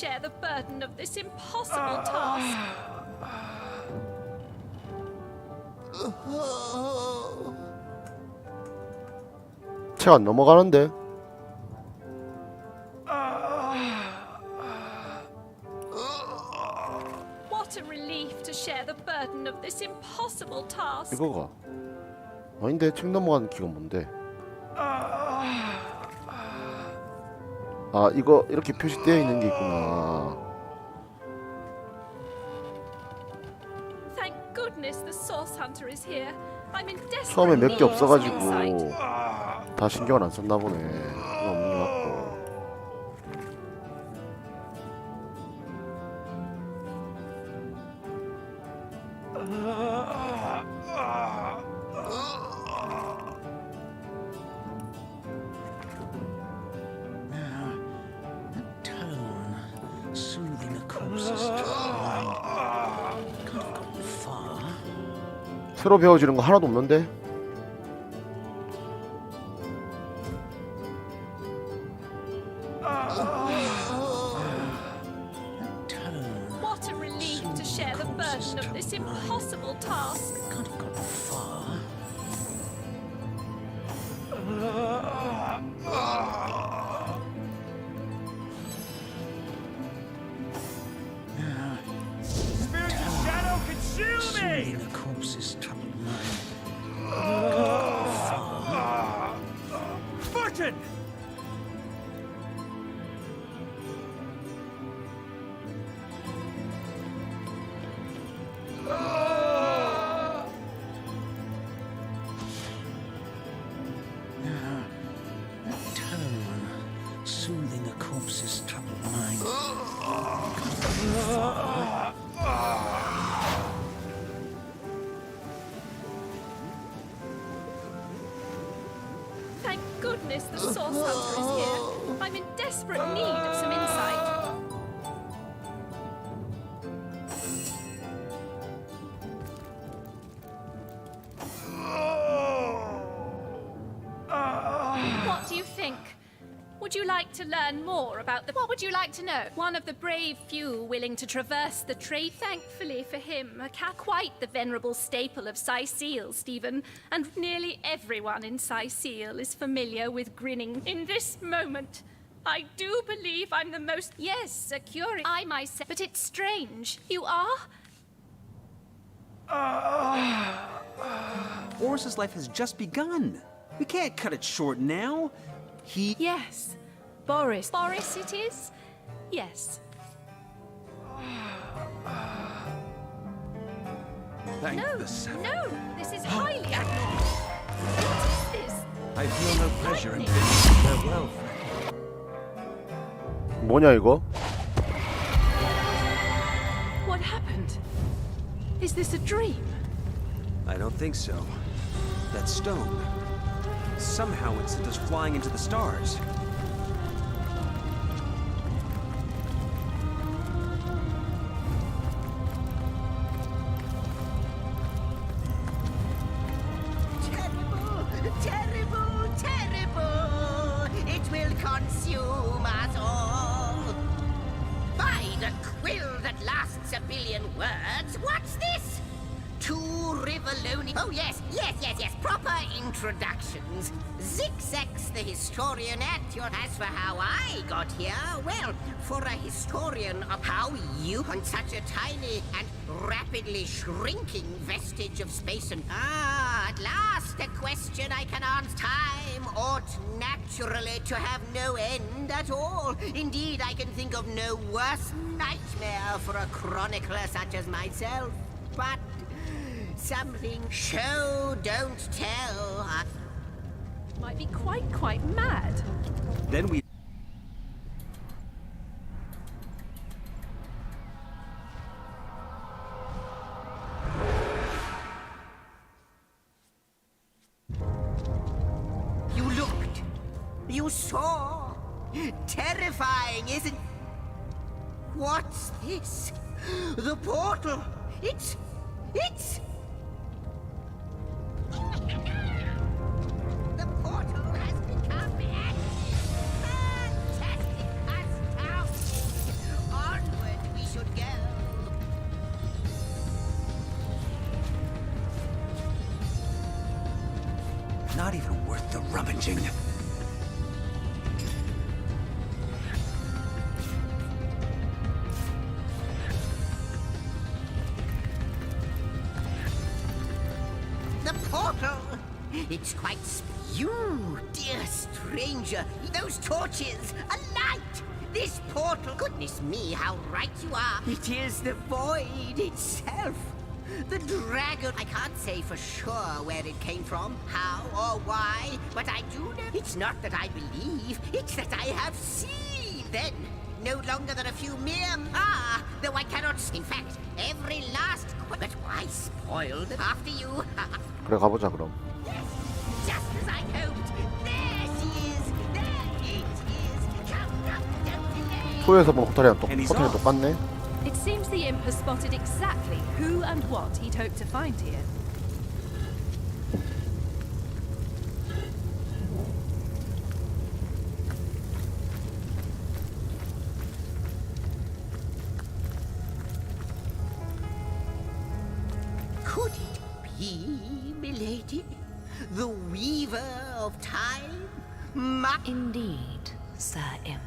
share the burden of this impossible task. 채 안 넘어가는데. What a relief to share the burden of this impossible task. 이거가 아닌데 책 넘어가는 키가 뭔데? 아 이거 이렇게 표시되어 있는 게 있구나. Thank goodness the source hunter is here. I'm in desperate 처음에 몇 개 need of some 없어가지고 insight. 다 신경을 안 썼나 보네. 이거 없는 게 맞고. 새로 배워지는 거 하나도 없는데? What a relief to share the burden of this impossible task. Soothing a corpse's troubled mind. Thank goodness the source hunter is here. I'm in desperate need of some insight. What do you think? Would you like to learn more about the... What would you like to know? One of the brave few willing to traverse the trade. Thankfully for him, a cat quite the venerable staple of Sicile, Stephen, and nearly everyone in Sicile is familiar with grinning. In this moment, I do believe I'm the most... Yes, a curious... I myself... But it's strange. You are? Boris's life has just begun. We can't cut it short now. Yes. Boris. Boris it is? Yes. Thank No, the seven. no, this is highly abnormal. What is this? I feel no pleasure in farewell. 뭐냐 이거? What happened? Is this a dream? I don't think so. That stone. Somehow it sent us flying into the stars. Terrible, terrible! It will consume us all. By the quill that lasts a billion words, what's this? Two Rivaloni. Oh, yes. Proper introductions. Zigzags the historian at your... As for how I got here, well, for a historian of how you on such a tiny and rapidly shrinking vestige of space and... at last a question I can answer. Time ought naturally to have no end at all. Indeed, I can think of no worse nightmare for a chronicler such as myself. But... something show, don't tell. Might be quite mad. Then we... You looked. You saw. Terrifying, isn't... What's this? The portal. It's... The portal has become fantastic. not even worth the rummaging. The portal! It's quite you, dear stranger. Those torches, a light! This portal, goodness me, how right you are. It is the void itself. The dragon. I can't say for sure where it came from, how or why, but I do know. It's not that I believe, it's that I have seen. Then, no longer than a few mere though I cannot. In fact, every last. But why spoil them after you? 그래 가보자 그럼. Yes, just as I hoped. There she is. There it is. Come, don't delay. 소에서 본 포탈이랑 And he's 포탈이 off. 똑같네. It seems the imp has spotted exactly who and what he'd hoped to find here. Could it be, milady? The weaver of time? Indeed, Sir Imp.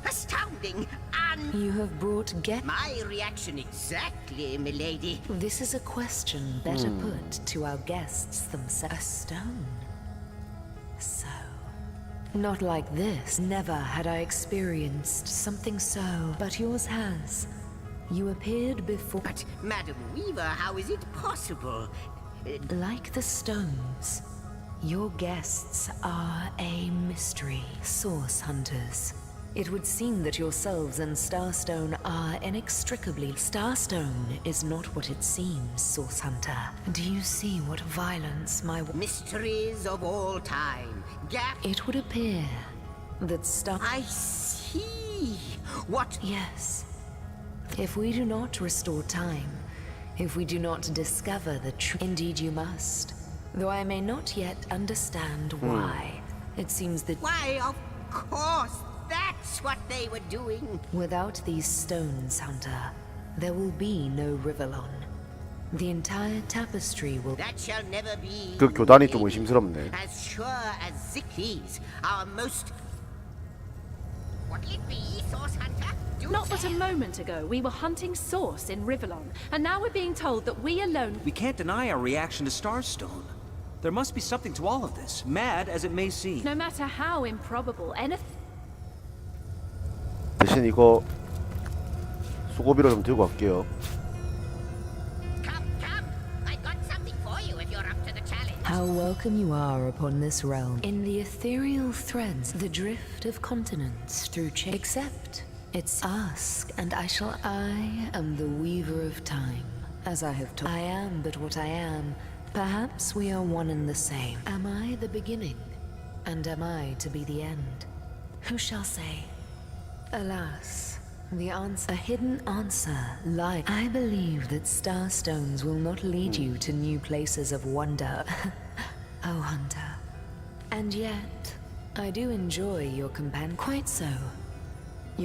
Astounding! And You have brought my reaction exactly, milady. This is a question better put to our guests themselves. A stone. So. Not like this. Never had I experienced something so. But yours has. You appeared before. But, Madam Weaver, how is it possible? Like the stones, your guests are a mystery. Source hunters. It would seem that yourselves and Starstone are inextricably. Starstone is not what it seems, Source Hunter. Do you see what violence my... Mysteries of all time. Gap. It would appear that I see. What? Yes. If we do not restore time, if we do not discover the truth, indeed you must. Though I may not yet understand why. It seems that Why, of course. That's what they were doing. without these stones, Hunter, there will be no Rivellon. The entire tapestry will... That shall never be. 그 교단이 좀 의심스럽네. As sure as Zikis, our most. What'll it be, Source Hunter? Do Not but a tell. moment ago, we were hunting Source in Rivellon, and now we're being told that we alone... We can't deny our reaction to Starstone. There must be something to all of this, mad as it may seem. No matter how improbable, anything... 대신 이거 수고비로 좀 들고 갈게요. Come, come. I got something for you if you're up to the challenge. How welcome you are upon this realm. In the ethereal threads, the drift of continents through change. Except, it's ask, and I am the weaver of time. As I have told, I am but what I am. Perhaps we are one and the same. Am I the beginning? And am I to be the end? Who shall say? Alas, the answer, a hidden answer, lies. I believe that starstones will not lead you to new places of wonder, oh Hunter. And yet, I do enjoy your companion. Quite so.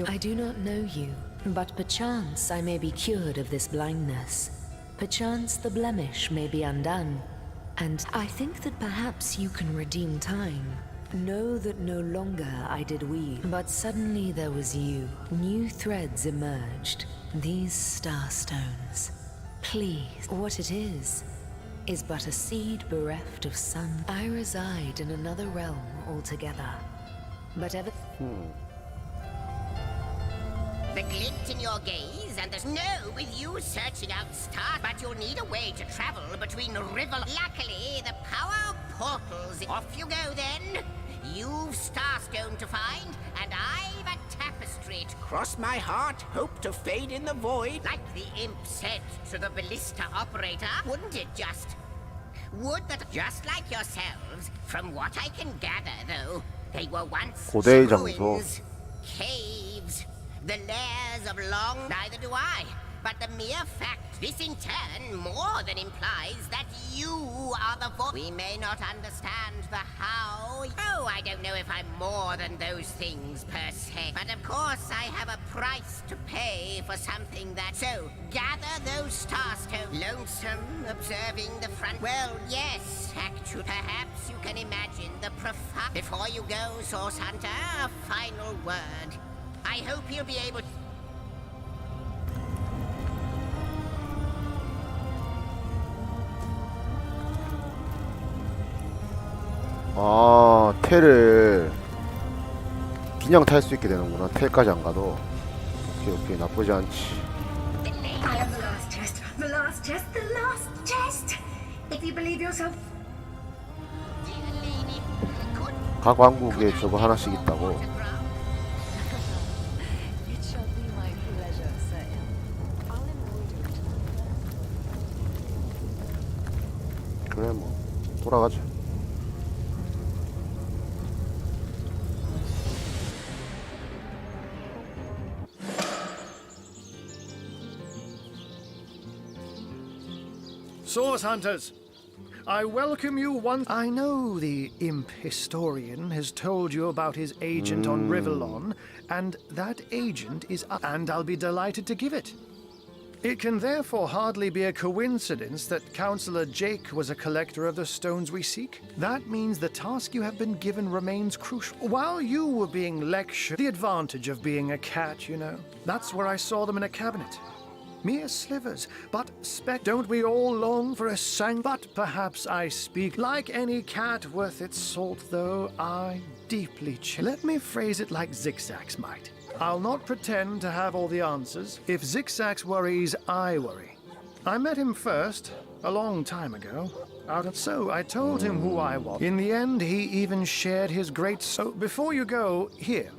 I do not know you, but perchance I may be cured of this blindness. Perchance the blemish may be undone, and I think that perhaps you can redeem time. Know that no longer I did weave, but suddenly there was you. New threads emerged, these starstones. Please, what it is but a seed bereft of sun. I reside in another realm altogether. But ever... The glint in your gaze, and there's no with you searching out stars, but you'll need a way to travel between river. Luckily, the power of portals. Off you go then. You've Starstone to find, and I've a tapestry to cross my heart, hope to fade in the void. Like the imp said to the ballista operator, wouldn't it just? Would that just like yourselves, from what I can gather though, they were once 고대의 장소. ruins, caves, the lairs of long. Neither do I. but the mere fact this in turn more than implies that you are the voice. We may not understand the how. Oh, I don't know if I'm more than those things per se. But of course I have a price to pay for something that... So, gather those stars to lonesome, observing the front... Well, yes, actually, perhaps you can imagine the profound... Before you go, Source Hunter, a final word. I hope you'll be able to... 아, 테를 그냥 탈 수 있게 되는구나. 테까지 안 가도. 오케이, 오케이, 나쁘지 않지. I am the last test. The last test. The last test. If you believe yourself. 각 왕국에 저거 하나씩 있다고. It shall be my pleasure, sir. I'll embroider it. 그래 뭐 돌아가자. Source Hunters, I welcome you once. I know the imp historian has told you about his agent on Rivellon, and that agent is and I'll be delighted to give it. It can therefore hardly be a coincidence that Councillor Jake was a collector of the stones we seek. That means the task you have been given remains crucial. While you were being lectured, the advantage of being a cat, you know. That's where I saw them in a cabinet. Mere slivers, but don't we all long for a sang? But perhaps I speak like any cat worth its salt, though I deeply Let me phrase it like Zigzags might. I'll not pretend to have all the answers. If Zigzags worries, I worry. I met him first, a long time ago, so I told him who I was. In the end, he even shared his great... So, before you go, here.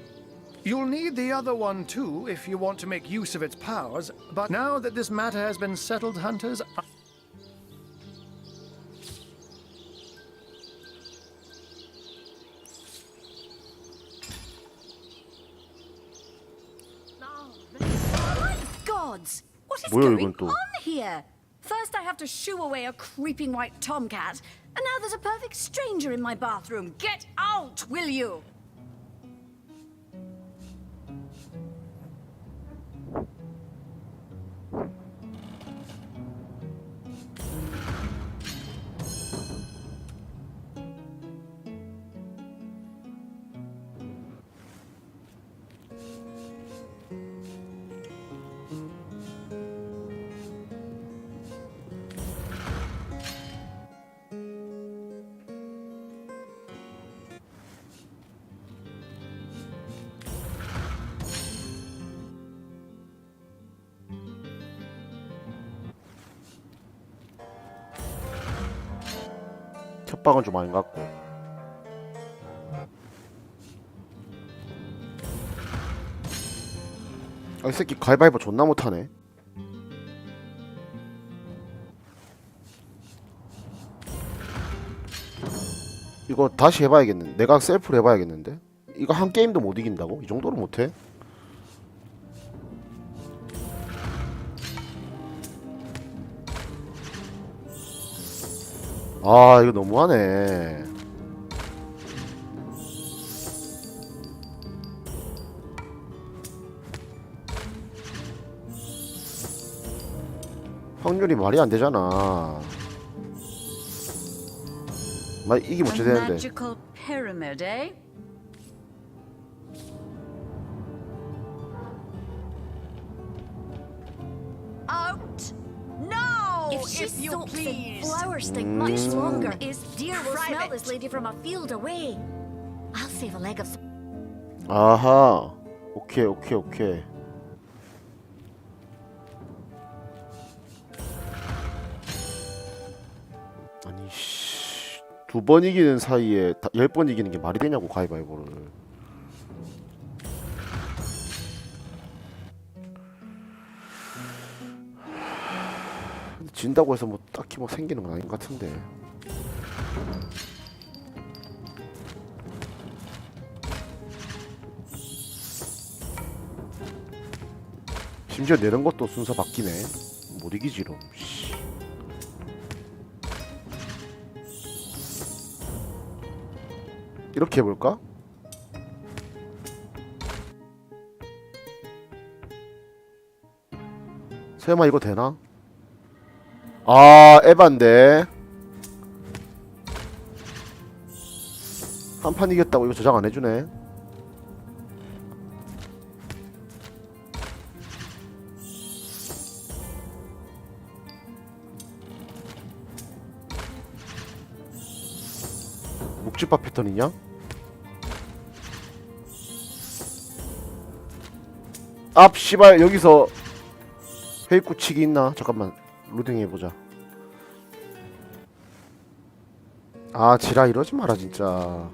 You'll need the other one too if you want to make use of its powers, but now that this matter has been settled, Hunters, Gods! What is 뭐야, going 이건 또. on here? First I have to shoo away a creeping white tomcat, and now there's a perfect stranger in my bathroom. Get out, will you? 협박은 좀 아닌 것 같고. 아, 이 새끼 가위바위보 존나 못하네. 이거 다시 해봐야겠는데. 내가 셀프로 해봐야겠는데. 이거 한 게임도 못 이긴다고? 이 정도로 못해? 아, 이거 너무하네. 확률이 말이 안 되잖아. 이게 문제 되는데. Magical pyramid, eh? Out! No! If she you soaks in please. flowers stink much longer, deer will smell Private. this lady from a field away. I'll save a leg of... 아하. 오케이, 오케이, 오케이. 아니 씨, 2번 이기는 사이에 10번 이기는 게 말이 되냐고, 가위바위보를. 진다고 해서 뭐 딱히 뭐 생기는 건 아닌 것 같은데. 심지어 내는 것도 순서 바뀌네. 못 이기지 이럼. 이렇게 해볼까? 설마 이거 되나? 아 에반데. 한 판 이겼다고 이거 저장 안 해주네. 묵집밥 패턴이냐? 앞 씨발 여기서 회입구치기 있나? 잠깐만 로딩 해보자. 아 지라 이러지 마라 진짜.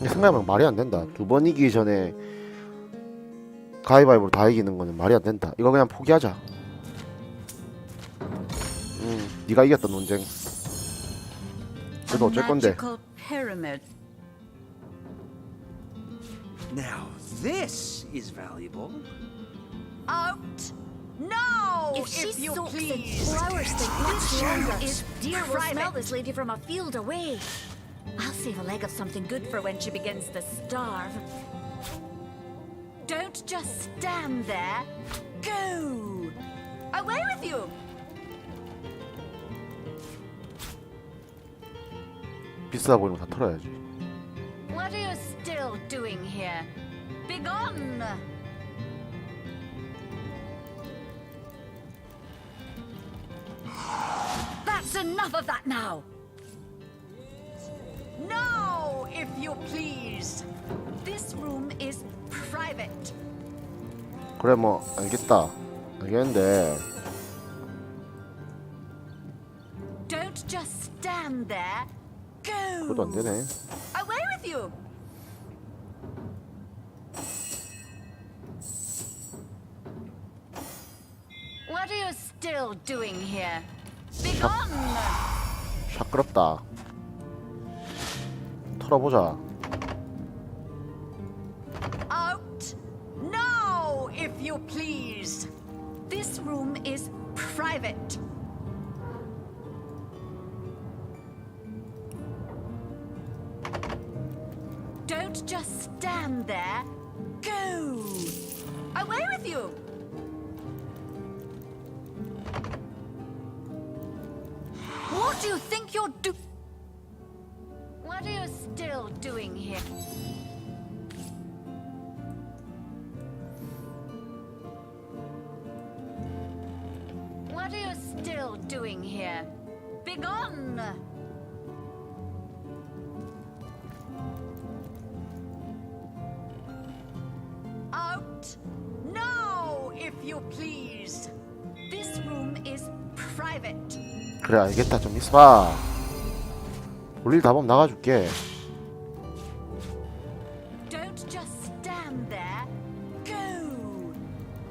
생각해보면 말이 안 된다. 두 번 이기기 전에 가위바위보로 다 이기는 거는 말이 안 된다. 이거 그냥 포기하자. 네가 이겼다 논쟁. 그래도 어쩔 건데. Magical pyramid. Now this is valuable. Out! No! If she you soaks in please. flowers think much longer, is dear will private. smell this lady from a field away. I'll save a leg of something good for when she begins to starve. Don't just stand there. Go! Away with you! 비싸 보이는 거 다 털어야지. What are you still doing here? Begone! That's enough of that now! No, if you please! This room is private. 그래 뭐 알겠다. 알겠는데 Don't just stand there. Go! 그것도 안 되네. Away with you! What are you still doing here? Begone! 샤끄럽다. 털어보자. Out! No, if you please! This room is private. Don't just stand there. Go! Away with you! What do you think you're doing? What are you still doing here? What are you still doing here? Begone! Out! No, if you please. This room is private. 그래 알겠다. 좀 있어봐. 볼 일 다 보면 나가줄게. Don't just stand there. Go!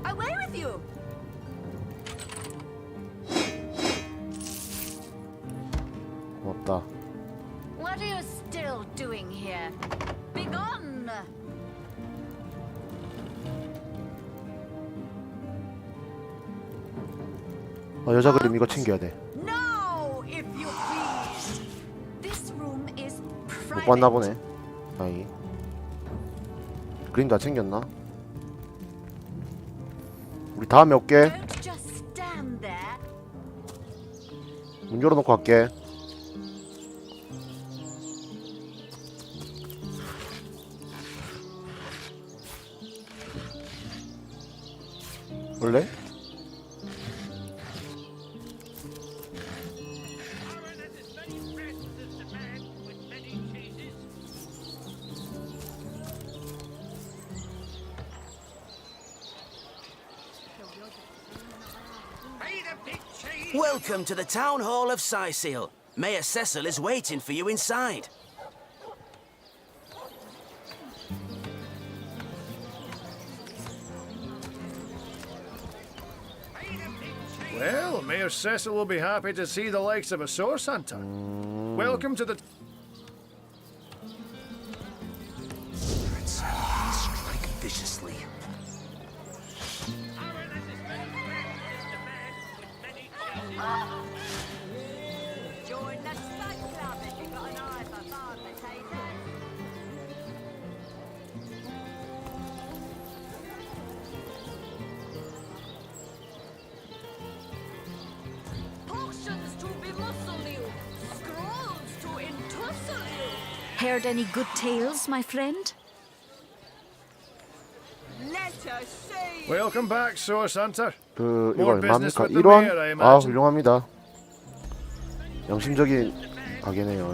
Away with you! 고맙다. What are you still doing here? Begone! 여자 그림 이거 챙겨야 돼. No, if you please. This room is 못 private. 봤나 보네. 아이. 그림 다 챙겼나? 우리 다음에 올게. Don't just stand there. 문 열어놓고 갈게. 원래? Welcome to the Town Hall of Sisal. Mayor Cecil is waiting for you inside. Mayor Cecil will be happy to see the likes of a source hunter. Welcome to the... Strike viciously. Join the Spud Club if you've got an eye for farm potatoes. Potions to bemuscle you, scrolls to entussle you. Heard any good tales, my friend? Let us see. Welcome back, source hunter. 그 이거 More business 얼마입니까? with the mayor, I 1원? 아 imagine. 훌륭합니다. 양심적인 가게네요.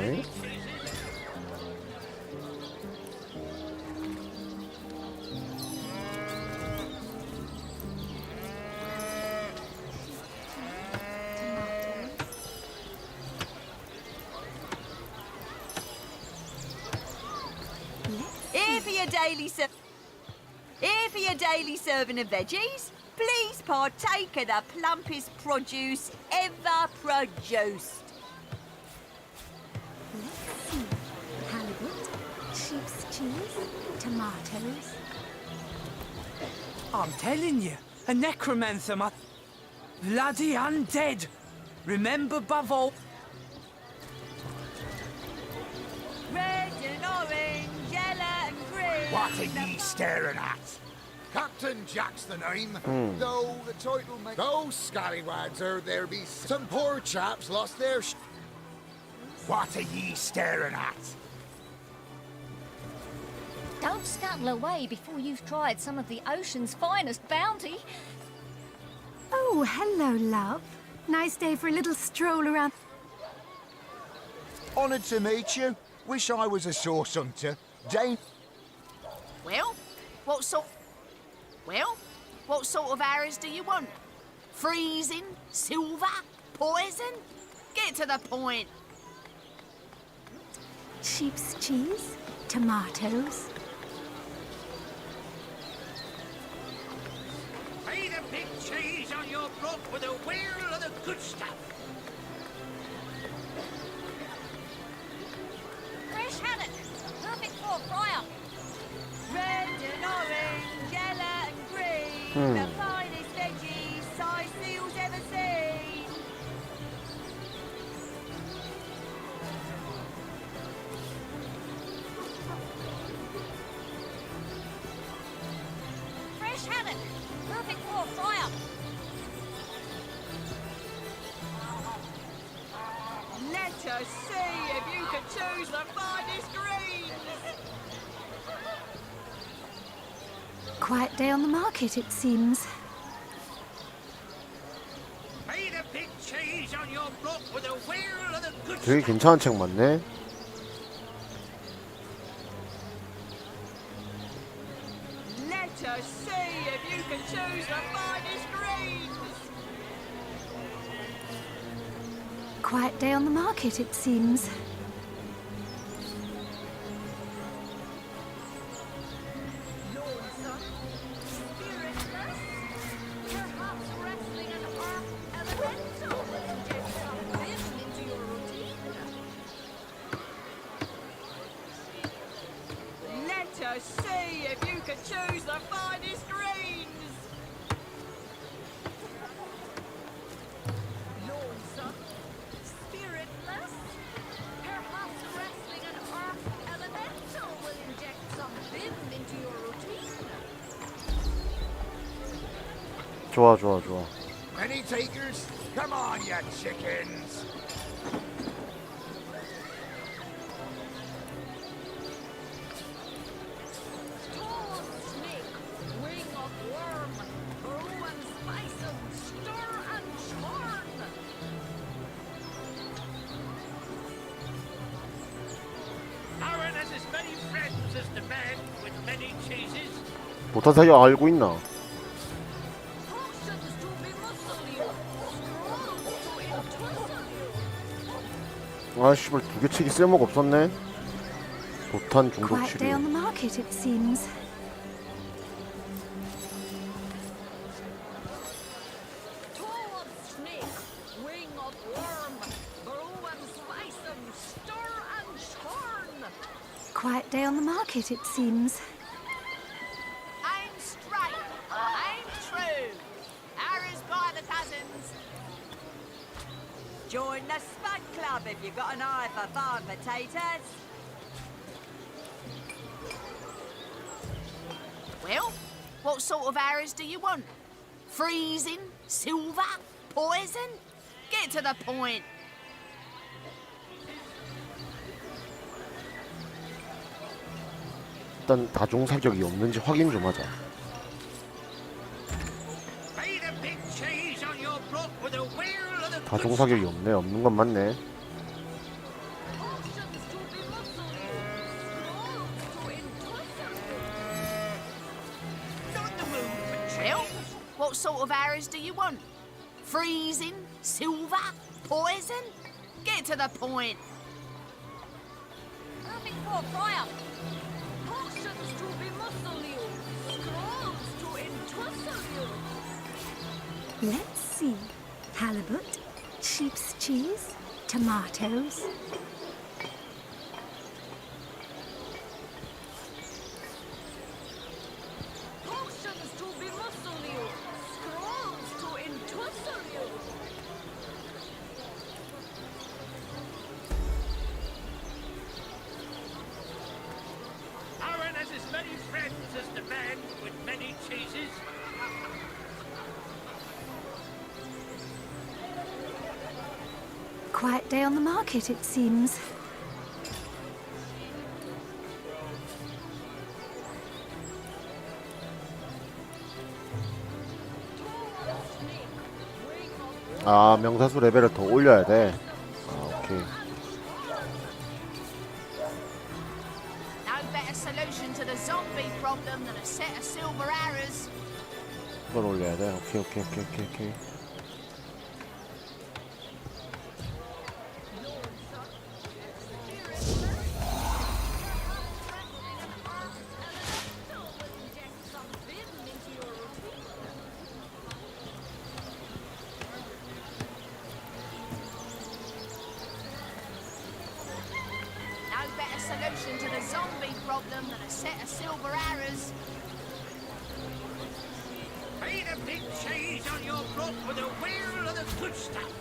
Here for your daily Here for your daily serving of veggies. Please partake of the plumpest produce ever produced. Let's see. Halibut, sheep's cheese, tomatoes. I'm telling you, a necromancer, bloody undead. Remember, above all. Red and orange, yellow and green. What are ye staring at? Captain Jack's the name, though the title may... Those scallywags are there be... Some poor chaps lost their What are ye staring at? Don't scuttle away before you've tried some of the ocean's finest bounty. Oh, hello, love. Nice day for a little stroll around. Honoured to meet you. Wish I was a source hunter. Jane... Well, what sort of arrows do you want? Freezing? Silver? Poison? Get to the point. Sheep's cheese, tomatoes. Pay the big cheese on your block with a wheel of the good stuff. Fresh haddock, perfect for a fryer. Red and orange, yellow and green. The finest veggies size seals ever seen. Fresh haddock, perfect for a fryer. Let us see if you can choose the finest greens. Quiet day on the market, it seems. Pay the big cheese on your block with a wheel of the good 되게 괜찮은 책 맞네. Let us see if you can choose the finest greens. Quiet day on the market, it seems. Let us see if you can choose the finest greens. Lonesome, spiritless, perhaps wrestling an earth elemental will inject some vim into your routine. 좋아 좋아 좋아. Any takers? Come on, you chickens. Wing of worm, brew and spice and stir and churn. Aaron has as many friends as the man with many cheeses. 보탄 사격 알고 있나? Potions to bemuscle you, scrolls to entussle you. 아 씨발 두 개 책이 쓸모가 없었네. 보탄 중독 Quiet day on 치료. the market, it seems. Toad snake, Quiet day on the market, it seems. Aim straight, aim true. Arrows by the dozens. Join the Spud Club if you've got an eye for farm potatoes. Well, what sort of arrows do you want? Freezing? Silver? Poison? Get to the point. 일단 다중 사격이 없는지 확인 좀 하자. 다중 사격이 없네. 없는 건 맞네. Well, what sort of arrows do you want? Freezing? Silver? Poison? Get to the point. Perfect for a fire. Potions to bemuscle you. Scrolls to entussle you. Let's see. Halibut, sheep's cheese, tomatoes. Potions to bemuscle you. Scrolls to entussle you. Aaron has as many friends as the man with many cheeses. Quiet day on the market, it seems. 아, 명사수 레벨을 더 올려야 돼. 아, 오케이. No better solution to the zombie problem than a set of silver arrows. 이걸 올려야 돼. 오케이, 오케이, 오케이, 오케이, 오케이. No better solution to the zombie problem than a set of silver arrows. Paint a big cheese on your book with a wheel of the good stuff.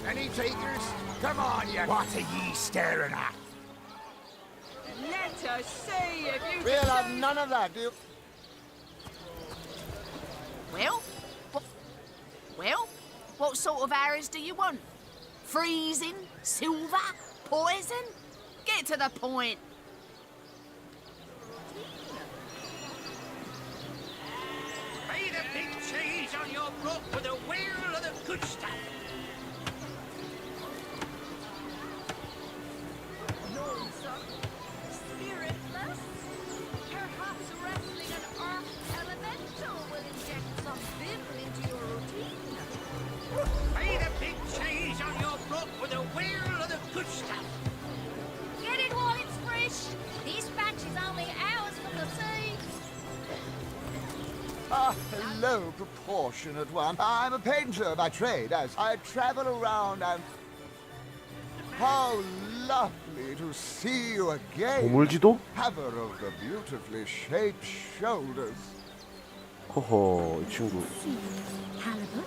Any takers? Come on, you. What are ye staring at? Let us see if you We'll can have do- none of that, do you? Well, what sort of arrows do you want? Freezing? Silver? Poison? Get to the point. Paint a big cheese on your book with a wheel of the good stuff. Spiritless? Perhaps wrestling an earth elemental will inject some vim into your routine. Paint a big cheese on your book with a wheel of the good stuff. Get it while it's fresh. This batch is only hours from the sea. Ah, hello, proportionate one. I'm a painter by trade, as I travel around and... How lovely to see you again. 보물지도? Haver of the beautifully shaped shoulders. 허허, 이 친구. See. Halibut,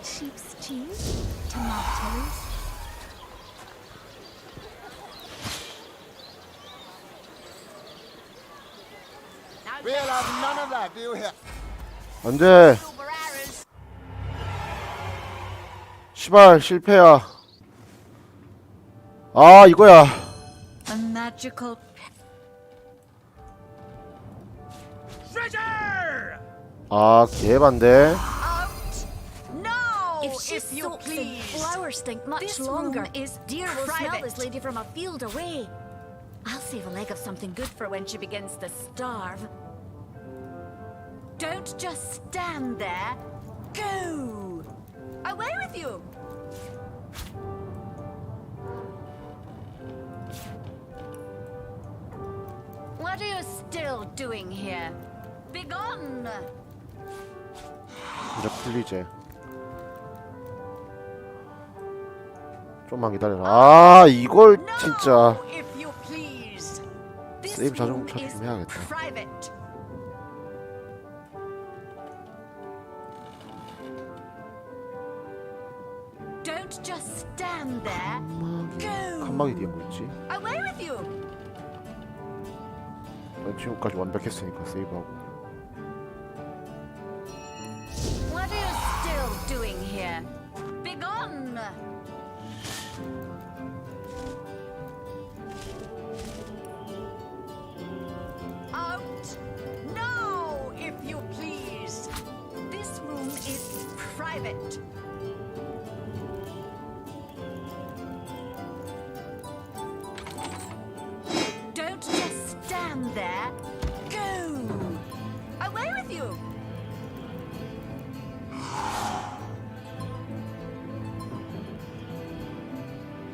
sheep's cheese, tomatoes. We'll have none of that, do you hear? 안 돼. Silver arrows. 시발, 실패야. 아, 이거야. A magical Treasure! 아, 개반대. No! If she you soaks in please. flower stink much This longer, room is dear will smell private. this lady from a field away. I'll save a leg of something good for when she begins to starve. Don't just stand there. Go! Away with you! What are you still doing here? Begone! 이제 풀리지. 좀만 기다려라. 아 이걸 진짜 If you please. This 세이브 자동 room 처리 is 좀 해야겠다. private. Don't just stand there. Go. 칸막이 뒤에 뭐 있지? Away with you. 지금까지 완벽했으니까 세이브하고. What are you still doing here? Begone! Out! No, if you please. This room is private. Don't just stand there. Go! Away with you!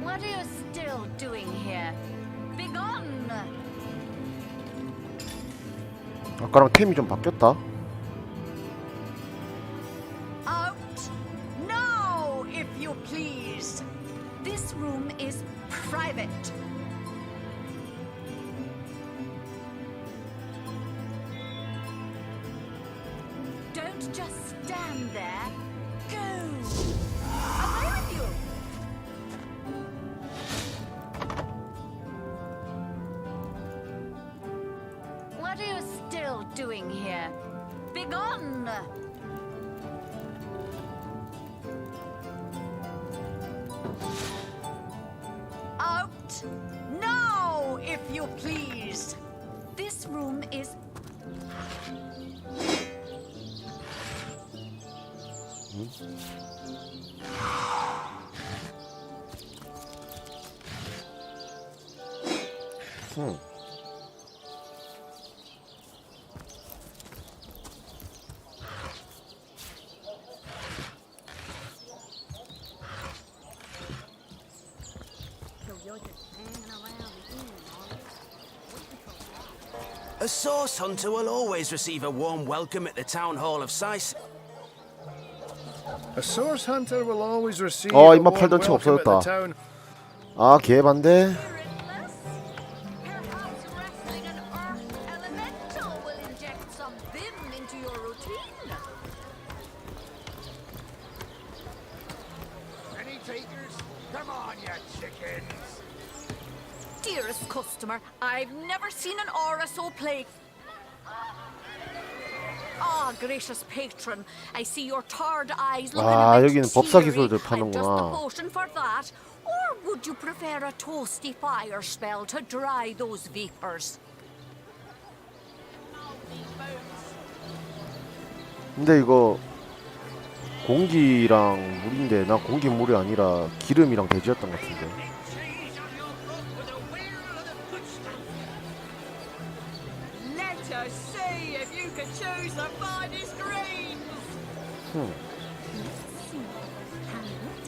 What are you still doing here? Begone! 아까랑 템이 좀 바뀌었다. Out! No, if you please. This room is private. Don't just stand there. Go! Away with you! What are you still doing here? Begone! Out! No, if you please. This room is A source hunter will always receive a warm welcome at the town hall of Sice. A source hunter will always receive 어 a 이마 warm 팔던 책 welcome at the 없어졌다. town. 아 개반대. Perhaps wrestling an earth elemental will inject some vim into your routine. Any takers? Come on, you chickens. dearest customer. I've never seen an aura so plagued. Ah, gracious patron, I see your tired eyes looking 아, a bit 여기는 법사 teary. 기술들 I've just the 파는구나. potion for that. Or would you prefer a toasty fire spell to dry those vapors? 근데 이거 공기랑 물인데 나 공기 물이 아니라 기름이랑 돼지였던 것 같은데. Let us see if you can choose the finest greens. Let's see. Carrot,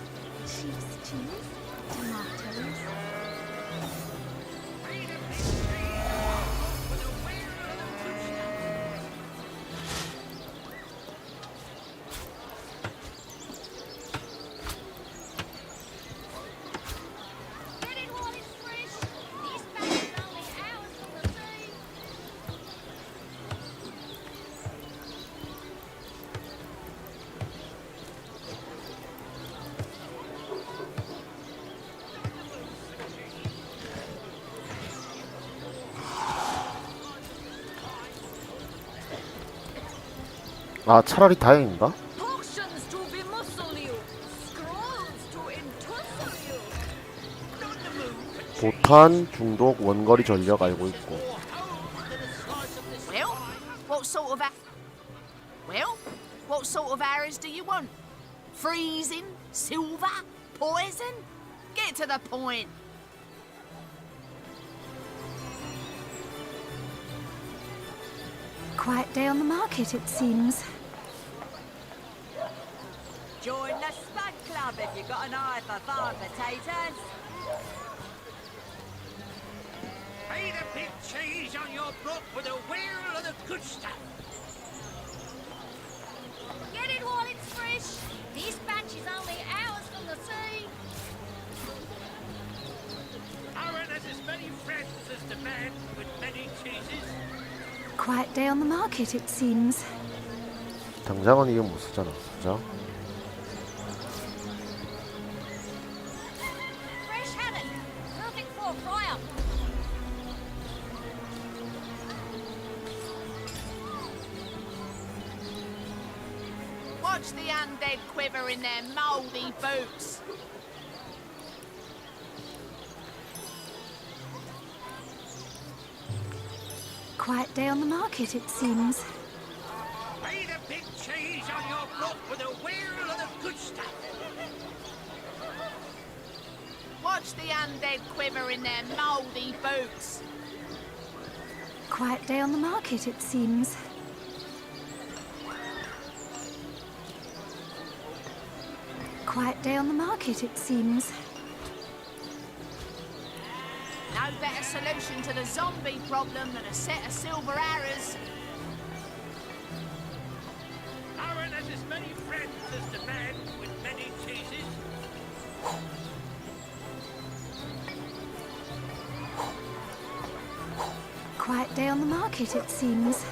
cheese, tomatoes. Get it while it's fresh. These bags are only hours from the sea. 아 차라리 다행인가? Potions to bemuscle you, scrolls to entussle you. 보탄, 중독, 원거리 전력 알고 있고. Well, what sort of arrows do you want? Freezing, silver, poison? Get to the point. Quiet day on the market, it seems. Join the Spud Club if you've got an eye for farm potatoes. Pay the big cheese on your brook with a wheel of the good stuff. it while it's fresh. This batch is only hours from the sea. Aaron has as many friends as the man with many cheeses. Quiet day on the market, it seems. 당장은 이게 못 쓰잖아, 그죠? Fresh haddock. Perfect for a fry-up. Watch the undead quiver in their mouldy boots. Quiet day on the market, it seems. Pay the big cheese on your block with a wheel of the good stuff. Watch the undead quiver in their mouldy boots. Quiet day on the market, it seems. Quiet day on the market, it seems. No better solution to the zombie problem than a set of silver arrows. Aaron has as many friends as the man with many cheeses. Quiet day on the market, it seems.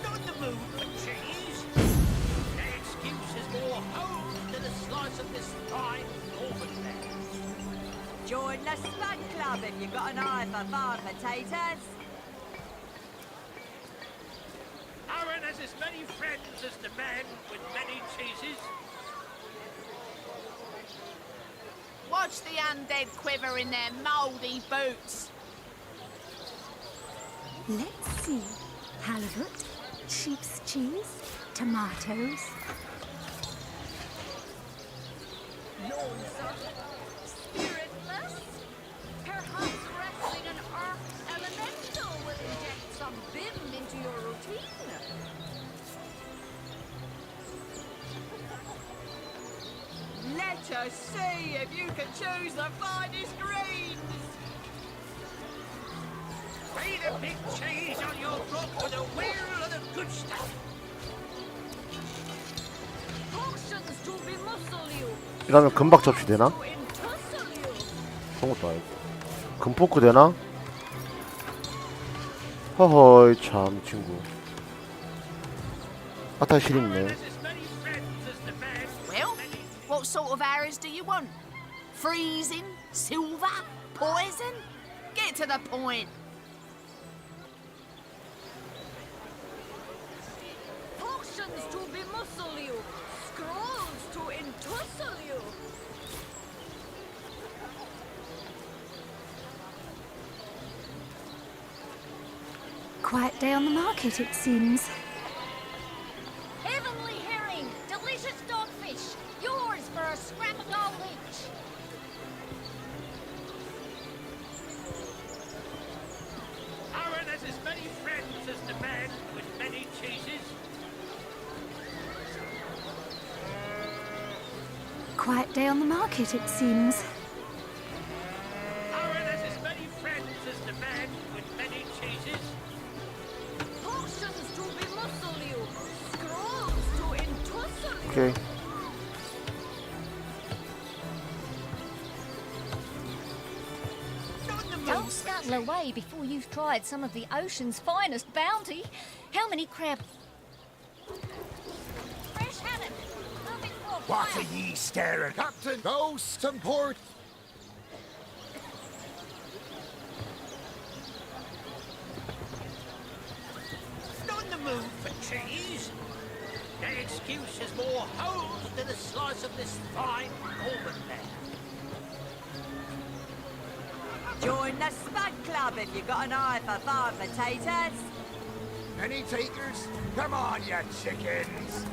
Not the mood for cheese. The excuse is more home than a slice of this fine Northern man. Join the Spud Club if you've got an eye for farm potatoes. Aaron has as many friends as the man with many cheeses. Watch the undead quiver in their mouldy boots. Let's see. Halibut, sheep's cheese, tomatoes. Lonesome. Spiritless. Perhaps wrestling an earth elemental will inject some vim into your routine. Let us see if you can choose the finest greens. Pay the big cheese on your block with a wheel of the good stuff. Potions to bemuscle you. 이러면 금박 접시 되나? To entussle you. 그런 것도 아니고. 금포크 되나? 허허이 참 이 친구. 아타 실있네. As many friends as the man with Well, many. what sort of arrows do you want? Freezing? Silver? Poison? Get to the point. Potions to bemuscle you. Scrolls to entussle you. Quiet day on the market, it seems. Heavenly herring. Delicious dogfish. Yours for a scrap of gold each. Aaron has as many friends as the man with many cheeses. Quiet day on the market, it seems. Aaron has as many friends as the man with many cheeses. Potions to bemuscle you. Scrolls to entussle you. 오케이. Don't scuttle away before you've tried some of the ocean's finest bounty. How many crab? Fresh haddock. Perfect for a What fry-up. are ye staring? Captain, go some port. Not in the mood for cheese. The excuse is more holes than a slice of this fine Northern man. Join the Spud Club if you've got an eye for farm potatoes. Any takers? Come on, you chickens.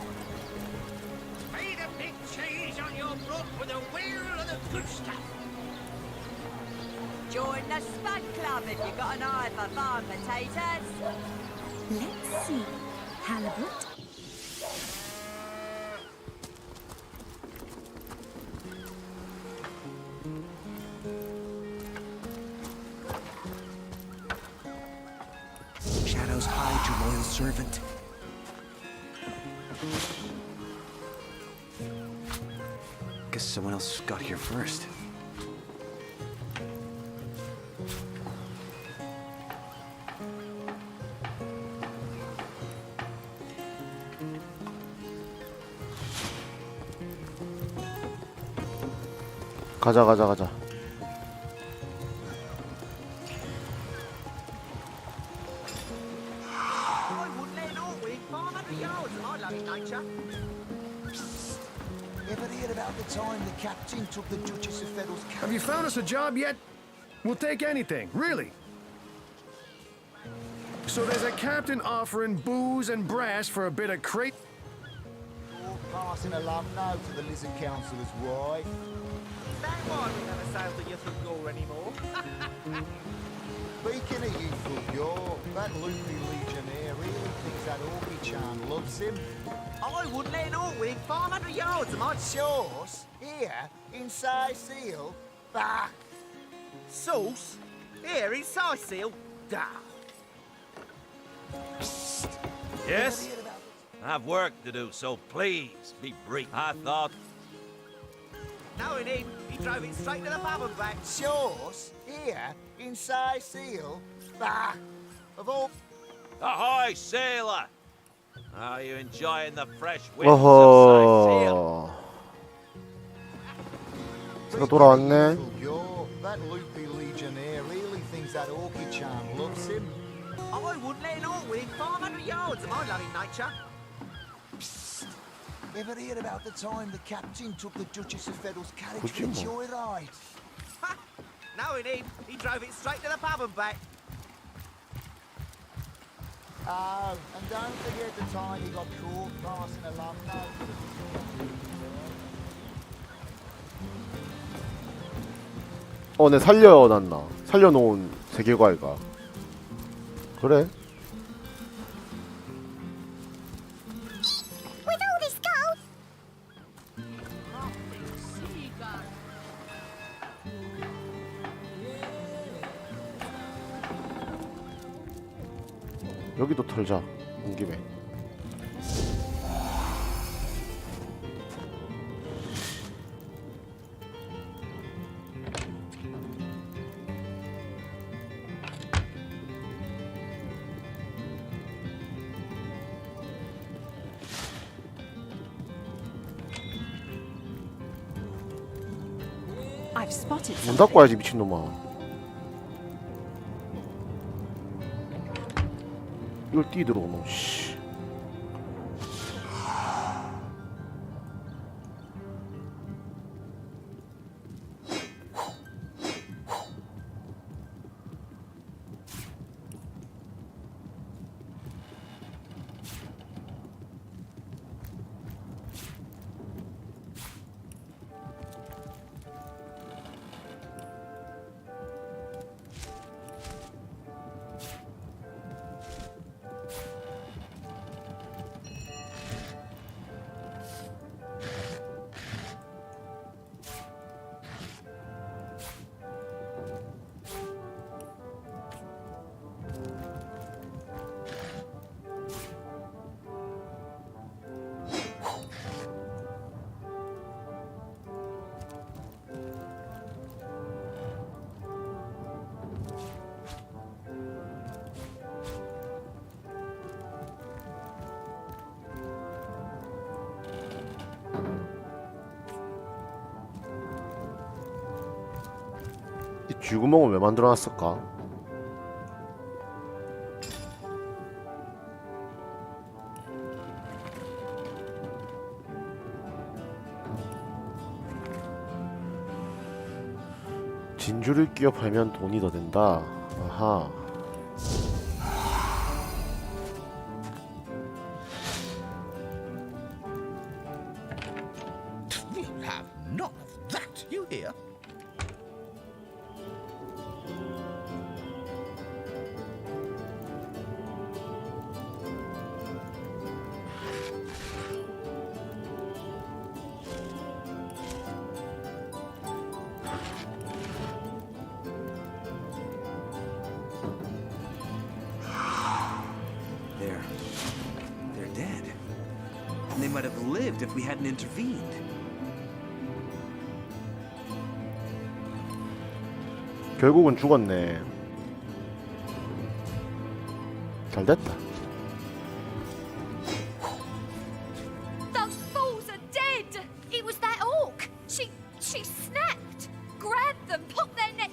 Pay the big cheese on your block with a wheel of the good stuff. Join the Spud Club if you've got an eye for farm potatoes. Let's see. Halibut, Shadows hide, your loyal servant. guess someone else got here first. 가자 가자 가자. I wouldn't let an Orwig 500 yards of my lovely nature. Ever heard about the time the captain took the Duchess of Federal's carriage? Have you found us a job yet? We'll take anything, really. So there's a captain offering booze and brass for a bit of crate. Passing a lump note to the Lizard Councillor's wife. Is that why we never sail the youthful gore anymore? Speaking of youthful gore, that loopy legionnaire really thinks that Orky-chan loves him. I wouldn't let an Orwig 500 yards of my Sauce? Here, in Seal? Bah! sauce. Here in Seal. Duh. Yes? I've work to do, so please be brief. I thought... Knowing him, he drove it straight to the pub and back. Sauce? Here, in Seal? Bah! Of all... Ahoy, sailor! Are you enjoying the fresh winds of Sicily? 어허. 제가 돌아왔네. That loopy legionnaire really thinks that Orky-chan loves him. I wouldn't let an Orwig 500 yards of my lovely nature. Ever heard about the time the captain took the Duchess of Federal's carriage for a 그치 뭐. joyride? Ha! Knowing him, he drove it straight to the pub and back. Oh, and don't forget the time he got caught passing a lump note to the... 내 살려놨나? 살려놓은 세계과일가. 그래? With all this gold, 여기도 털자. 온 김에. I've spotted 문 닫고 와야지 미친놈아. 이걸 뛰 들어오노. 씨. 이 쥐구멍을 왜 만들어놨을까? 진주를 끼워 팔면 돈이 더 된다. 아하. We'll have none of that, you hear? They're dead. And they might have lived if we hadn't intervened. 결국은 죽었네. 잘 됐다. The fools are dead! It was that orc! She snapped! Grabbed them, popped their neck.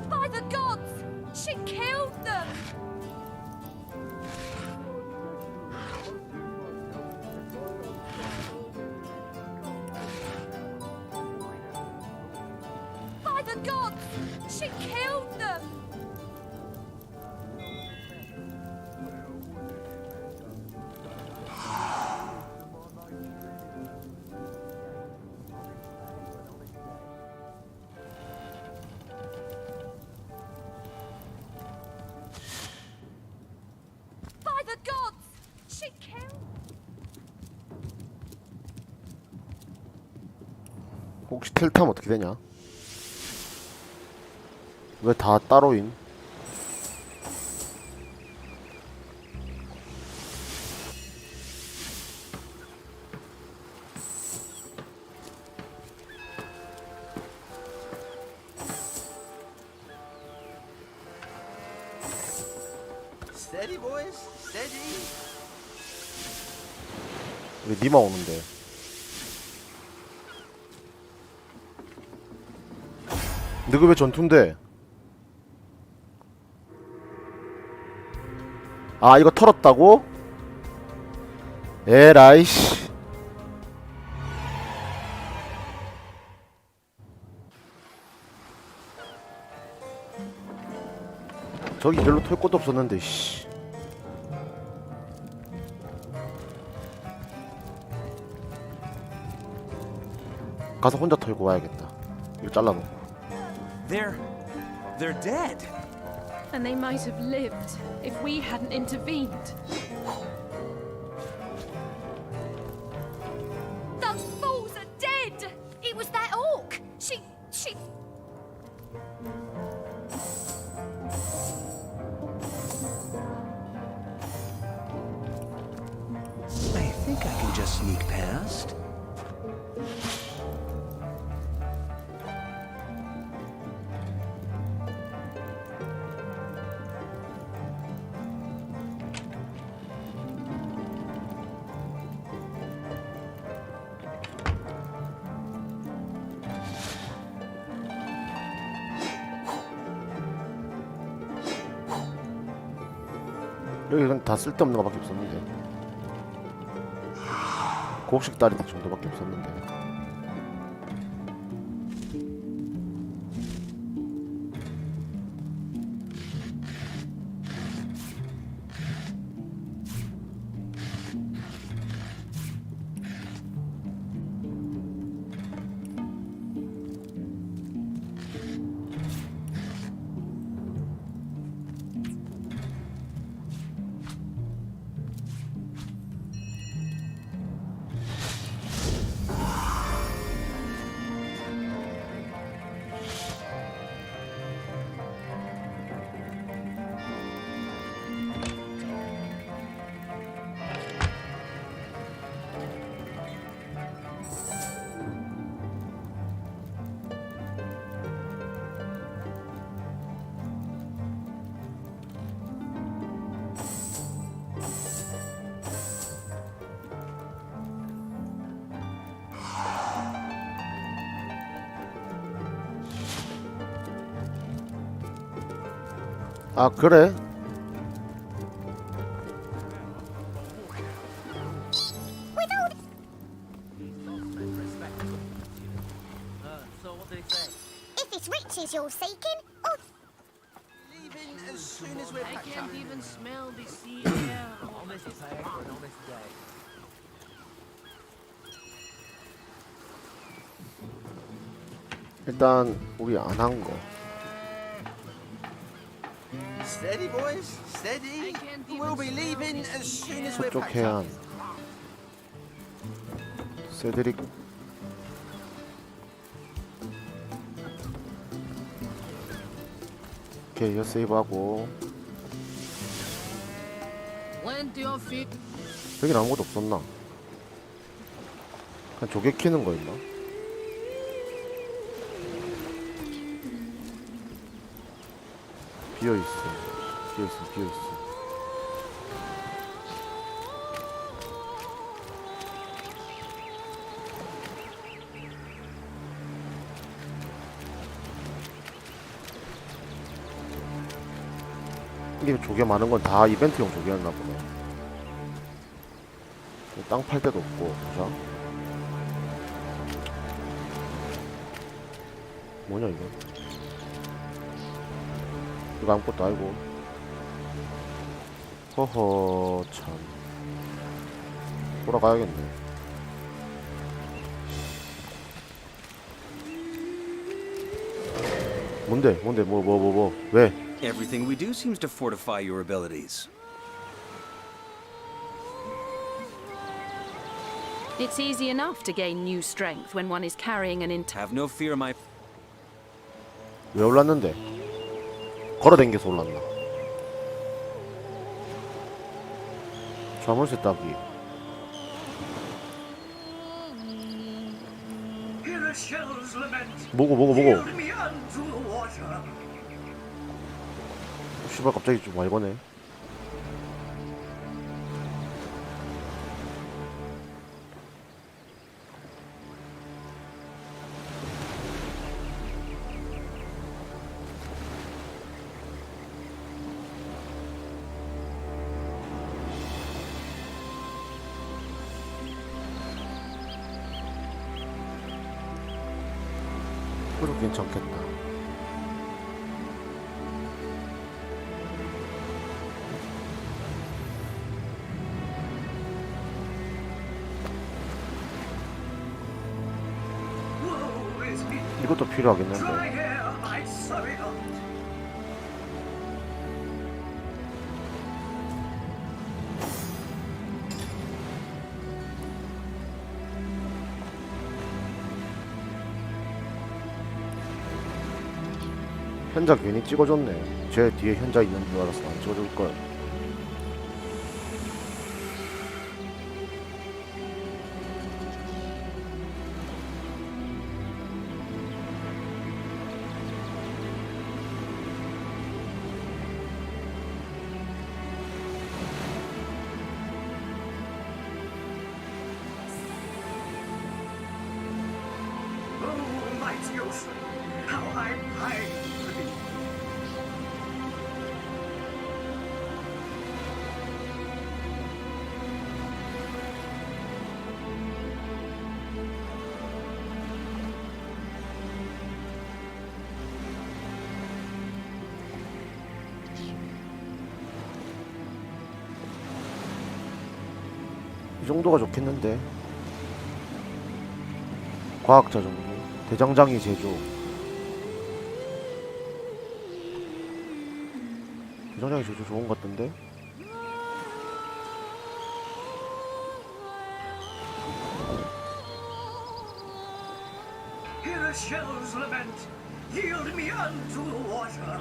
By the gods! She killed them! By the gods! She killed them! By the gods! She killed. 혹시 텔타면 어떻게 되냐? 왜 다 따로인? Steady, boys. Steady. 왜 니만 오는데? 너가 왜 전투인데? 아 이거 털었다고? 에라이 씨. 저기 별로 털 것도 없었는데 씨. 가서 혼자 털고 와야겠다. 이거 잘라놓고. They're dead. And they might have lived if we hadn't intervened. The fools are dead! It was that orc! She... I think I can just sneak past. 여기 그냥 다 쓸데없는 거밖에 없었는데 곱식 다리 정도밖에 없었는데 아 그래? So what did he say? If it's riches you're seeking, or Leaving as soon as we're I packed can't up. even smell the sea air. Honest pay for an honest day. 일단 우리 안 한 거 Steady, boys. Steady. We'll be leaving as soon as we're 저쪽 packed up. 해안 세드릭 오케이, 이거 세이브하고. 여긴 아무것도 없었나? 그냥 조개 키는 거 있나? 비어있어. 비어있어. 이게 조개 많은 건 다 이벤트용 조개였나 보네. 땅 팔 데도 없고, 그죠? 뭐냐 이거? 이거 아무것도 아니고. 허허, 참. 돌아가야겠네. 뭔데? 왜? Everything we do seems to fortify your abilities. It's easy enough to gain new strength when one is carrying an entire. Have no fear, my. 왜 올랐는데? 걸어댕겨서 올랐나? 자물쇠 따기. 뭐고? 씨발 갑자기 좀 많이 거네. 그래도 괜찮겠다. 이것도 필요하겠는데. 현자 괜히 찍어줬네. 제 뒤에 현자 있는 줄 알았어. 안 찍어줄걸. 이 정도가 좋겠는데. 과학자 정도. 대장장이 제조. 대장장이 제조 좋은 것 같던데. Hear a shell's lament. Yield me unto the water.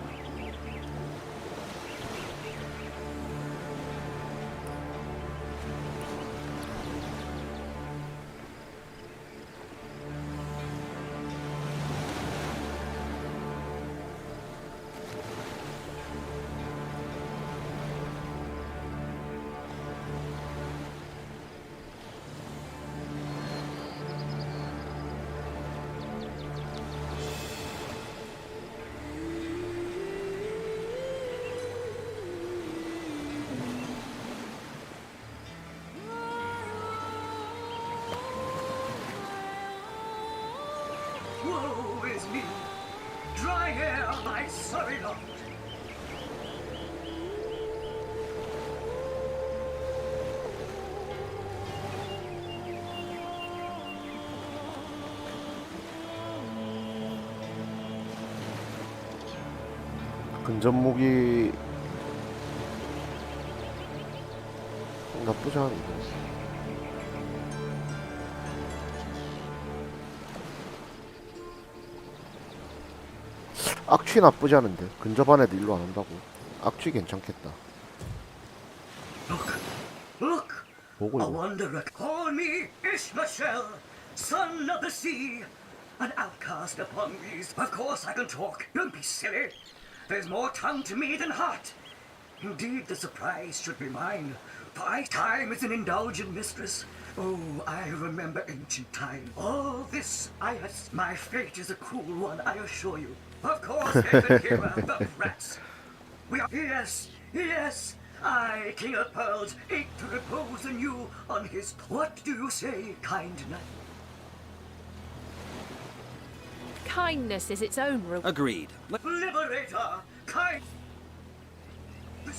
Woe is me! Dry hair, my sorry lot! 근접 무기 나쁘지 않은데. 악취 나쁘지 않은데 근접한 애들 일로 안 온다고. 악취 괜찮겠다. Look! 보고 A 이거. wanderer. Call me Ishmael, son of the sea. An outcast upon these. Of course I can talk. Don't be silly. There's more tongue to me than heart. Indeed, the surprise should be mine. For time is an indulgent mistress. Oh, I remember ancient time. All this I have. My fate is a cruel one, I assure you. Of course, David here, the rats. We are. Yes, yes. I, King of Pearls, ache to repose anew on his. What do you say, kind knight? Kindness is its own reward. Agreed. Liberator, kind. The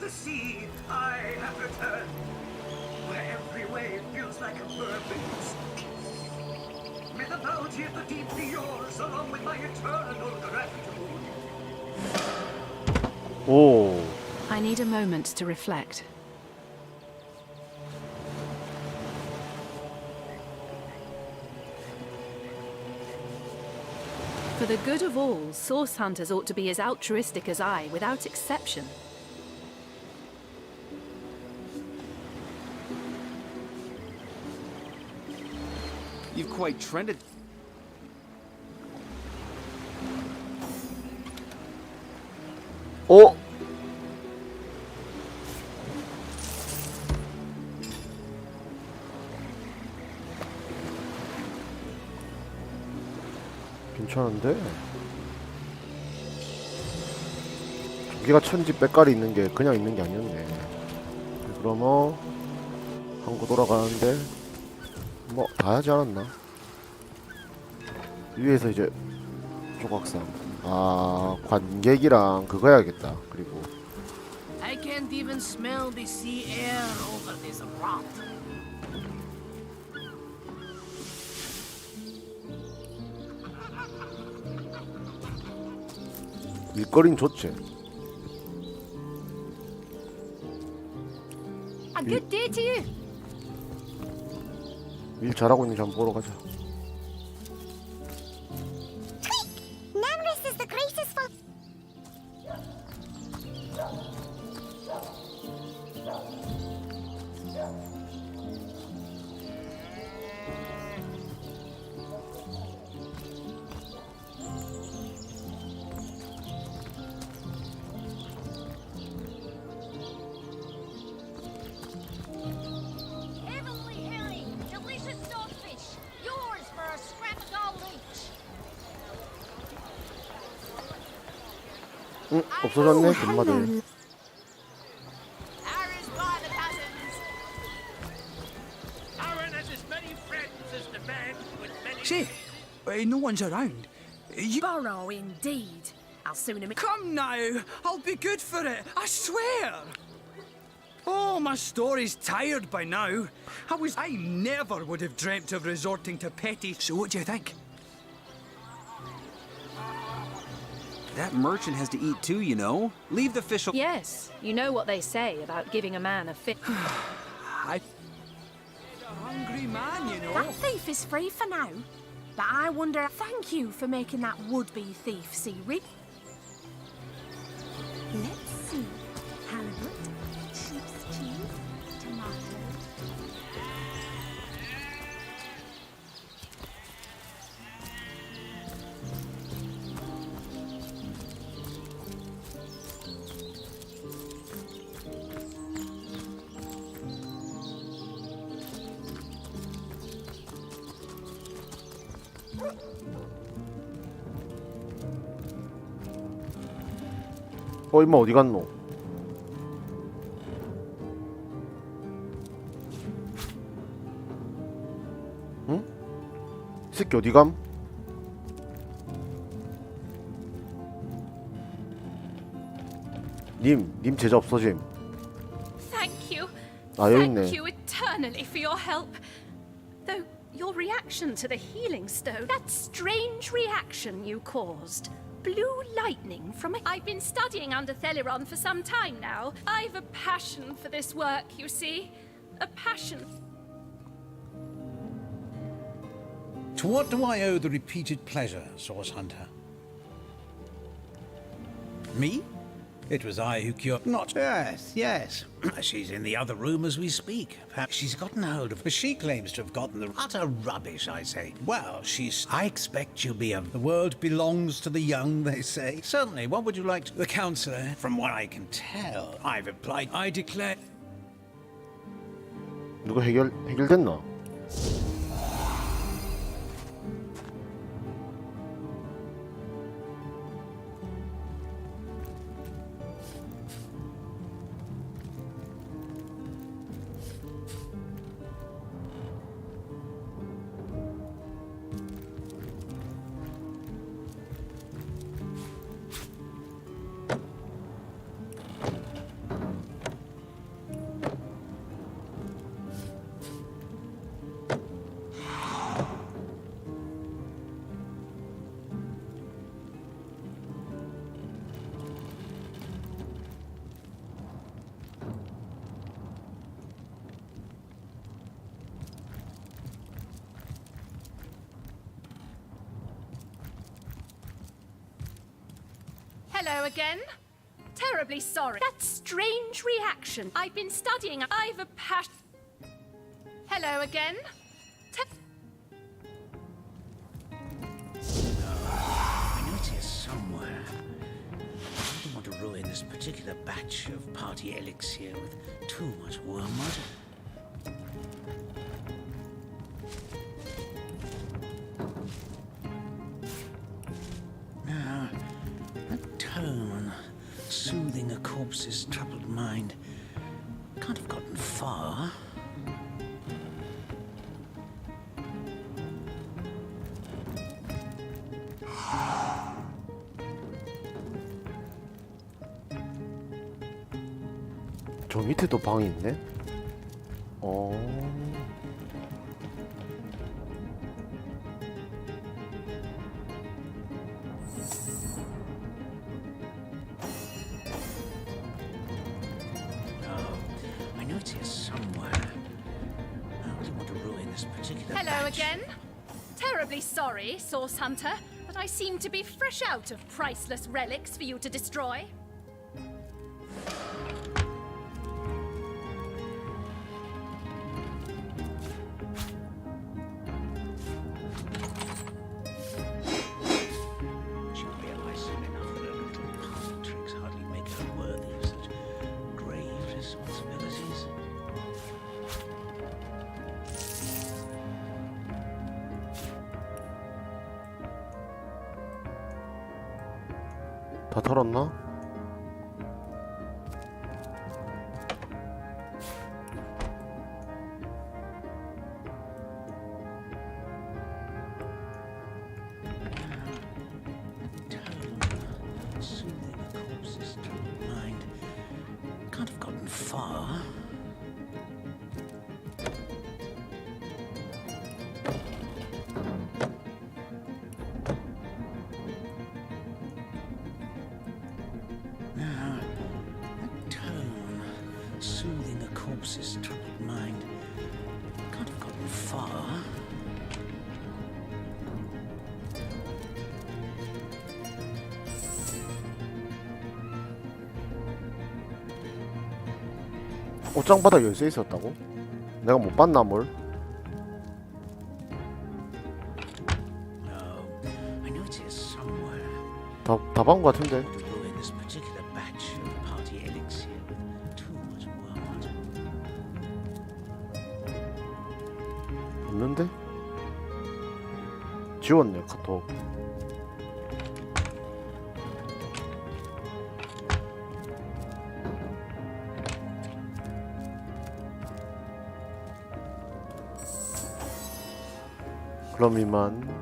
sea, I have returned. Where every wave feels like a bourbon's kiss. May the bounty of the deep be yours, along with my eternal gratitude. 오. I need a moment to reflect. For the good of all, source hunters ought to be as altruistic as I, without exception. You've quite trended. 오. 괜찮은데? 저기가 천지 빽깔이 있는 게 그냥 있는 게 아니었네. 그러면 항구 돌아가는데 뭐 다 하지 않았나? 위에서 이제 조각상 아 관객이랑 그거 해야겠다. 그리고 I can't even smell the sea air over this rock. 일거리는 좋지. A good day to you. 일 잘하고 있는지 한번 보러 가자. Namris is the greatest for. Heavenly Harry, delicious dogfish. Yours for a scrap of gold each. 응 없어졌네 금마들. Harry's by the dozens. Aaron has as many friends as the man with many. Say, no one's around. You Borrow indeed. I'll soon admit. come now. I'll be good for it. I swear. Oh, my story's tired by now. I never would have dreamt of resorting to petty. So what do you think? That merchant has to eat too, you know. Leave the fish. Yes, you know what they say about giving a man a fish. I. A hungry man, you know. That thief is free for now. But I wonder. Thank you for making that would-be thief see rich. Let's see. Halibut, sheep's cheese, tomato. 임마 어디 갔노? 응? 이 새끼 어디 감? 님 제자 없어짐. Thank you. 아 여기 Thank 있네. you eternally for your help. Though your reaction to the healing stone, that strange reaction you caused. Blue lightning from a... I've been studying under Theleron for some time now. I've a passion for this work, you see. A passion. To what do I owe the repeated pleasure, Source Hunter? Me? It was I who cured. Not. Yes, yes. She's in the other room as we speak. Perhaps she's gotten hold of. She claims to have gotten the utter rubbish, I say. Well, she's. I expect she'll be a. The world belongs to the young, they say. Certainly. What would you like to. The counselor, from what I can tell, I've applied. I declare. 누가 해결됐나? Hello again. Terribly sorry. That strange reaction. I've been studying. I've a passion. Hello again. I know it is somewhere. I don't want to ruin this particular batch of party elixir with too much wormwood. Now, a tone soothing a corpse's troubled mind. Can't have gotten far. 저 밑에도 방이 있네? I know it is somewhere. I don't want to ruin this particular Hello batch. again. Terribly sorry, Source Hunter, but I seem to be fresh out of priceless relics for you to destroy. She'll realize soon enough that her little party tricks hardly make her worthy of such grave responsibilities. 다 털었나? Soothing a corpse's troubled mind. Can't have gotten far. Now, a tone soothing a corpse's troubled mind. Can't have gotten far. 옷장바닥 열쇠 있었다고? 내가 못 봤나 뭘? I know it is somewhere. 다 본 것 같은데? To ruin this particular batch of party elixir with too much wormwood. 없는데? 지웠네 카톡. 그럼 이만.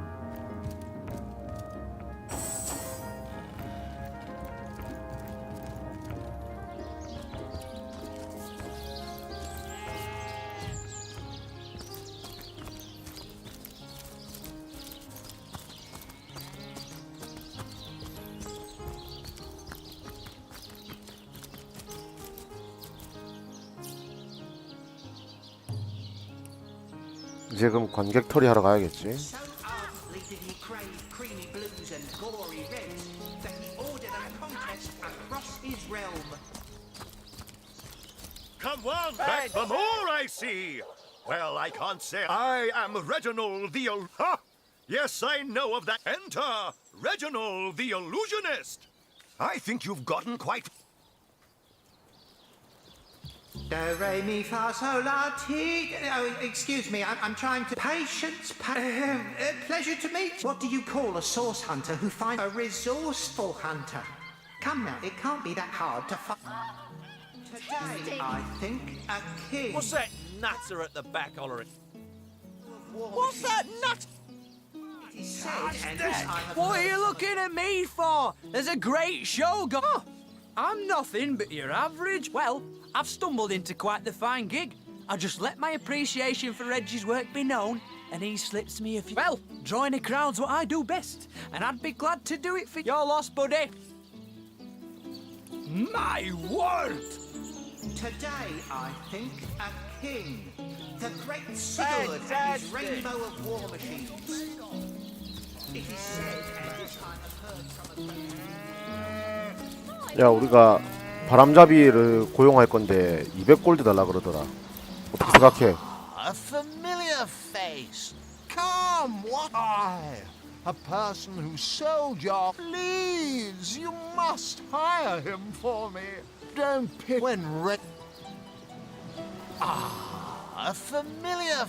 이제 그럼 관객 털이 하러 가야겠지. So artfully did he crave creamy blues and gory reds that he ordered a contest across his realm. Come on back for more, I see. Well, I can't say I am Reginald the Yes, I know of that. Enter Reginald the Illusionist. I think you've gotten quite... Do, re, mi, fa, sol, la, ti. Oh, excuse me, I'm trying to... Patience, pleasure to meet. What do you call a source hunter who finds a resourceful hunter? Come now, it can't be that hard to find... Today, I think a king... What's that nutter at the back hollering? What's that nut? What are you looking at me for? There's a great show going. Oh, I'm nothing but your average. Well, I've stumbled into quite the fine gig. I just let my appreciation for Reggie's work be known, and he slips me a few. Well, drawing a crowd's what I do best, and I'd be glad to do it for your loss, buddy. My word! Today, I think a king. The great Sigurd and his rainbow of war machines. It is said, and this I have heard from a... 야, 우리가 바람잡이를 고용할 건데 200골드 달라 그러더라. 어떻게 생각해? A familiar face. Come, what a person who sold your... Please, you must hire him for me. Don't pick when a familiar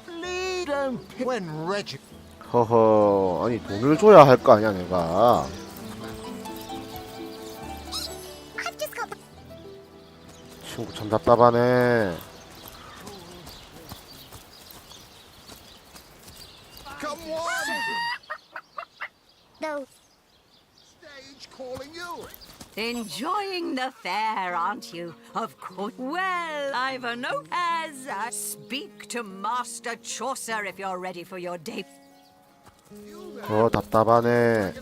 please don't pick when Reggie. 허허, 아니 돈을 줘야 할 거 아니야 내가. 친구 참 답답하네. Come on! No. Stage calling you. Enjoying the fair, aren't you? Of course. Well, I've a note as speak to Master Chaucer if you're ready for your day. 답답하네.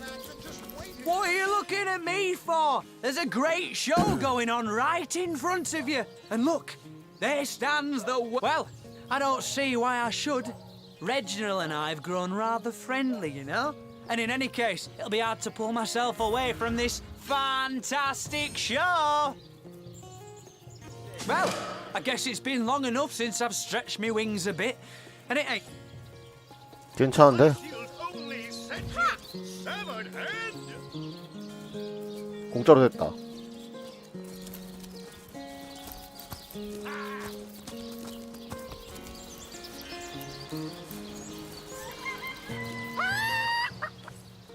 What are you looking at me for? There's a great show going on right in front of you. And look, there stands the... Well, I don't see why I should. Reginald and I have grown rather friendly, you know? And in any case, it'll be hard to pull myself away from this fantastic show. Well, I guess it's been long enough since I've stretched my wings a bit. And it ain't... 괜찮은데? 공짜로 됐다.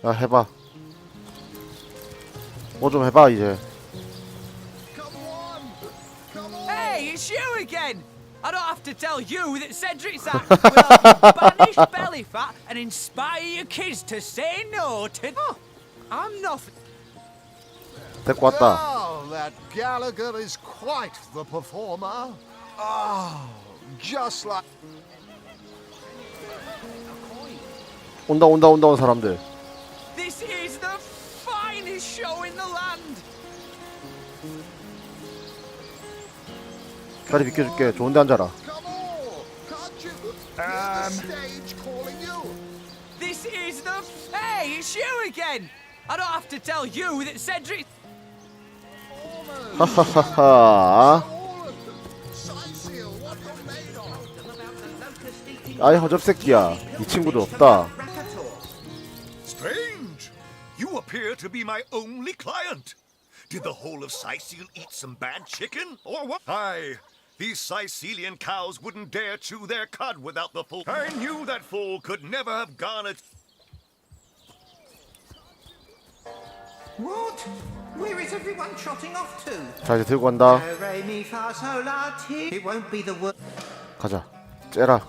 야, 해봐. 뭐 좀 해봐 이제. Hey, it's you again! I don't have to tell you that Cedric's act will banish belly fat and inspire your kids to say no to... Oh, I'm nothing. 데리고 왔다. Oh, that Gallagher is quite the performer. Oh, just like... 온다 사람들. This is the finest show in the land. 자리 비켜줄게. 좋은데 앉아라. Stage calling you. This is the... Hey, it's you again! I don't have to tell you that Cedric... 하하하하. 아이 허접새끼야. 이 친구도 없다. Strange. You appear to be my only client. Did the whole of Sicile eat some bad chicken, or what? Aye, these Sicilian cows wouldn't dare chew their cud without the fool. I knew that fool could never have garnered... What? Where is everyone trotting off to? 자, 이제 들고 간다. Do, re, mi, fa, sol, la, ti. It won't be the word. 가자. 째라.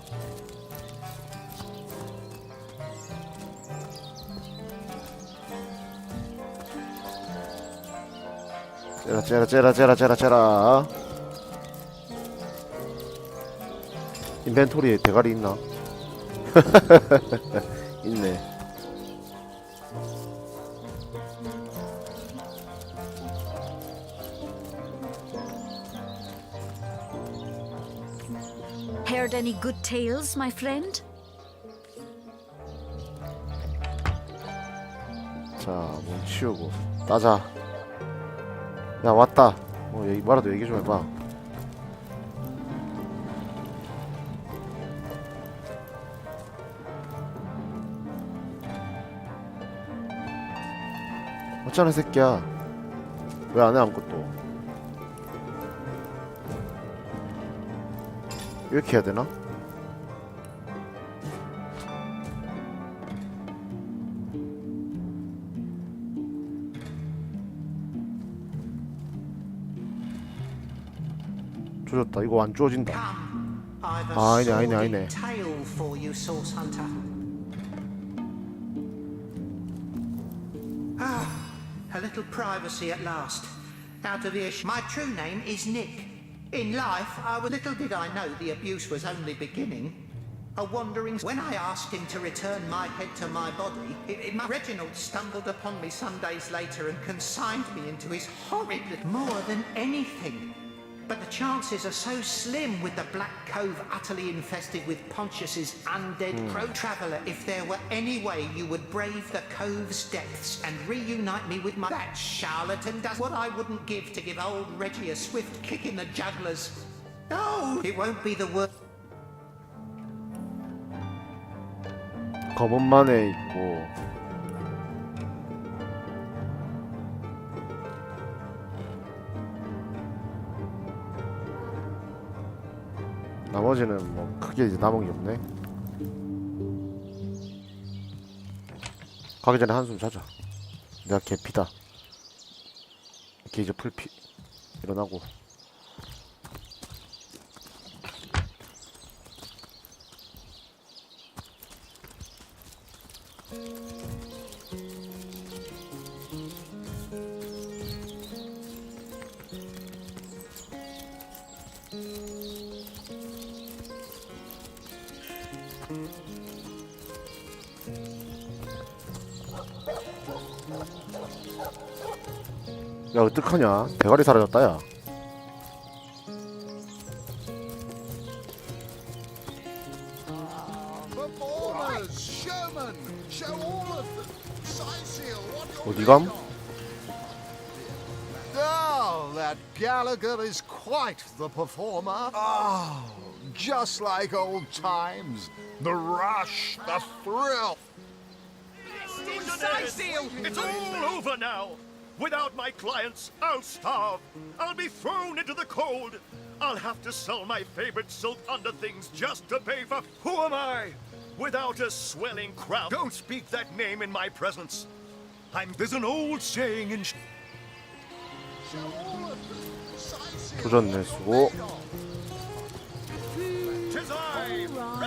째라. 인벤토리에 대가리 있나? 있네. Heard any good tales, my friend? 자, 몸 치우고 따자. 야, 왔다. 뭐라도 얘기 좀 해봐. 어쩌나 새끼야. 왜 안 해 아무것도. 이렇게 해야 되나? 조졌다. 이거 안 주어진다. 아, 아니네. Tale for you, Source Hunter. Ah, a little privacy at last. Out of earshot. My true name is Nick. In life, little did I know the abuse was only beginning. A wandering. When I asked him to return my head to my body, Reginald stumbled upon me some days later and consigned me into his horrid. More than anything. But the chances are so slim with the Black Cove utterly infested with Pontius's undead crow traveller. If there were any way you would brave the cove's depths and reunite me with my... That charlatan does what I wouldn't give to give old Reggie a swift kick in the jugglers. No, it won't be the worst. 검은만에 있고 나머지는 뭐 크게 이제 남은 게 없네. 가기 전에 한숨 자자. 내가 개피다. 이렇게 이제 풀피 일어나고. 야, 어떡하냐? 대가리 사라졌다, 야. 어디감? Oh, that Gallagher is quite the performer. Oh, just like old times. The rush, the thrill. It's all over now. Without my clients, I'll starve. I'll be thrown into the cold. I'll have to sell my favorite silk underthings just to pay for... Who am I? Without a swelling crowd. Don't speak that name in my presence. There's an old saying in... 조졌네, 수고.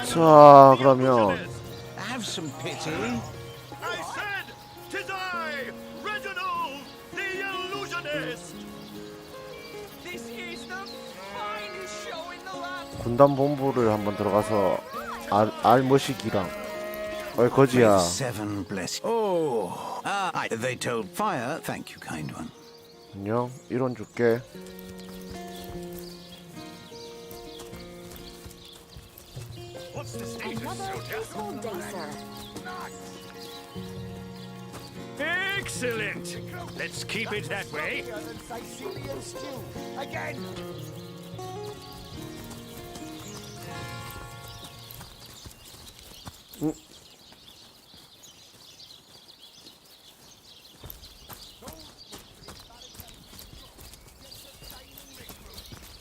자, 그러면 Have some pity. I said, 'tis I, Reginald, the illusionist. This is the finest show in the land. 군단 본부를 한번 들어가서 알머시기랑 거지야. Seven bless. Oh, they told fire. Thank you, kind one. 안녕. 1원 줄게. What's the status, Excellent. Let's keep it that way. Again.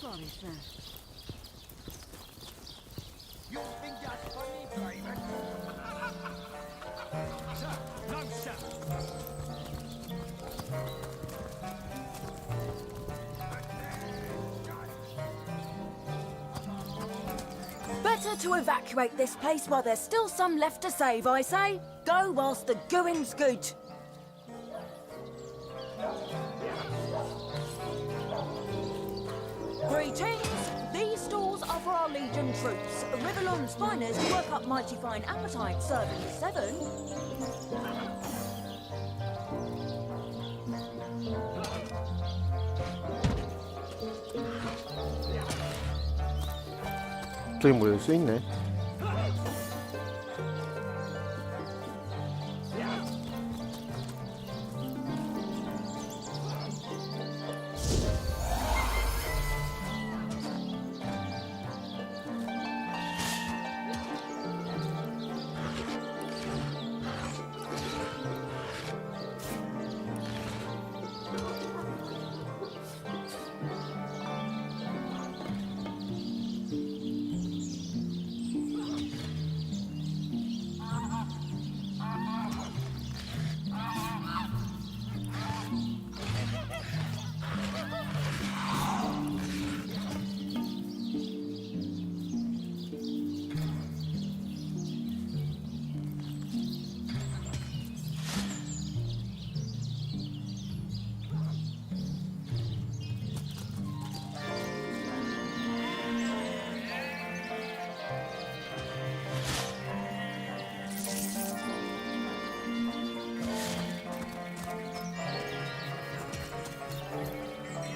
Sorry, sir. You think that's funny, Private? Sir, no, sir. Better to evacuate this place while there's still some left to save, I say. Go whilst the going's good. Greetings. These stalls are for our Legion troops. Rivellon's finest work up mighty fine appetite, serving the 7. 저기 뭐 여기 쓰여있네.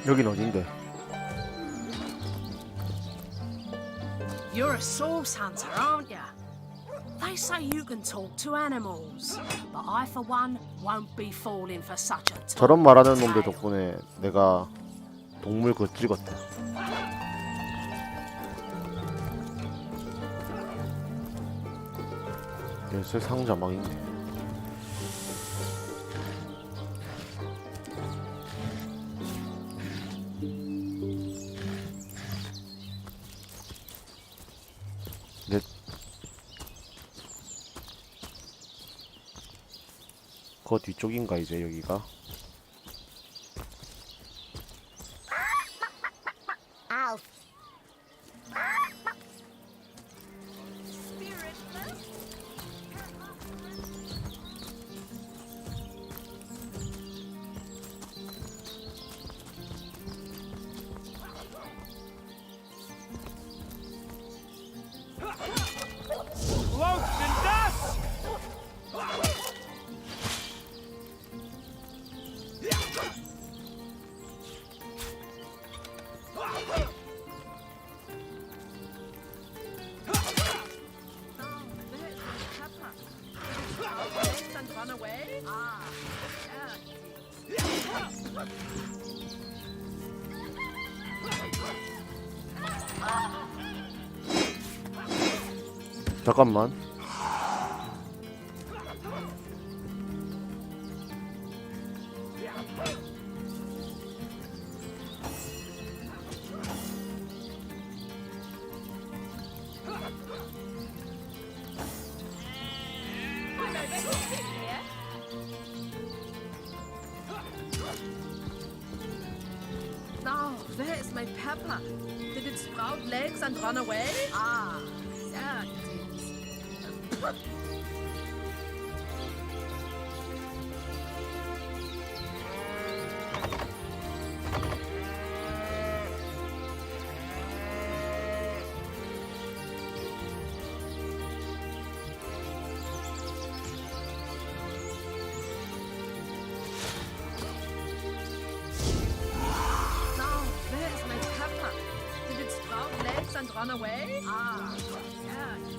여긴 어딘데? You're a source hunter, aren't you? They say you can talk to animals, but I, for one, won't be falling for such a 저런 말하는 놈들 덕분에 내가 동물 그거 찍었다. 열쇠 상자 막 있네. 그 뒤쪽인가 이제 여기가? Alf. Cloaks and dust! Run away? 잠깐만. No, there's my pepper. Did it sprout legs and run away? Ah, there it is. And run away? Ah, yeah, it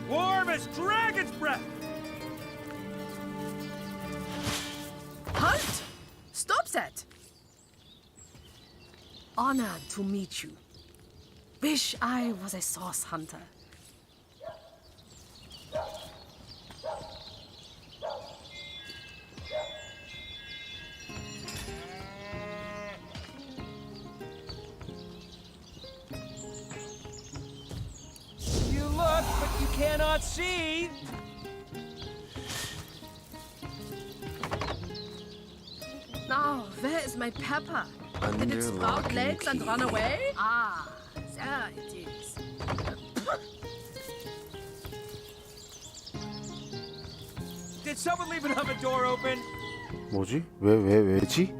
Warm as dragon's breath! Halt! Stop that! Honored to meet you. Wish I was a source hunter. You look, but you cannot see! Now, where is my pepper? Did it sprout legs and run away? Ah, there it is. Did someone leave an oven door open? 뭐지? 왜지?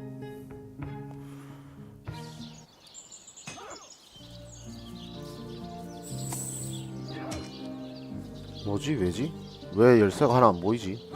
뭐지? 왜지? 왜 열쇠가 하나 안 보이지?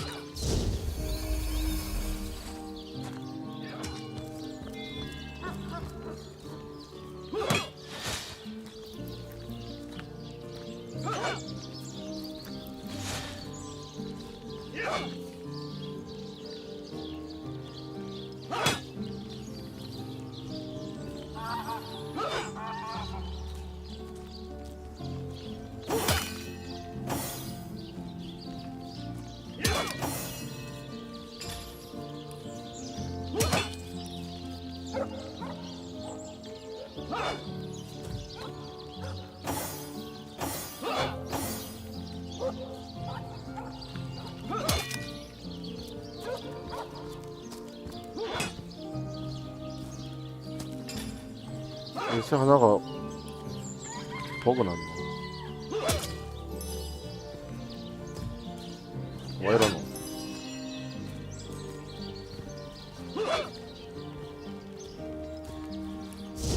열쇠 하나가 버그 났네. 왜 이러노?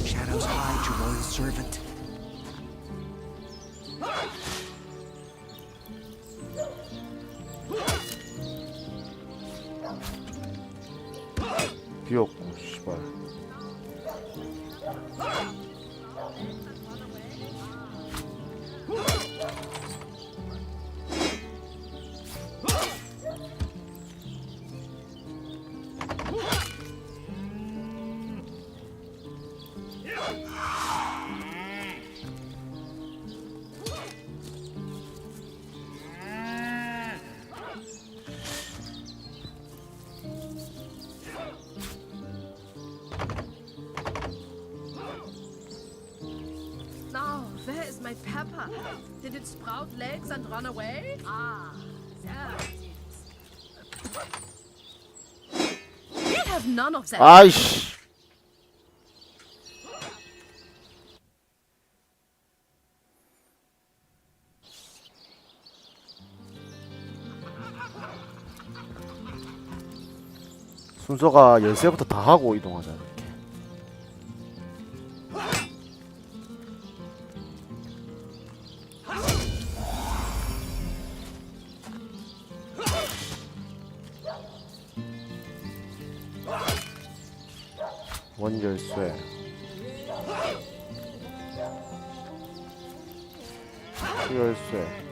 Shadows hide your royal servant. 비었고 씨발. Now, where is my pepper? Did it sprout legs and run away? Ah, there it is. We have none of that. 아이씨. 순서가 열쇠부터 다 하고 이동하자. 이렇게. 원열쇠. 수열쇠.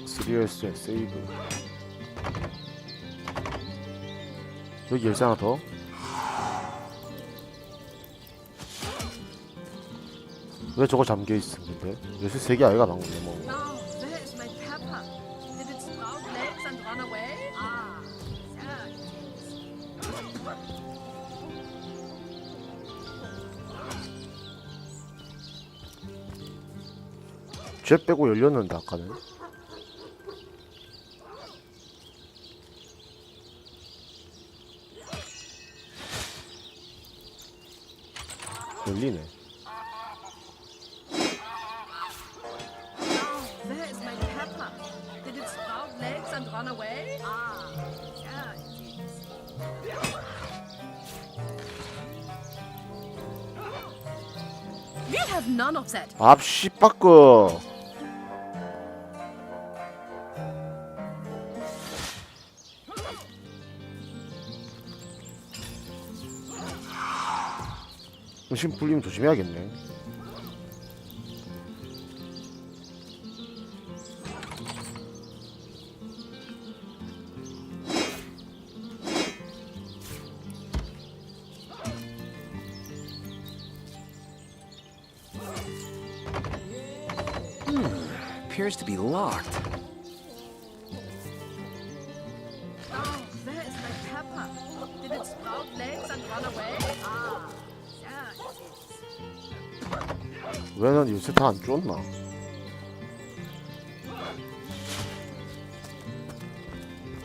스리얼쇠 세이브. 여기 열쇠 하나 더. 왜 저거 잠겨있어 근데? 열쇠 3개 아이가 나오네 뭐. Now, where is my pepper? Did it sprout legs and run away? Ah, there it is. 쟤 빼고 열렸는데 아까는. 열리네. Now, where is my pepper? Did it sprout legs and run away? Ah, there it is. We have none of that. 앞씨 빠끄. 음식 불리면 조심해야겠네. Appears to be locked. Now, where is my pepper? Did it sprout legs and run away? Ah, there it is. 왜 난 요새 다 안 쫓나?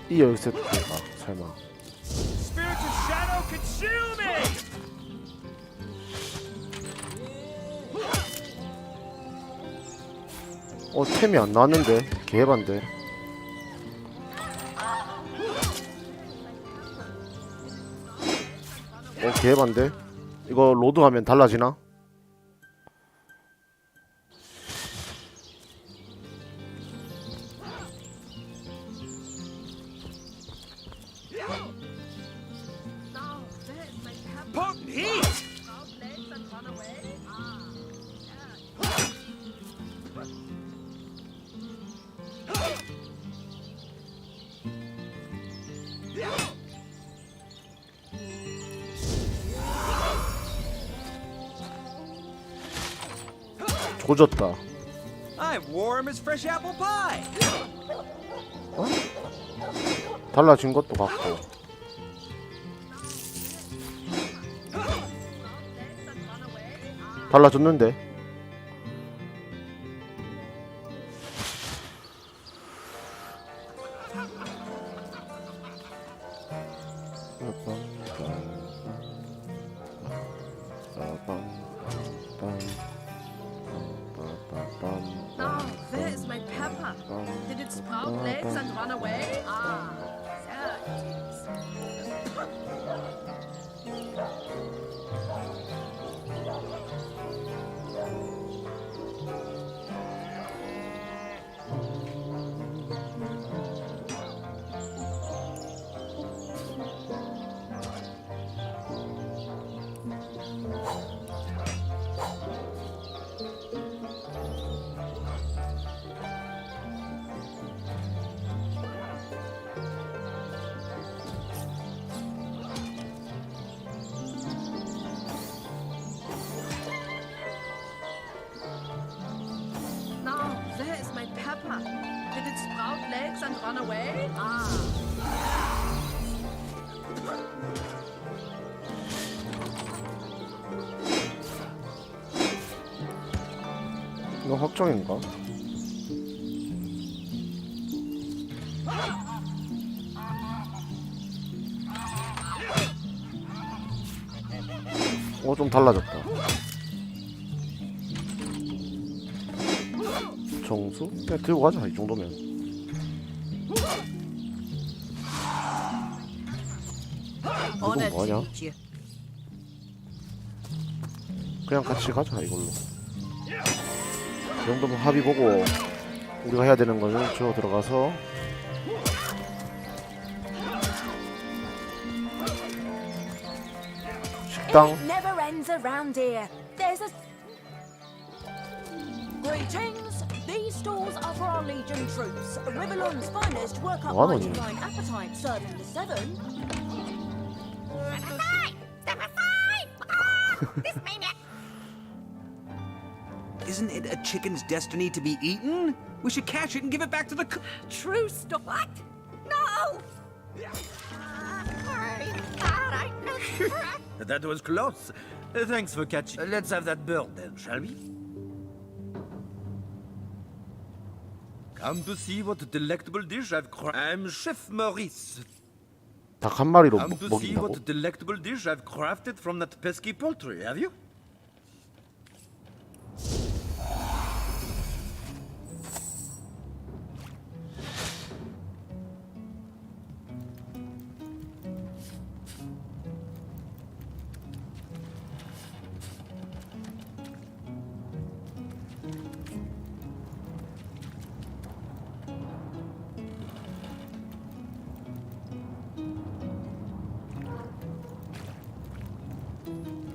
이 열쇠 때가 설마. Spirits of shadow consume me! 템이 안 나왔는데 개반데. 개반데. 이거 로드하면 달라지나? Now, where is my pepper? Potent heat! Sprout legs and run away? Ah, there it is. 조졌다. I'm warm as fresh apple pie. 달라진 것도 같고. 달라졌는데. Now, where is my pepper? Did it sprout legs and run away? Ah, there it is. Now, where is my pepper? Did it sprout legs and run away? Ah. 이거 확정인가? 좀 달라졌다. 정수? 그냥 들고 가자, 이 정도면. 이건 뭐하냐? 그냥 같이 가자, 이걸로. 이 정도면 합의 보고 우리가 해야 되는 거는 저 들어가서 식당. Never ends around here. There's a greetings. These stalls are for our Legion troops. Rivellon's finest work up 뭐하노니? mighty fine appetite, serving the seven. Isn't it a chicken's destiny to be eaten? We should catch it and give it back to the True stop. What? No! That was close. Thanks for catching. Let's have that bird then, shall we? Come to see what delectable dish I've crafted. I'm Chef Maurice. 닭 한 마리로 Come to see 먹인다고? what delectable dish I've crafted from that pesky poultry, have you?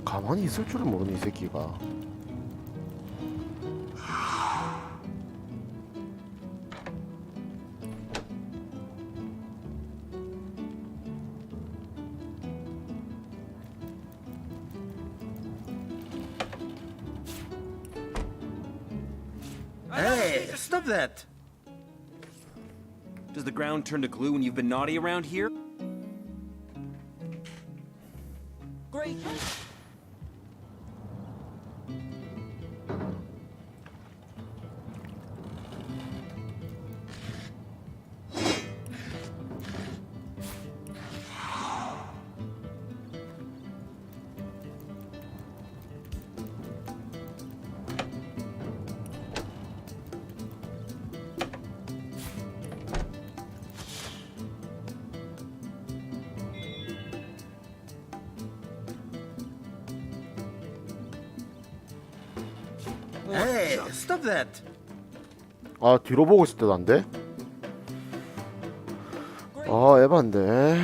가만히 있을 줄은 모르네, 이 새끼가. Hey, stop that! Does the ground turn to glue when you've been naughty around here? Greetings. Hey, stop that! 아, 뒤로 보고 있을 때도 안 돼? 아, 에반데.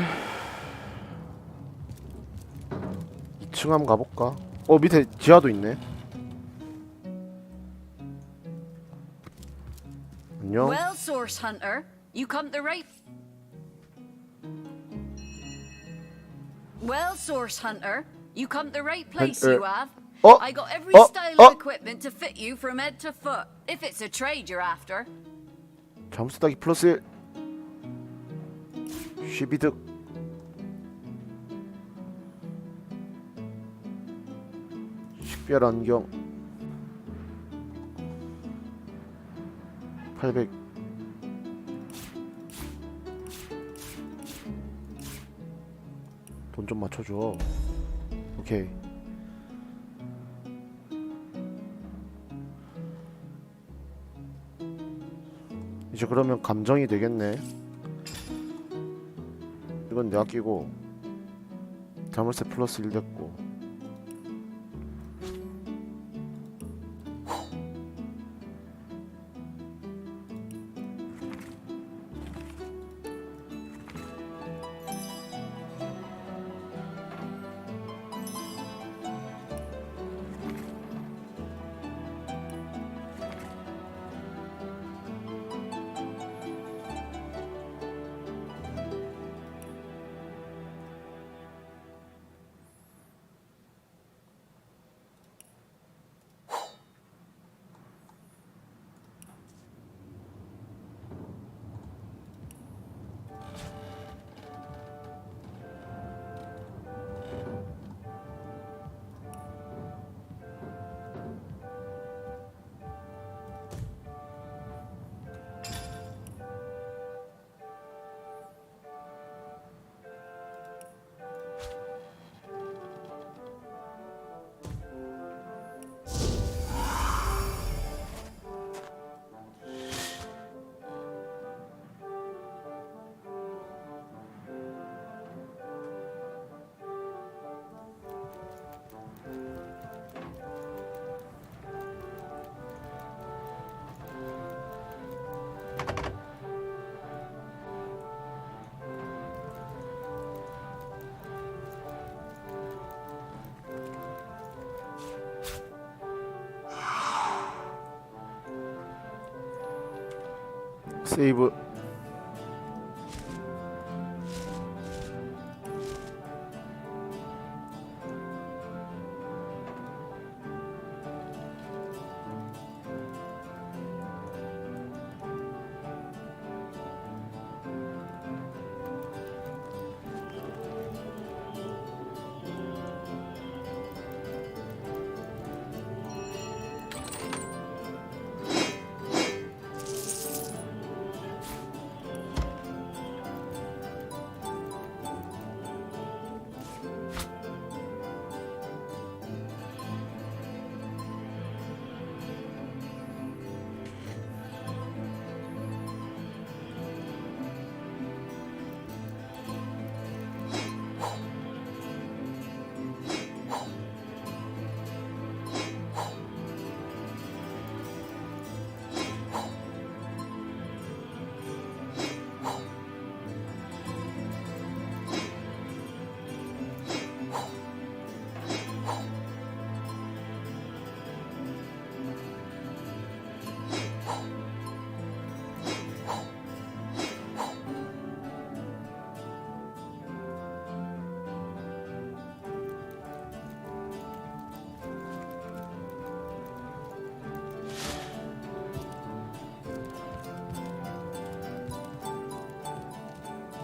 2층 한번 가볼까? 밑에 지하도 있네. 안녕. Well, Source Hunter, you come to right. Well, Source Hunter, you come to the right place. You have. I got every style of equipment to fit you from head to foot. If it's a trade you're after. 잠수 타기 플러스 1 12득. 식별 안경 800. 돈 좀 맞춰줘. 오케이. 이제 그러면 감정이 되겠네. 이건 내가 끼고 자물쇠 플러스 1 됐고. 세이브.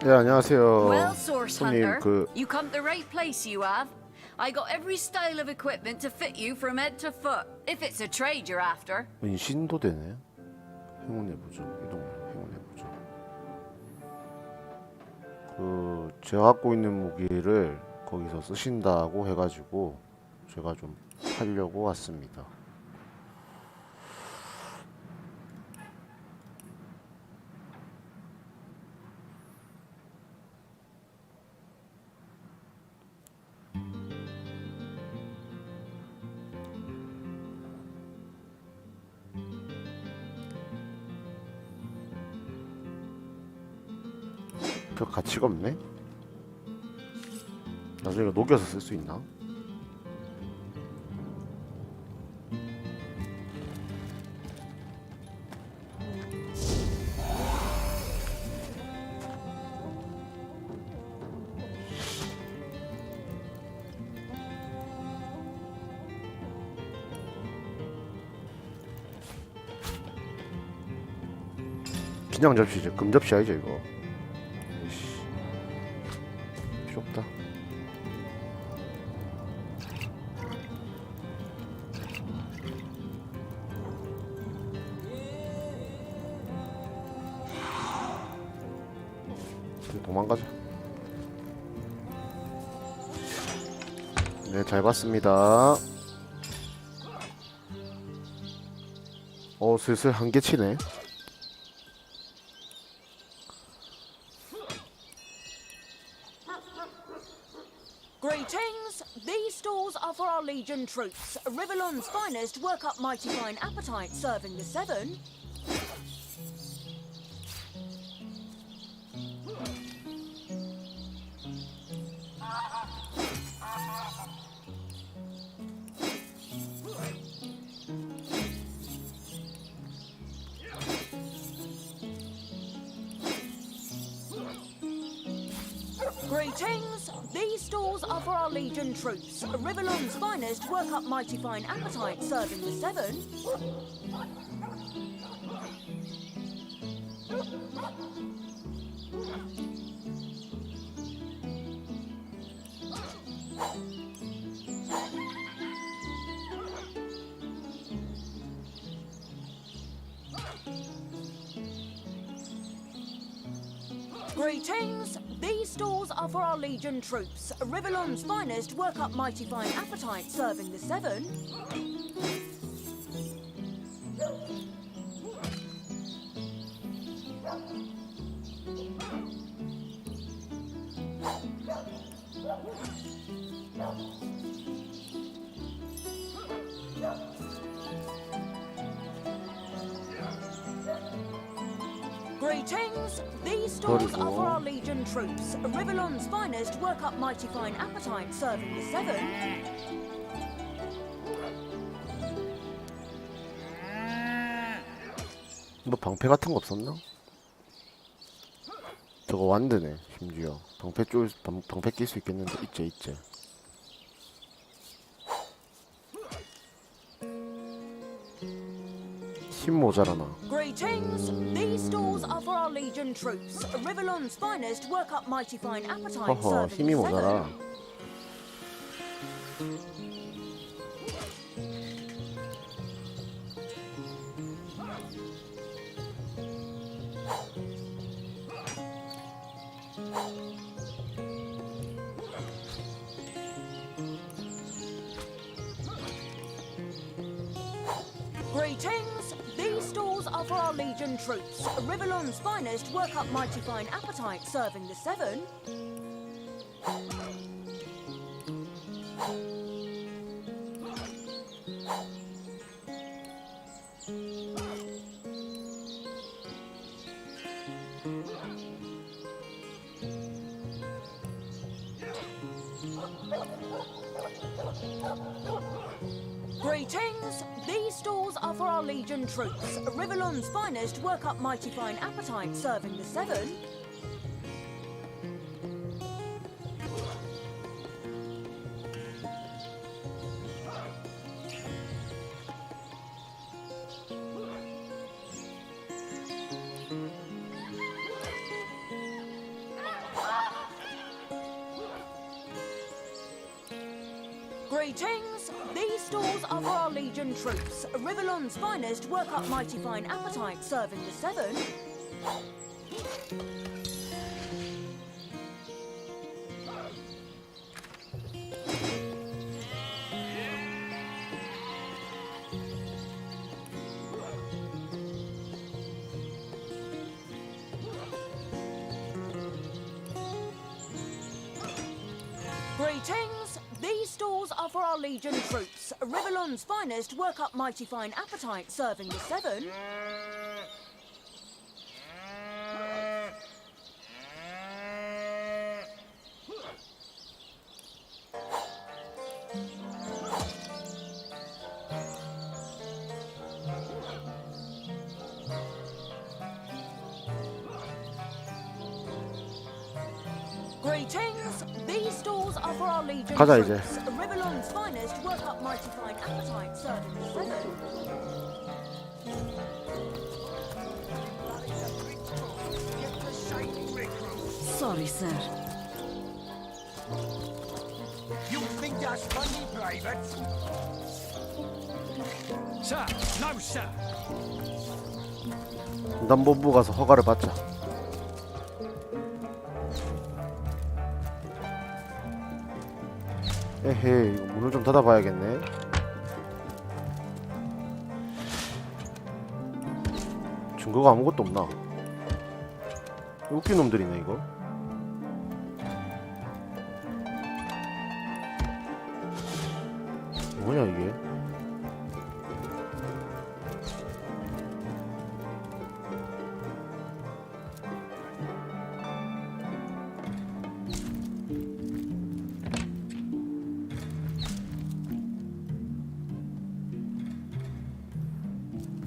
네, 안녕하세요. Well, Source 손님 Hunter, you come to the right place, you have. I got every style of equipment to fit you from head to foot. If it's a trade you're after. 인신도 되네. 행운의 부적, 이동 행운의 부적. 그 제가 갖고 있는 무기를 거기서 쓰신다고 해가지고 제가 좀 하려고 왔습니다. 별 가치가 없네. 나중에 이거 녹여서 쓸 수 있나? 그냥 접시죠. 금 접시 아니죠 이거. 필요 없다. 도망가자. 네, 잘 봤습니다. 슬슬 한계 치네. Legion troops. Rivellon's finest work up mighty fine appetite, serving the seven. Greetings! These stalls are for our Legion troops. Rivellon's finest work up mighty fine appetite, serving the seven. Greetings! These stalls are for our Legion troops. Rivellon's finest work up mighty fine appetite, serving the seven. Greetings! These stalls are for our Legion troops. Rivellon's finest work up mighty fine appetite, serving the seven. 뭐 방패 같은 거 없었나? 저거 완드네 심지어. 방패 낄 수 있겠는데. 있지. 힘 모자라나. Greetings! These stalls are for our Legion troops. Rivellon's finest work up mighty fine appetite, 허허, serving 힘이 the 모자라. seven. Greetings! These stalls are for our Legion troops. Rivellon's finest work up mighty fine appetite, serving the seven. Greetings! These stalls are for our Legion troops. Rivellon's finest work up mighty fine appetite, serving the seven. Greetings! These stalls are for our Legion troops. Rivellon's finest work up mighty fine appetite, serving the seven. Greetings! These stalls are for our Legion troops. Rivellon's finest work up mighty fine appetite, serving the seven. Greetings! These stalls are for our Legion 가자, troops. 이제. Rivellon's finest work up mighty fine appetite, serving the seven. Sorry, sir. You think that's funny, Private? Sir, no, sir. 남본부 가서 허가를 받자. 에헤이, 이거 문을 좀 닫아봐야겠네. 증거가 아무것도 없나? 웃긴 놈들이네 이거. 뭐냐 이게?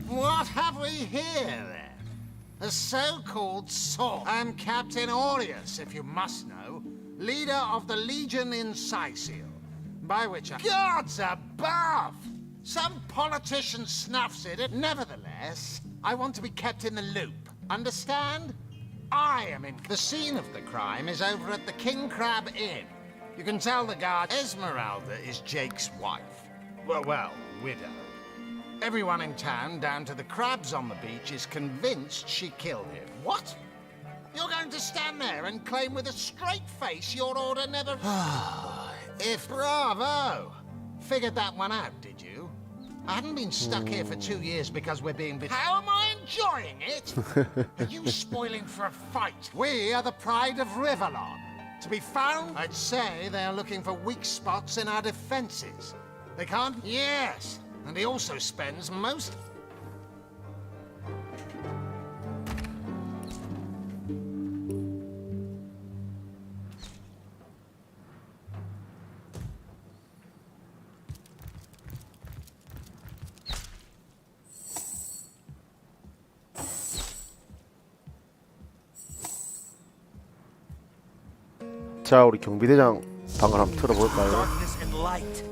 What have we here, then? A so-called sword. I'm Captain Aureus, if you must know, leader of the Legion in Sicil, by which I... Gods above! Some politician snuffs it. Nevertheless, I want to be kept in the loop. Understand? I am in... The scene of the crime is over at the King Crab Inn. You can tell the guard Esmeralda is Jake's wife. Well, widow. Everyone in town, down to the crabs on the beach, is convinced she killed him. What? You're going to stand there and claim with a straight face your order never... If... Bravo! Figured that one out, did you? I haven't been stuck here for 2 years because we're being... How am I enjoying it? Are you spoiling for a fight? We are the pride of Rivellon. To be found, I'd say they're looking for weak spots in our defenses. They can't... Yes! And he also spends most... 자, 우리 경비대장 방을 한번 틀어볼까요? Darkness and light.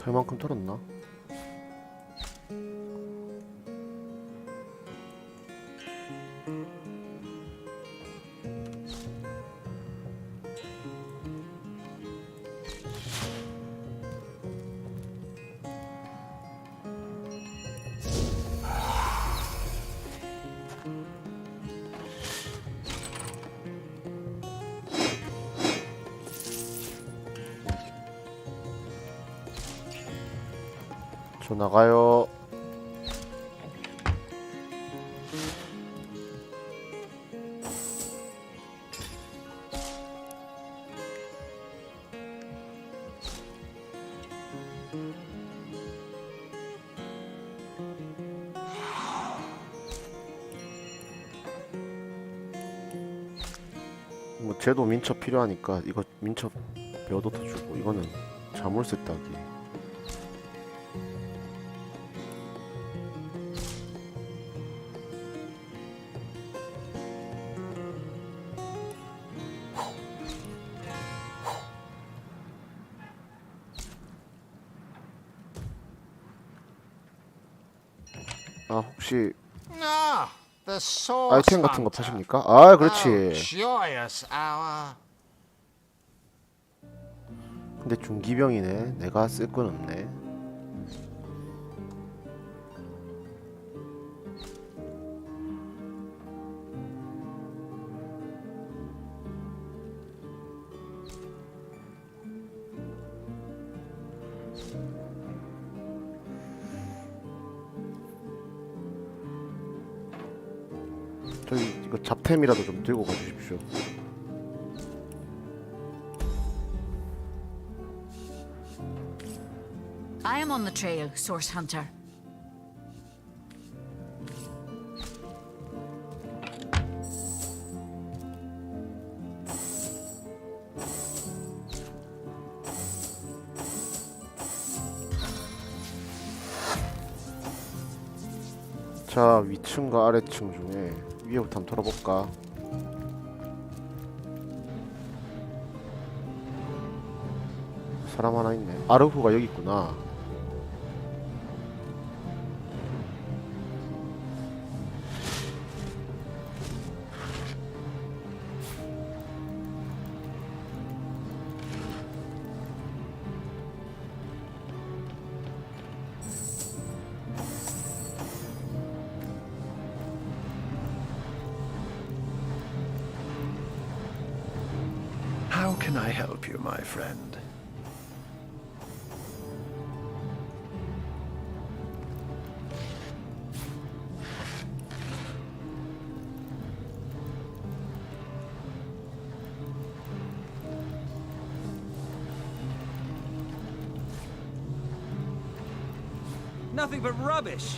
탈만큼 털었나? 저 나가요. 뭐 쟤도 민첩 필요하니까 이거 민첩 벼도 더 주고, 이거는 자물쇠 따기. 아, 혹시 아이템 같은 거 파십니까? 아, 그렇지. 근데 중기병이네. 내가 쓸 건 없네. 저기 이거 잡템이라도 좀 들고 가주십시오. I am on the trail, Source Hunter. 자, 위층과 아래층 중에 위에부터 한번 털어볼까? 사람 하나 있네. 아르후가 여기 있구나. can I help you, my friend? Nothing but rubbish.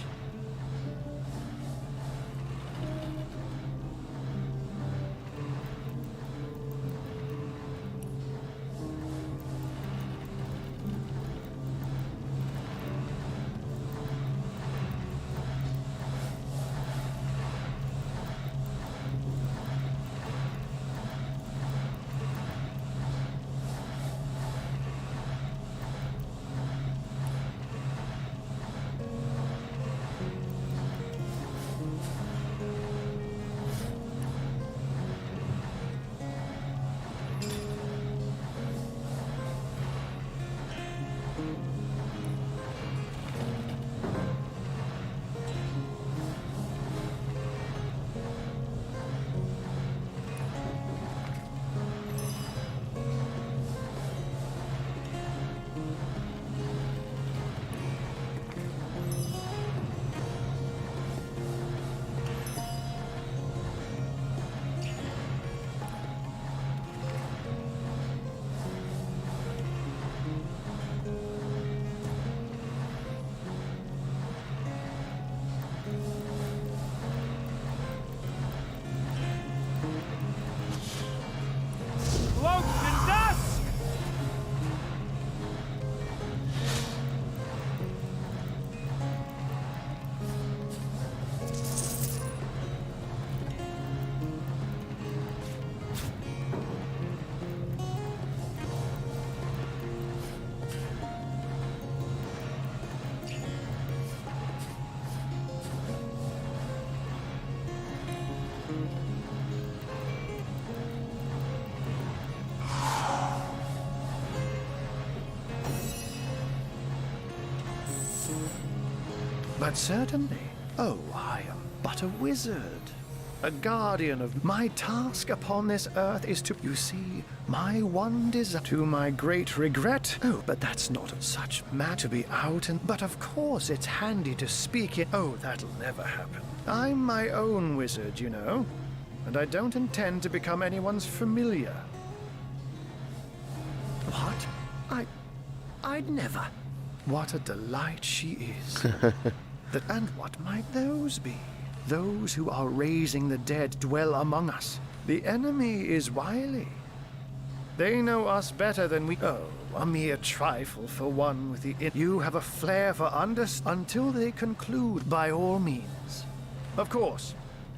But certainly. Oh, I am but a wizard. A guardian of my task upon this earth is to, you see, my one desire, to my great regret. Oh, but that's not such matter to be out and, but of course it's handy to speak it. Oh, that'll never happen. I'm my own wizard, you know, and I don't intend to become anyone's familiar. What? I'd never. What a delight she is. And what might those be? Those who are raising the dead dwell among us. The enemy is wily. They know us better than we. Oh, a mere trifle for one with the. You have a flair for until they conclude, by all means. Of course.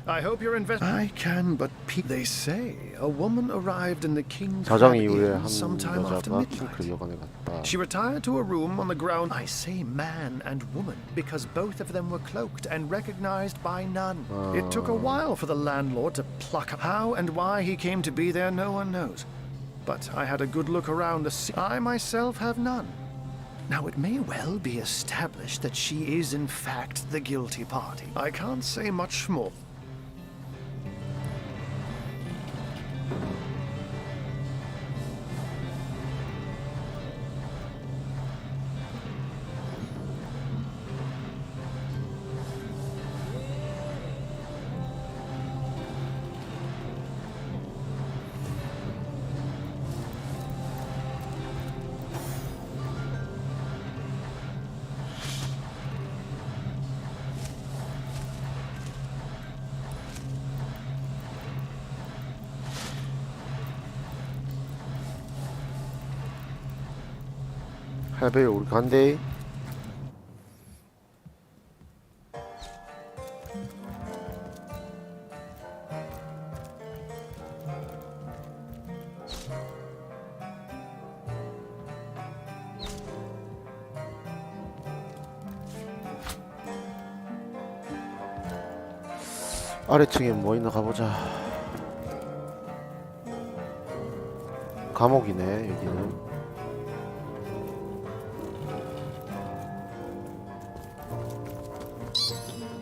I hope you're I can but they say a woman arrived in the King's 자정 이후에 한 sometime after 여자가 midnight. 킹크 여관에 갔다. She retired to a room on the ground. I say man and woman because both of them were cloaked and recognized by none. It took a while for the landlord to pluck up. How and why he came to be there, no one knows. But I had a good look around the scene. I myself have none. Now, it may well be established that she is in fact the guilty party. I can't say much more. 할배 우리 간대. 아래층에 뭐 있나 가보자. 감옥이네 여기는.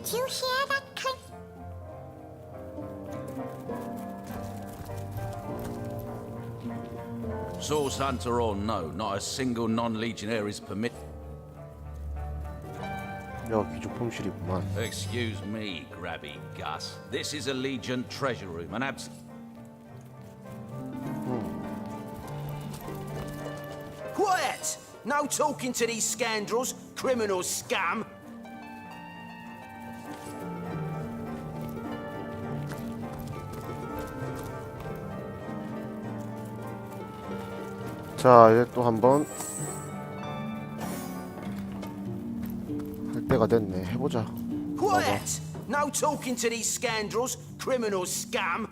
Do you hear that click? Source hunter or no, not a single non-legionnaire is permitted. 야, 귀중품실이구만. Excuse me, Grabby Gus. This is a Legion treasure room, and Quiet! No talking to these scoundrels, criminal scum. 자, 이제 또 한번 할 때가 됐네. 해보자. Quiet! No talking to these scoundrels, criminal scum.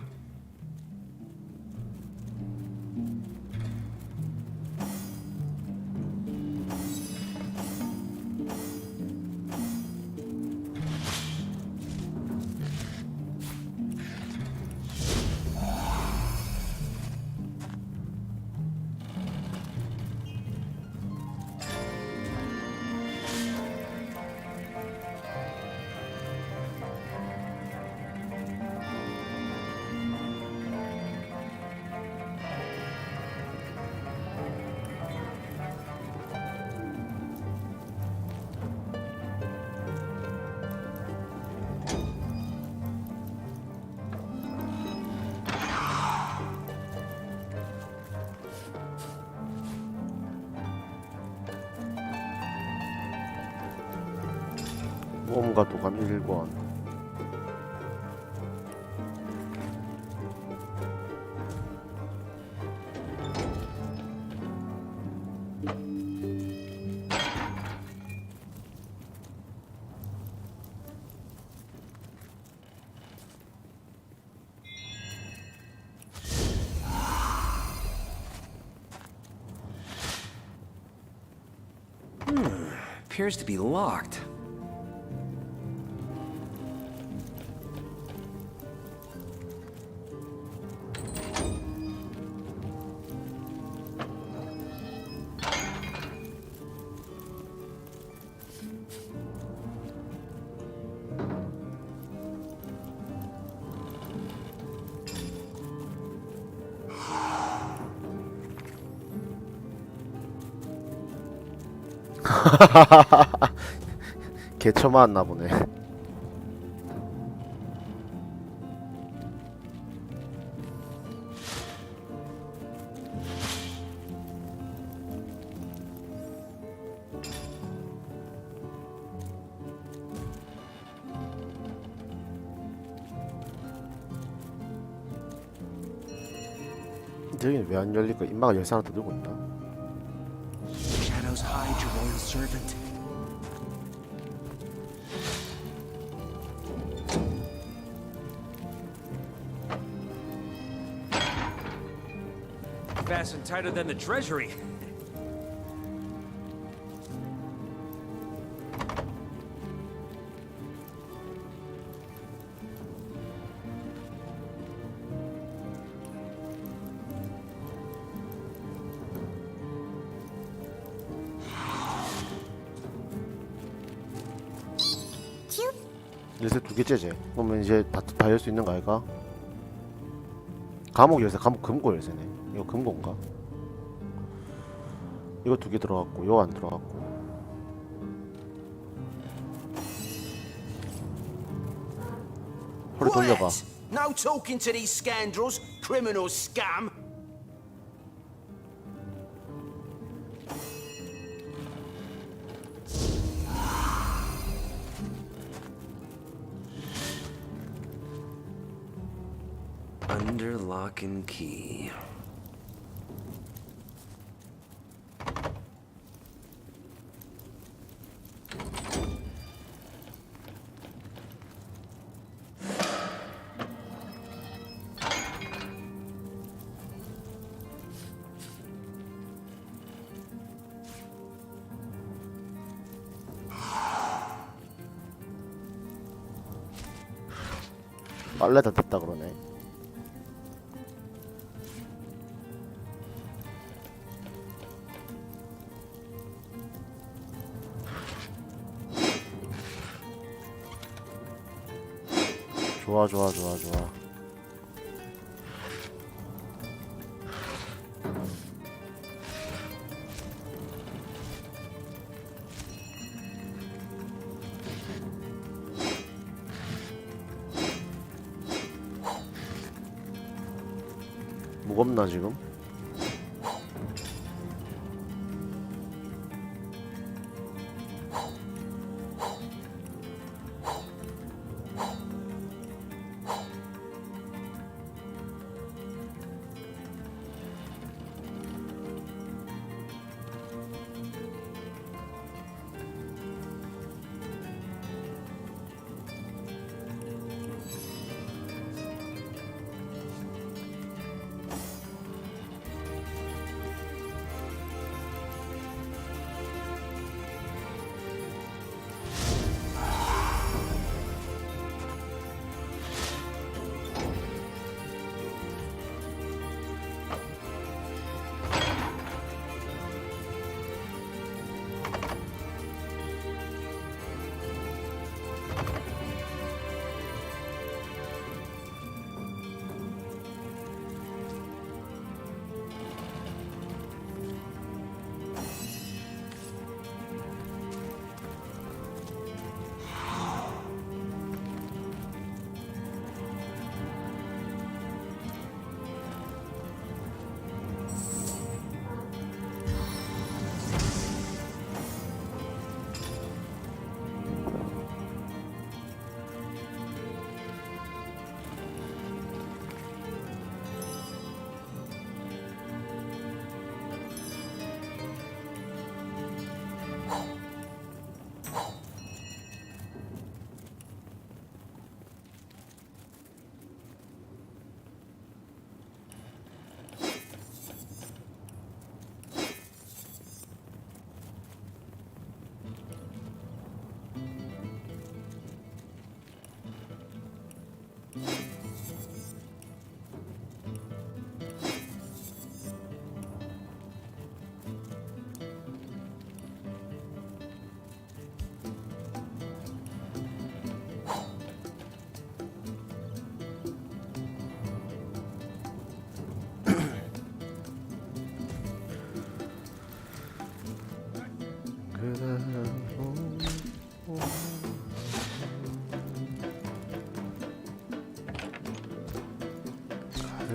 모험가 도감 1권. Appears to be locked. 개처 맞았나 보네. 저기는 왜 안 열릴까? 인마가 열쇠 하나 더 들고 있나? Shadows hide your royal servant. Fastened tighter than the treasury. 열쇠 2개째지. 그러면 이제 다 열 수 있는 거 아이가? 감옥 열쇠, 감옥 금고 열쇠네. 이거 금고인가? 이거 2개 들어갔고, 이거 안 들어갔고. 허리 돌려봐. No talking to these scoundrels, criminal scum. Under lock and key. 빨래 다 됐다 그러네. 좋아 좋아 좋아 좋아. 무겁나 지금?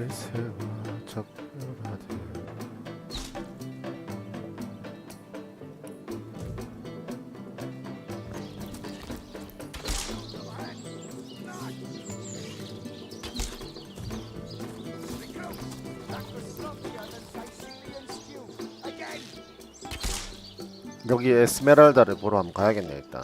갈새와 작별하듯 여기 에스메랄다를 보러 한번 가야겠네 일단.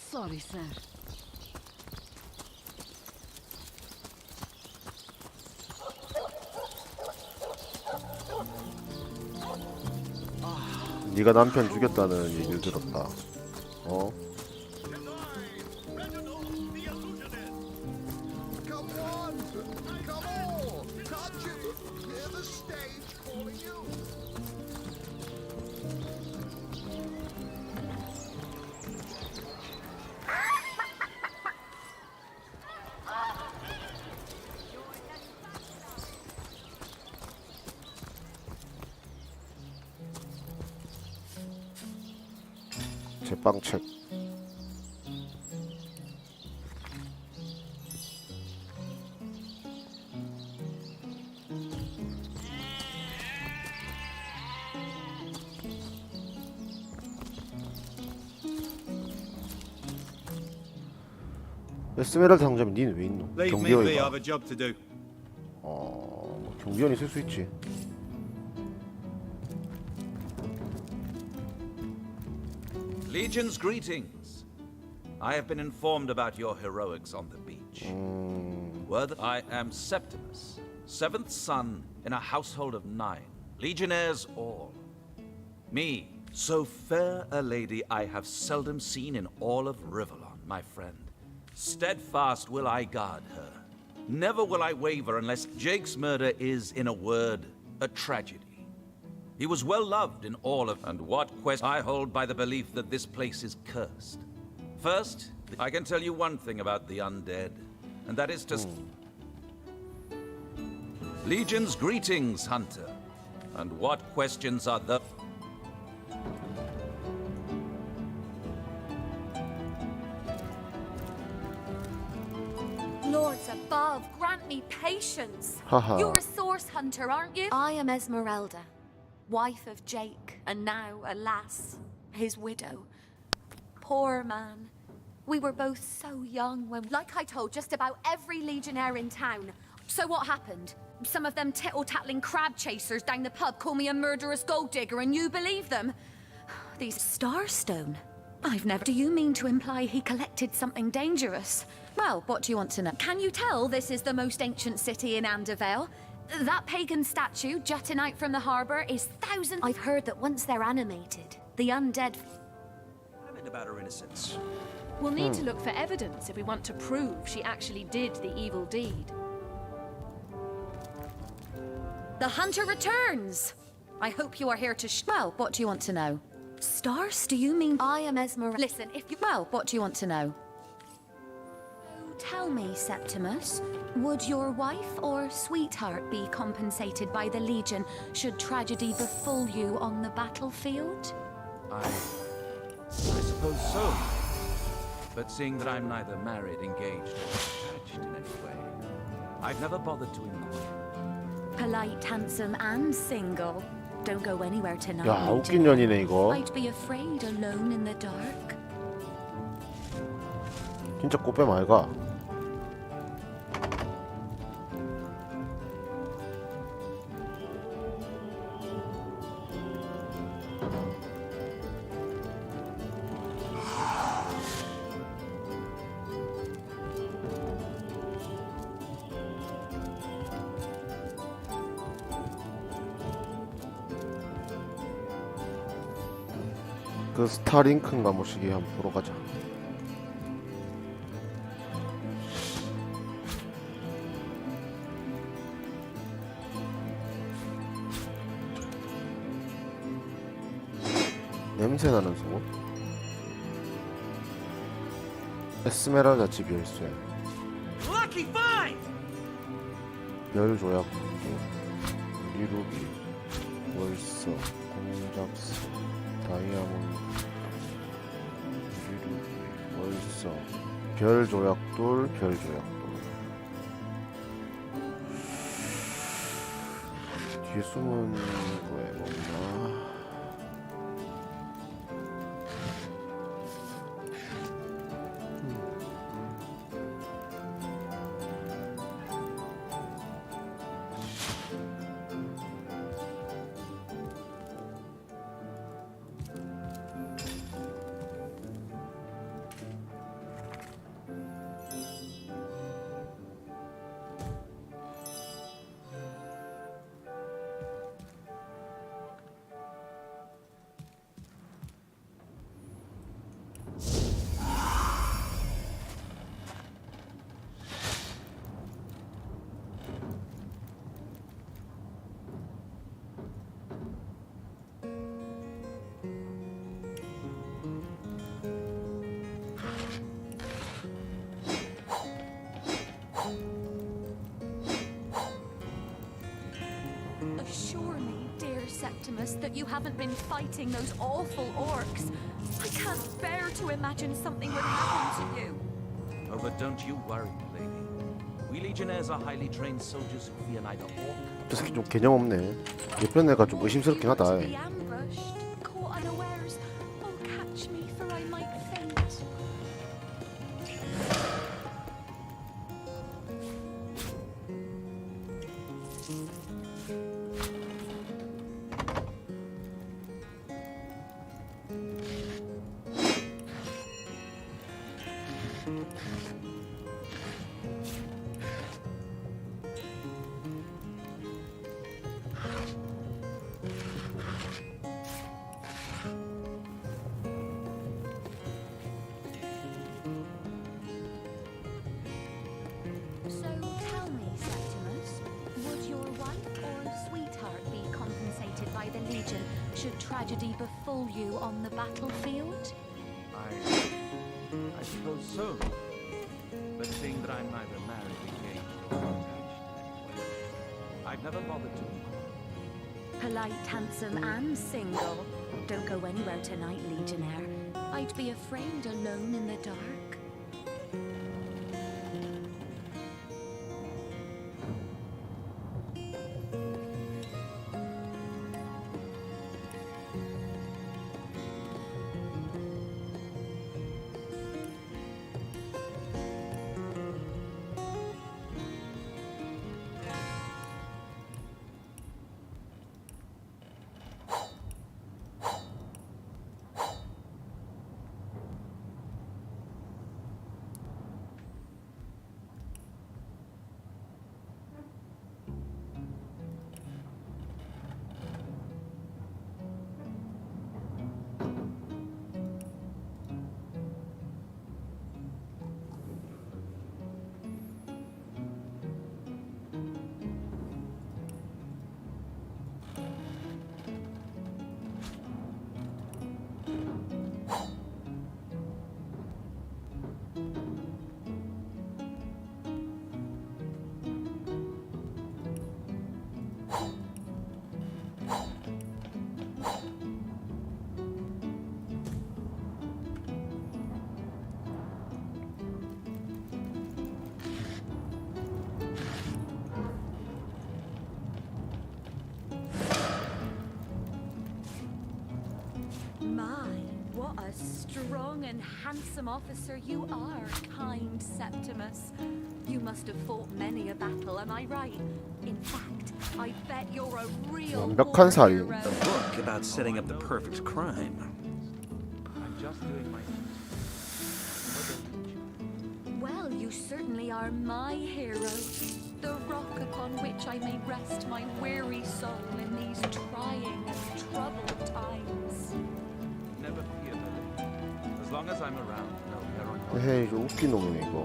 Sorry, sir. 네가 남편 죽였다는 얘기를 들었다. 어? 제빵책. 에스메랄다 상점에 니는 왜 있노? 경비원이가. 뭐 경비원이 있을 수 있지. Legion's greetings. I have been informed about your heroics on the beach. I am Septimus, 7th son in a household of 9, legionnaires all. Me, so fair a lady I have seldom seen in all of Rivellon, my friend. Steadfast will I guard her. Never will I waver unless Jake's murder is, in a word, a tragedy. He was well loved in all of, and what quest I hold by the belief that this place is cursed. First, I can tell you one thing about the undead, and that is to... Legion's greetings, Hunter. And what questions are the... me patience. Haha. You're a source hunter, aren't you? I am Esmeralda, wife of Jake, and now, alas, his widow. Poor man. We were both so young when, like I told just about every legionnaire in town. So what happened? Some of them tittle-tattling crab chasers down the pub call me a murderous gold digger, and you believe them? These Starstone. I've never... Do you mean to imply he collected something dangerous? Well, what do you want to know? Can you tell this is the most ancient city in Andervale? That pagan statue jutting out from the harbour is thousands... I've heard that once they're animated, the undead... Comment about her innocence. We'll need to look for evidence if we want to prove she actually did the evil deed. The hunter returns! I hope you are here to well, what do you want to know? Stars? Do you mean I am Esmeralda? Listen, if you... Well, what do you want to know? Tell me, Septimus, would your wife or sweetheart be compensated by the Legion should tragedy befall you on the battlefield? I suppose so. But seeing that I'm neither married, engaged, or attached in any way, I've never bothered to inquire. Polite, handsome, and single. Don't go anywhere tonight. 야, 웃긴 년이네 이거. I'd be afraid alone in the dark. 진짜 꽃뱀 말가. 그 스타링크인가 뭐시기 한번 보러 가자. 냄새 나는 속옷. 에스메랄다 집 열쇠. Lucky find! 별 조약도, 리루비, 월서, 공작새, 다이아몬드, 리루비, 월서, 별 조약돌, 별 조약돌. 뒤에 숨은 거에 뭐나? Assure me, dear Septimus, that you haven't been fighting those awful orcs. I can't bear to imagine something would happen to you. Oh, but don't you worry, lady. We legionnaires are highly trained soldiers who fear neither orc. 저 새끼 좀 개념 없네. 옆편 애가 좀 의심스럽긴 하다. Be ambushed, caught unawares. Oh, catch me, for I might faint. So tell me, Septimus, would your wife or sweetheart be compensated by the Legion should tragedy befall you on the battlefield? I suppose so. But seeing that I'm neither married, engaged, or attached in any way, I've never bothered to inquire. Polite, handsome, and single. Don't go anywhere tonight, Legionnaire. I'd be afraid alone in the dark. My, what a strong and handsome officer you are, kind Septimus. You must have fought many a battle, am I right? In fact, I bet you're a real 완벽한 war 살인. hero. A book about setting up the perfect crime. I'm just doing my Well, you certainly are my hero. The rock upon which I may rest my weary soul in these trying and troubled times. Never fear, Lily. As long as I'm around, no error. 헤이, 좀 웃긴 놈이네 이거.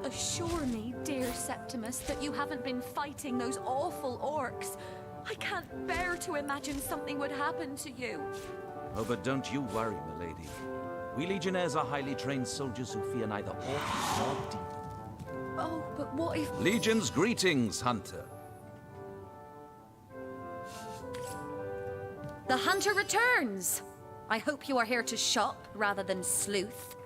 Assure me, dear Septimus, that you haven't been fighting those awful orcs. I can't bear to imagine something would happen to you. Oh, but don't you worry, milady. We Legionnaires are highly trained soldiers who fear neither orc nor demon. Oh, but what if... Legion's greetings, Hunter. The hunter returns! I hope you are here to shop rather than sleuth.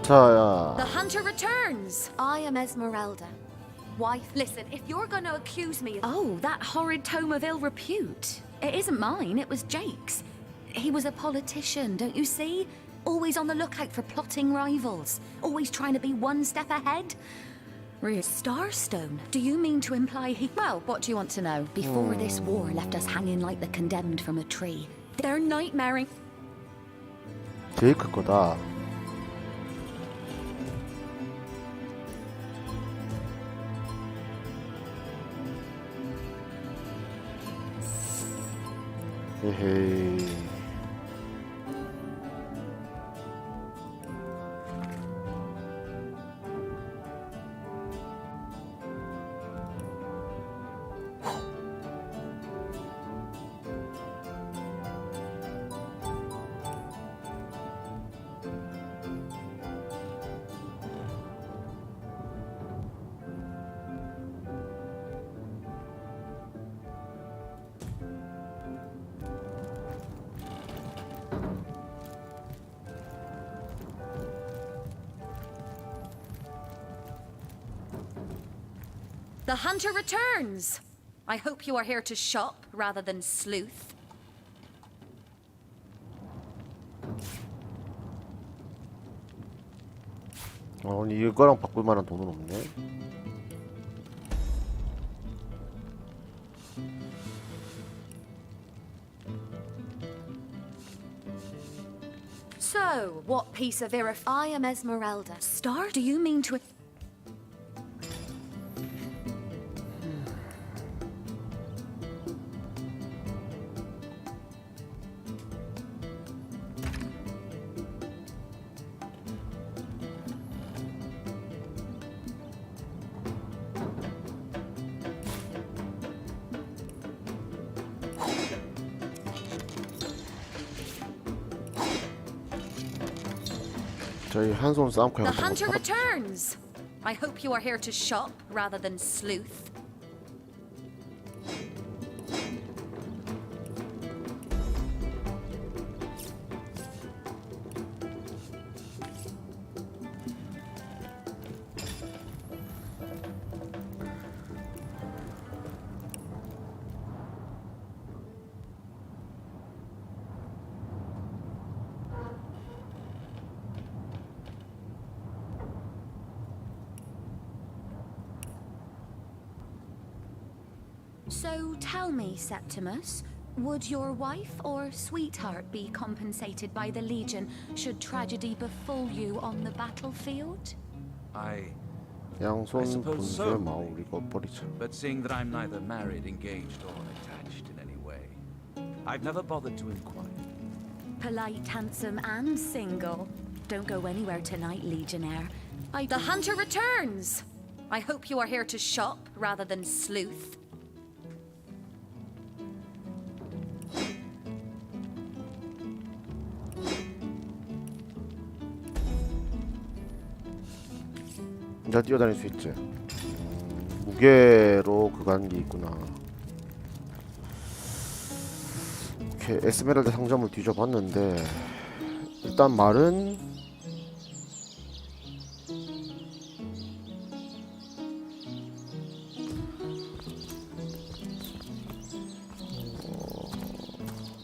자, The hunter returns! I am Esmeralda, wife. Listen, if you're going to accuse me of... Oh, that horrid tome of ill repute. It isn't mine, it was Jake's. He was a politician, don't you see? Always on the lookout for plotting rivals. Always trying to be one step ahead. Starstone? Do you mean to imply he... Well, what do you want to know? Before this war left us hanging like the condemned from a tree. They're nightmaring... 제이크 거다. 에헤이. The hunter returns! I hope you are here to shop rather than sleuth. 아니 이거랑 바꿀 만한 돈은 없네. So, what piece of I am Esmeralda. Star? Do you mean to... 저희 한손 싸움코 The 해가지고 hunter returns! I hope you are here to shop rather than sleuth. So tell me, Septimus, would your wife or sweetheart be compensated by the Legion should tragedy befall you on the battlefield? I 양손 suppose 분수의 so. 마우리가 버리자. But seeing that I'm neither married, engaged, or attached in any way, I've never bothered to inquire. Polite, handsome, and single. Don't go anywhere tonight, Legionnaire. The hunter returns! I hope you are here to shop rather than sleuth. 나 뛰어다닐 수 있지. 무게로 그간게 있구나. 오케이, 에스메랄다 상점을 뒤져봤는데 일단 말은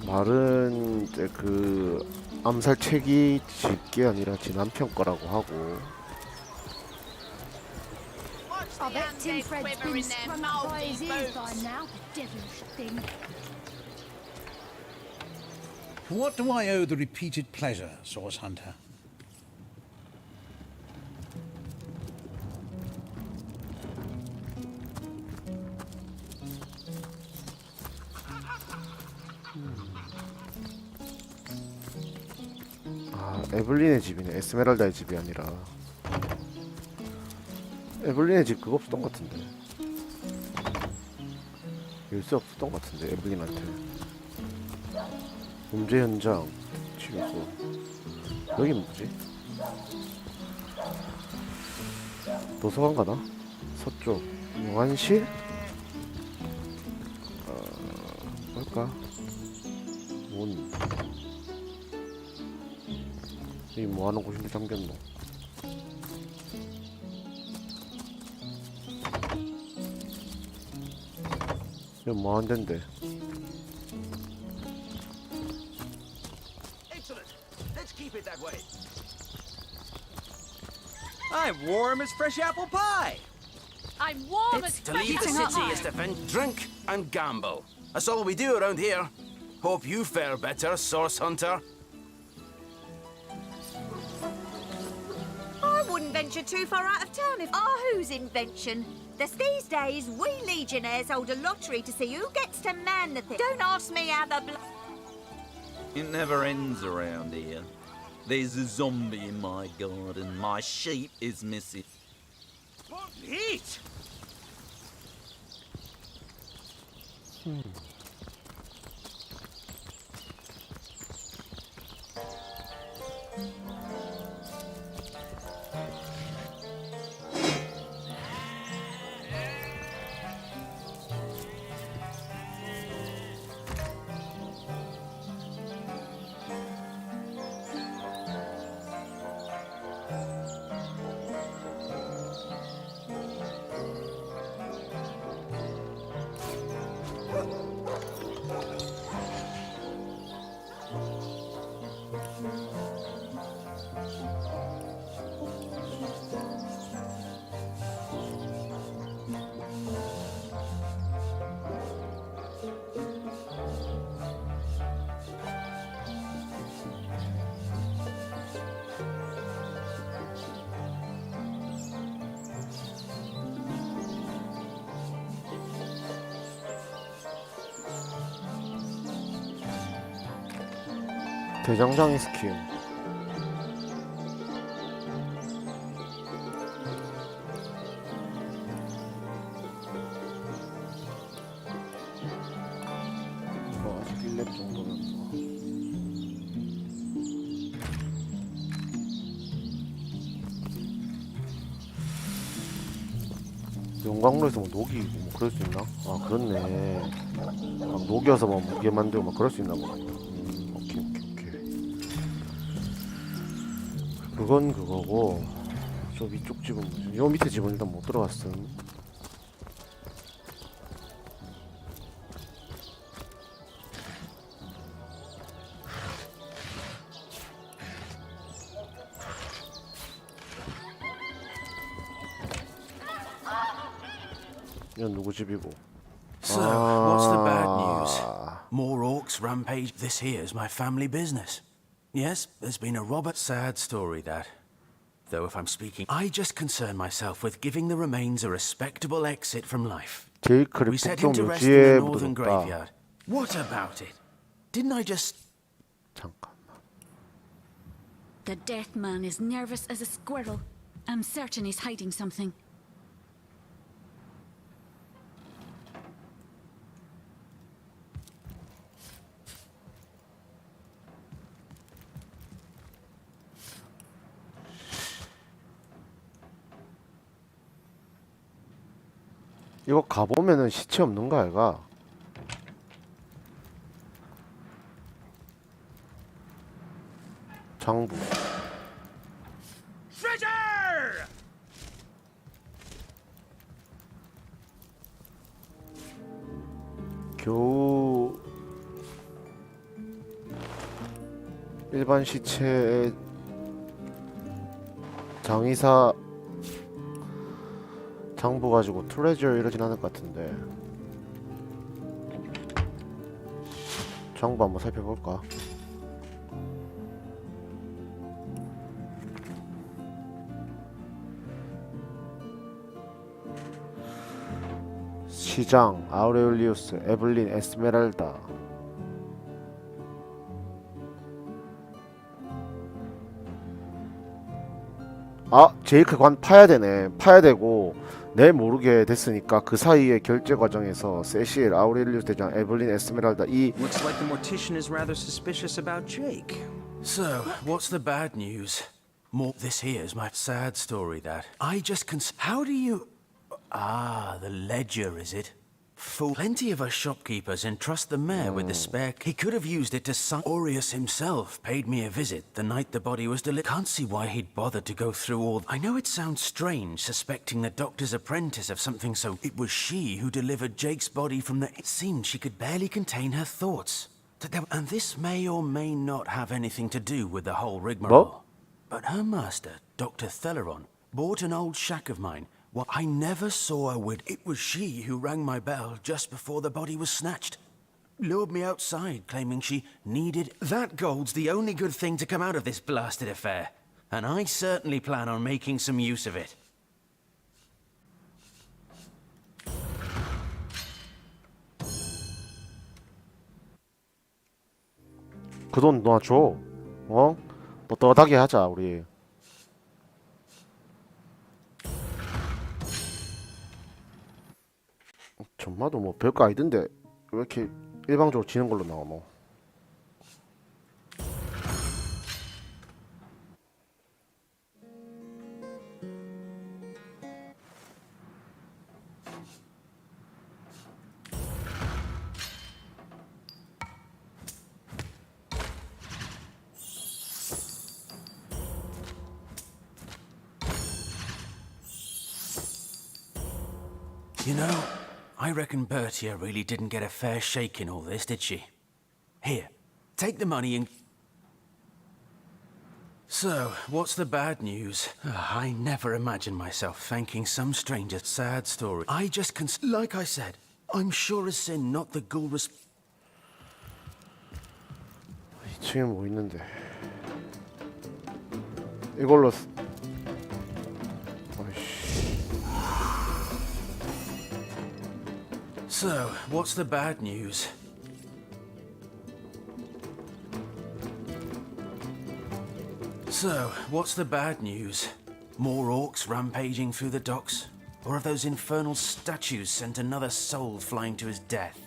말은 이제 그 암살책이 질게 아니라 지 남편 거라고 하고. I bet Tim Fred's been sprung up by his ears by now, the devilish thing. What do I owe the repeated pleasure, Source Hunter? 아, 에블린의 집이네. 에스메랄다의 집이 아니라. 에블린의 집 그거 없었던 것 같은데. 열쇠 없었던 것 같은데 에블린한테. 범죄 현장 치유소. 여긴 뭐지? 도서관 가나? 서쪽 용안실? 뭘까? 문. 이 뭐하는 곳인데 잠겼노? 이거 뭐하는 데인데? Excellent. Let's keep it that way. I'm warm as fresh apple pie. I'm warm as To leave the city is to drink and gamble. That's all we do around here. Hope you fare better, Source Hunter. I wouldn't venture too far out of town if whose invention. These days, we Legionnaires hold a lottery to see who gets to man the thing. Don't ask me how the It never ends around here. There's a zombie in my garden. My sheep is missing. Eat! 대장장이 스킬. 아직 1렙 정도면 용광로에서 뭐 녹이고 뭐 그럴 수 있나? 아 그렇네. 막 녹여서 뭐 무게 만들고 막 그럴 수 있나 보네. 오케이. 그건 그거고. 저 위쪽 집은 뭐지? 요 밑에 집은 일단 못 들어갔음. 이건 누구 집이고? 아 So, what's the bad news? More orcs rampage. This here's my family business. Yes, there's been a robber. Sad story, that. Though if I'm speaking, I just concern myself with giving the remains a respectable exit from life. We set him to rest in the northern graveyard. What about it? Didn't I just... The death man is nervous as a squirrel. I'm certain he's hiding something. 이거 가보면은 시체 없는가 아이가? 장부. Treasure! 겨우 일반 시체의 장의사 장부 가지고 트레저 이러진 않을 것 같은데 장부 한번 살펴볼까? 시장 아우레올리우스 에블린 에스메랄다. 아 제이크 관 파야 되네. 파야 되고 내 모르게 됐으니까 그 사이에 결제 과정에서 세실 아우레리우스 대장 에블린 에스메랄다 이 Looks like the mortician is rather suspicious about Jake. So, what's the bad news? More. This here's my sad story, that. I just How do you... Ah, the ledger, is it? Fool. Plenty of us shopkeepers entrust the mayor with the spare... He could have used it to sign... Aureus himself paid me a visit the night the body was delivered. Can't see why he'd bothered to go through all... I know it sounds strange, suspecting the doctor's apprentice of something so... It was she who delivered Jake's body from the... It seemed she could barely contain her thoughts. And this may or may not have anything to do with the whole rigmarole. But her master, Dr. Theleron, bought an old shack of mine. Well, I never saw a wid. It was she who rang my bell just before the body was snatched. Lured me outside, claiming she needed... That gold's the only good thing to come out of this blasted affair. And I certainly plan on making some use of it. 그 돈 너나 줘. 어? 떳떳하게 하자 우리. 전마도 뭐 별거 아니던데 왜 이렇게 일방적으로 지는 걸로 나와 뭐. You know, I reckon Bertia really didn't get a fair shake in all this, did she? Here, take the money and... So, what's the bad news? I never imagined myself thanking some stranger. Sad story. I just like I said, I'm sure as sin not the ghoul was... 2층에 뭐 있는데 이걸로 So, what's the bad news? So, what's the bad news? More orcs rampaging through the docks? Or have those infernal statues sent another soul flying to his death?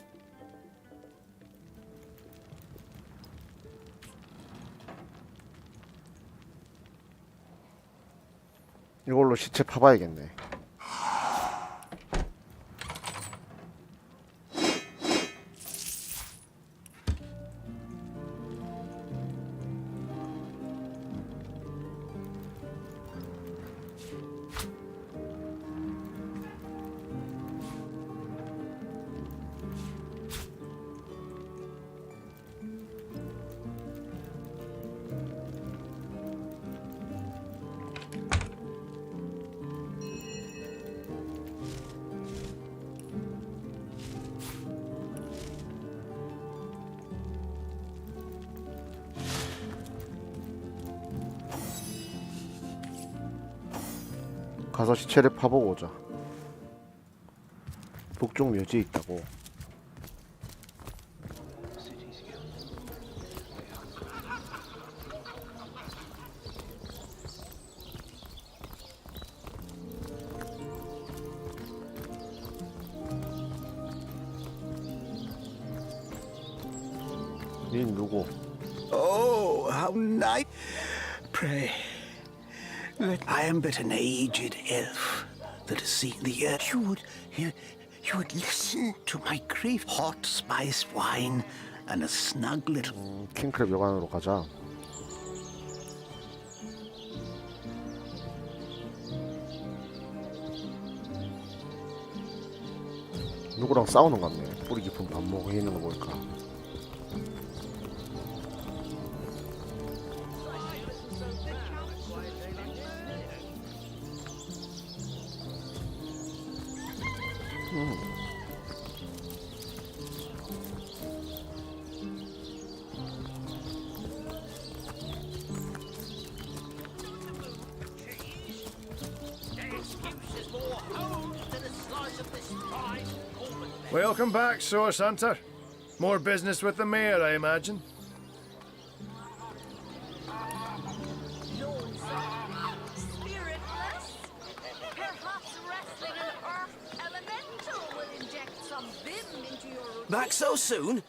이걸로 시체 파봐야겠네. 가서 시체를 파보고 오자. 북쪽 묘지에 있다고. 닌 누구? Oh, how nice. Pray, I am but an aged elf that has seen the earth. You would listen to my grief. Hot spiced wine and a snug little. 킹크랩 여관으로 가자. 누구랑 싸우는 것 같네. 뿌리 깊은 밥 먹고 있는 거 보니까. Welcome back, Source Hunter. More business with the mayor, I imagine. Spiritless? Perhaps wrestling an earth elemental will inject some vim into your routine. Back so soon?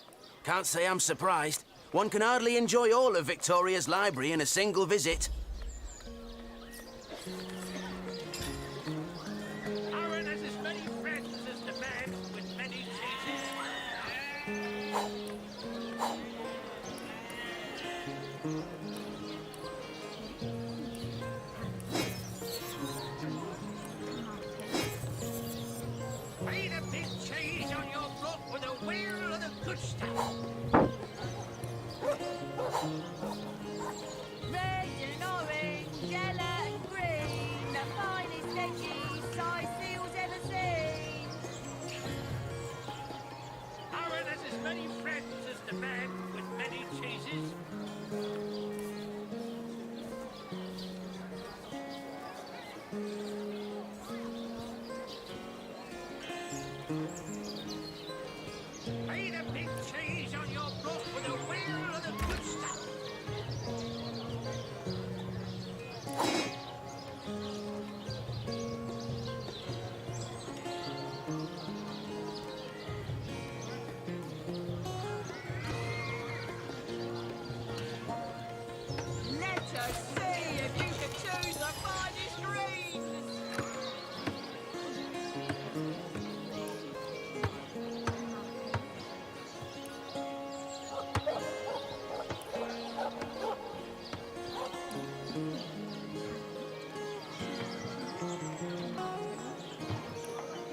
Can't say I'm surprised. One can hardly enjoy all of Victoria's library in a single visit. Aaron has as many friends as the man with many cheeses. Paint a big cheese on your block with a wheel of the good stuff. Red and orange, yellow and green, the finest veggies size seals ever seen. Aaron has as many friends as the man with many cheeses. Paint a big cheese on your block with a wheel of the good stuff. Let us see if you can choose the finest greens.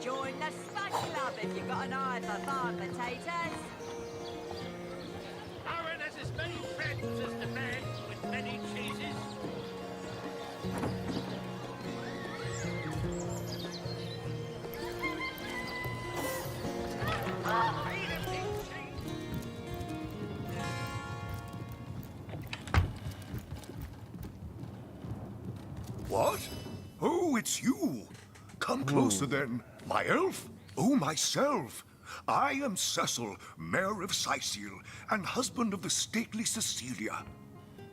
Join the Spud Club if you've got an eye for farm potatoes. Aaron has as many friends as the man with many cheeses. Paint a big cheese. What? Oh, it's you. Come closer then, my elf. Oh, myself. I am Cecil, Mayor of Sicil, and husband of the stately Cecilia.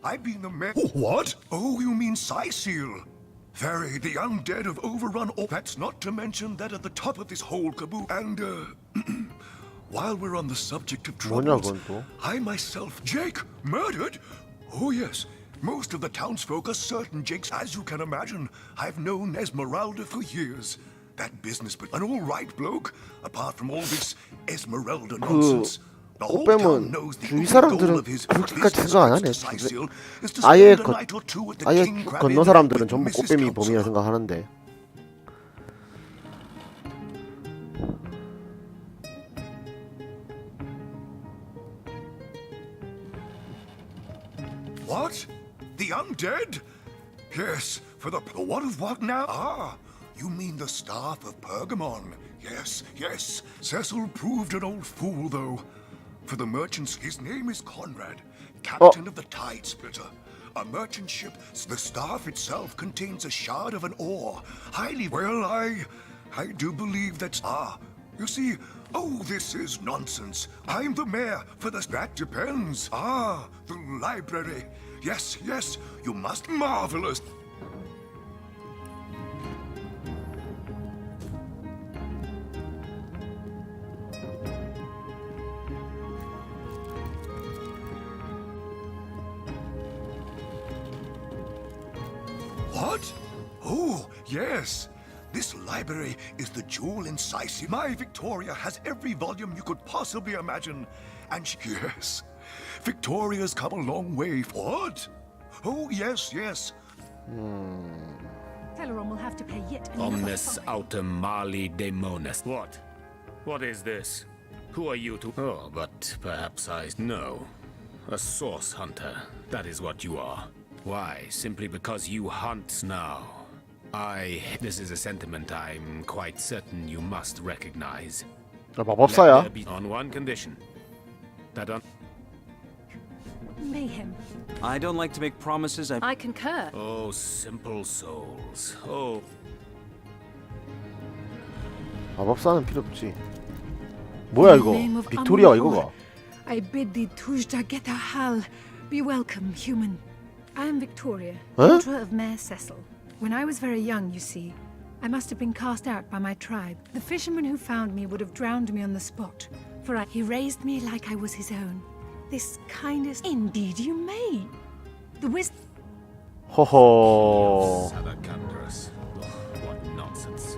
I've been the mayor. Oh, what? Oh, you mean Sicil. Very, the undead have overrun all. That's not to mention that at the top of this whole caboose. And, while we're on the subject of troubles, I myself, Jake, murdered? Oh, yes. Most of the townsfolk are certain Jake's. As you can imagine, I've known Esmeralda for years. That business, but an all right bloke, apart from all this Esmeralda nonsense. The whole town knows the 주위 only goal 사람들은 of his 그렇게까지 business 생각 안 하네. to Sicil is to 아예 spend a night or two at the 아예 King Crab 건너 Inn 사람들은 with 전부 Mrs. 꽃뱀이 Counselor. 범이라 생각하는데. What? The undead? Yes, for the what of what now? Ah, you mean the staff of Pergamon. Yes, yes. Cecil proved an old fool, though. For the merchants, his name is Conrad, captain of the Tide Splitter. a merchant ship. The staff itself contains a shard of an ore. Highly well, I do believe that's you see, this is nonsense. I'm the mayor for the... That depends. The library. Yes, you must marvelous. What? Oh, yes. This library is the jewel in Sicily. My Victoria has every volume you could possibly imagine. And yes, Victoria's come a long way. What? Oh, yes. Teleron will have to pay yet another Omnis fine. autem mali demonis. What? What is this? Who are you to... Oh, but perhaps I know. A source hunter. That is what you are. Why? Simply because you hunt now. This is a sentiment I'm quite certain you must recognize. 마법사야. Let there be on one condition. That Mayhem. I don't like to make promises. I concur. Oh, simple souls. Oh. 마법사는 필요 없지. 뭐야 이거? 빅토리아 이거가. I bid thee Tujda Geta Hal. Be welcome, human. I am Victoria, Huh? daughter of Mayor Cecil. When I was very young, you see, I must have been cast out by my tribe. The fisherman who found me would have drowned me on the spot, for he raised me like I was his own. This kindest... Indeed you may. The wisdom... 허허. Sadakandras. What nonsense.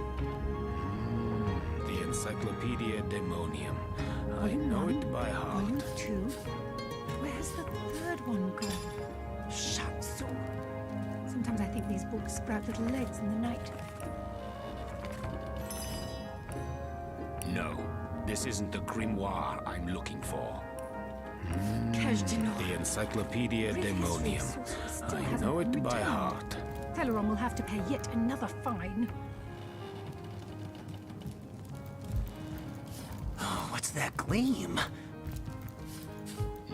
The Encyclopedia Demonium. I know it by heart. Volume 2. Where's the third one gone? Shatsu. Sometimes I think these books sprout little legs in the night. No, this isn't the grimoire I'm looking for. The Encyclopedia Demonium. I know it by heart. Teleron will have to pay yet another fine. What's that gleam?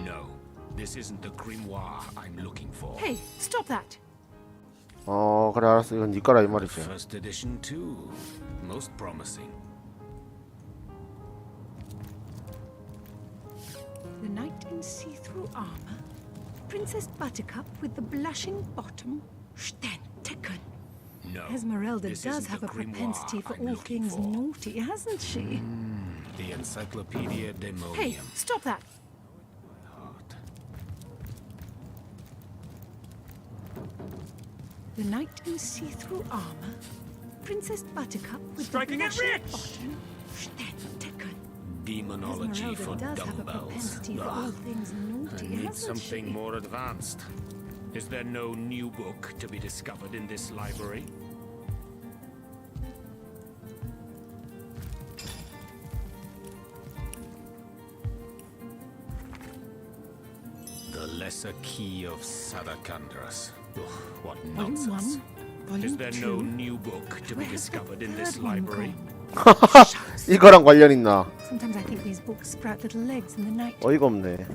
No, this isn't the grimoire I'm looking for. Hey, stop that! 그래 알았어. 이건 네 거라 이 말이지. First edition too. Most promising. The knight in see-through armor, Princess Buttercup with the blushing bottom, Stentaken. No, Esmeralda this does isn't have the a propensity grimoire for I'm all looking things for. naughty, hasn't she? The Encyclopedia Demonium. Hey, stop that! The knight in see-through armor, Princess Buttercup with Striking the it blushing rich! bottom, Stentaken. Demonology Esmeralda for does have a dumbbells. propensity for all things I naughty, need hasn't something she? more advanced. Is there no new book to be discovered in this library? The Lesser Key of Sadakandras. Ugh, what Volume nonsense. 1, Volume Is there 2. no new book to be Where's the discovered in this third one library? 이거랑 관련 있나? Sometimes I think these books sprout little legs in the night. 어이가 없네.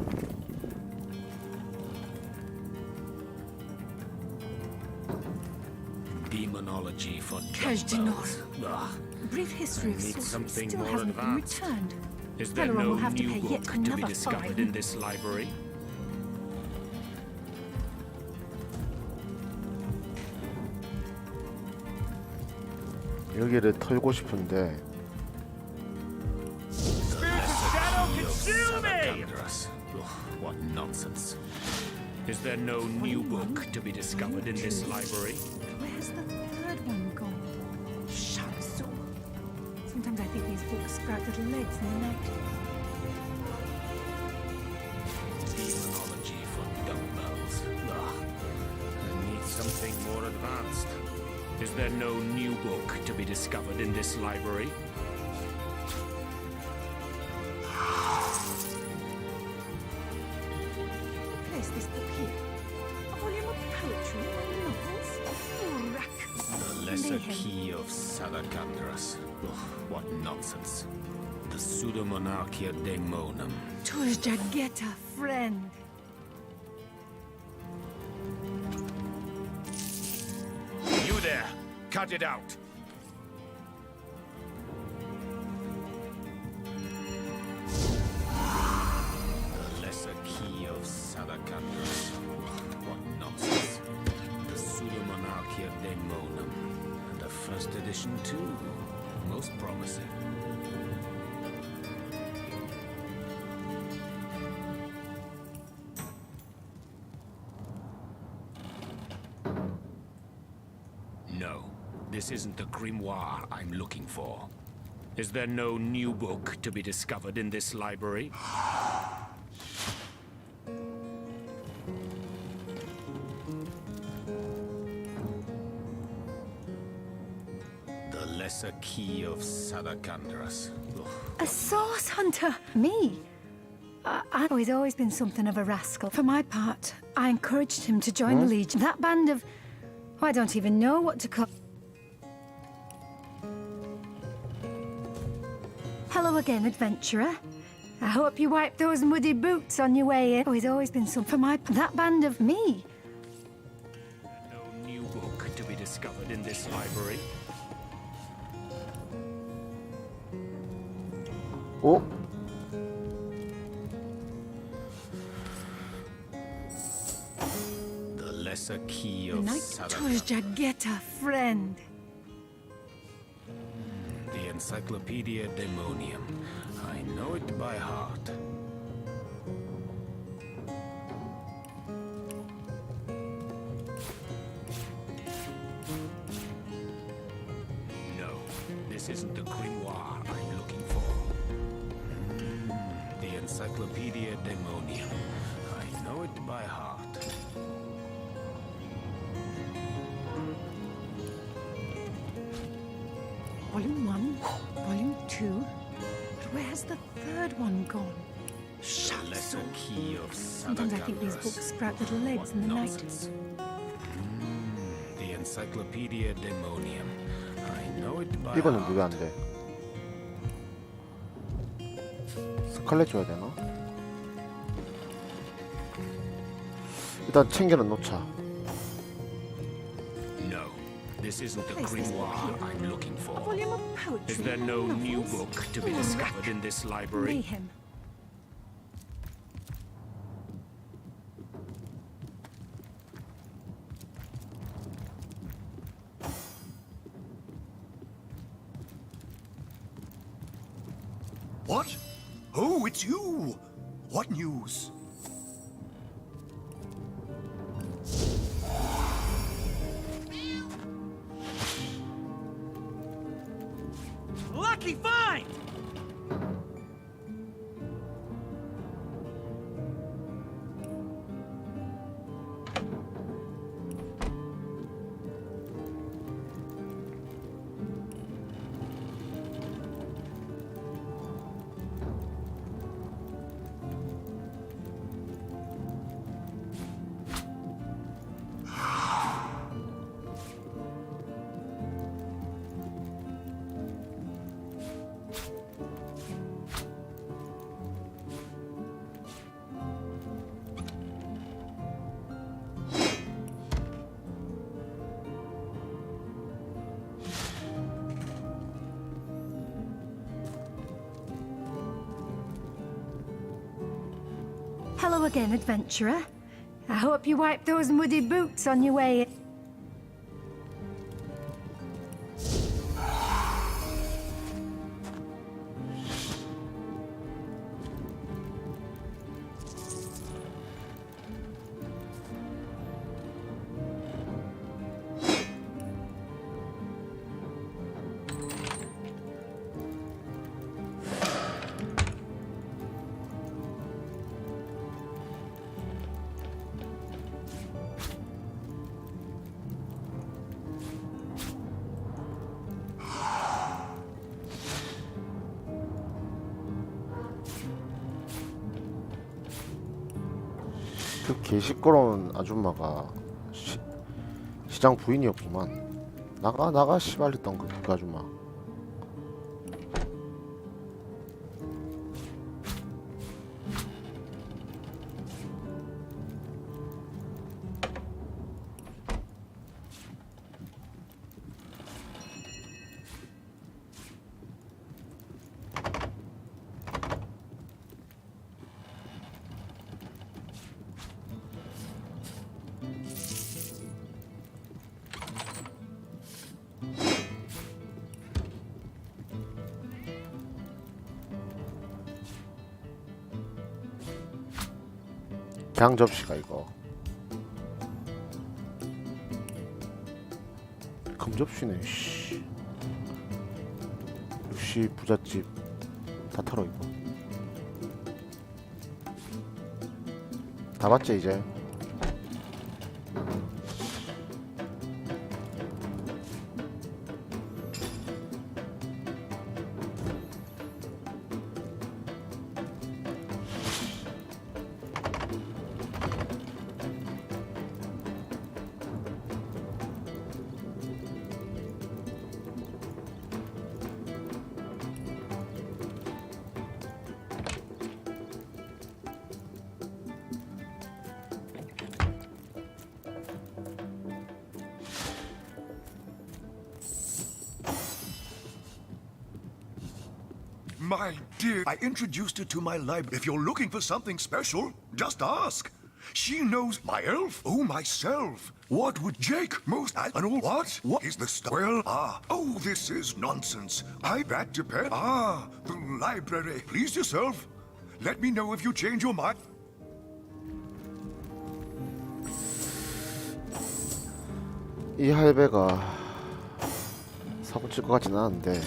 Demonology for Kajdinar. dumbbells. Ugh. Brief history I of need sorcery something still more hasn't been advanced. returned. Is there Teleron no will have to new pay book yet to be another discovered fine. in this library? 여기를 털고 싶은데. Sadakandras. Ugh, what nonsense. Is there no new book to be discovered in this library? Where's the third one gone? Shatsu. Sometimes I think these books sprout little legs in the night. Demonology for dumbbells. Ugh. I need something more advanced. Is there no new book to be discovered in this library? Place this book here. A volume of poetry or novels? Urak. The Lesser Mayhem. Key of Sadakandras. Ugh, what nonsense. The Pseudomonarchia Daemonum. Tujda Geta, friend. there! Cut it out! The lesser key of Sadakandras. What nonsense. The Pseudomonarchia Daemonum. And a first edition too. Most promising. No, this isn't the grimoire I'm looking for. Is there no new book to be discovered in this library? The lesser key of Sadakandras. A source hunter? Me? I've always been something of a rascal. For my part, I encouraged him to join the Legion. That band of... I don't even know what to call... Hello again, adventurer. I hope you wiped those muddy boots on your way in. He's always been some... For my... That band of me. No new book to be discovered in this library? Oh. The lesser key The of Knight Torjageta, friend. The Encyclopedia Daemonium. I know it by heart. No, this isn't the grimoire I'm looking for. The Encyclopedia Daemonium. I know it by heart. Volume 1, Volume 2. But where's the third one gone? The lesser key of Sometimes I think these books sprout little legs in the night. The Encyclopedia Daemonium. I know it by 이거는 heart. 왜 안 돼? 스칼렛 줘야 되나? 일단 챙겨는 놓자. No, this isn't the Place this book grimoire here. I'm looking for. A volume of poetry. Is there no new novels, book to be or discovered in this library? Mayhem. What? Oh, it's you! What news? Lucky find! Hello again, adventurer. I hope you wiped those muddy boots on your way in. 그 개시끄러운 아줌마가 시장 부인이었구만. 나가 씨발했던 그 아줌마. 그냥 접시가 이거 금접시네. 씨. 역시 부잣집 다 털어 이거. 다 봤지 이제. My dear, I introduced her to my library. If you're looking for something special, just ask. She knows my elf. Oh, myself. What would Jake most and all what? What is the well? Oh, this is nonsense. That depends. The library. Please yourself. Let me know if you change your mind. 이 할배가 사고 칠 것 같지는 않은데.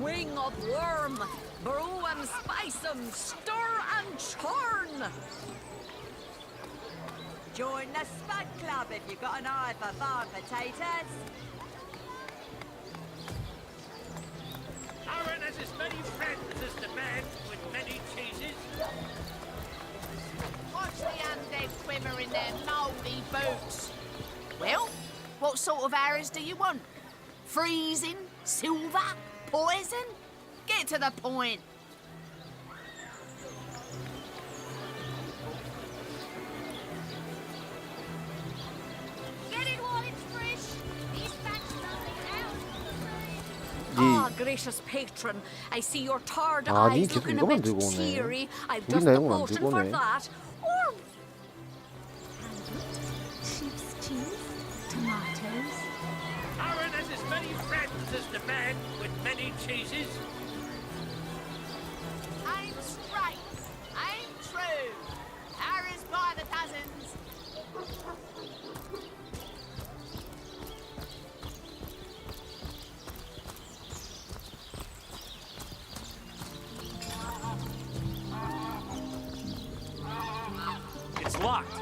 Wing of worm, brew 'em, spice 'em, stir and churn. Join the Spud Club if you've got an eye for farm potatoes. Aaron has as many friends as the man with many cheeses. Watch the undead swimmer in their mouldy boots. Well, what sort of arrows do you want? Freezing? Silver? Poison? Get to the point. Get it while it's fresh. These facts nothing else. Ah, gracious patron, I see your tired 아니, eyes 계속 looking a 이거만 bit 들고 오네. teary. I've 우리 just a 내용은 안 potion 들고 for 오네. that. Or Sheep's cheese, tomatoes. Aaron has as many friends as the man with many cheeses. I'm straight. I'm true. Arrows by the dozens. It's locked.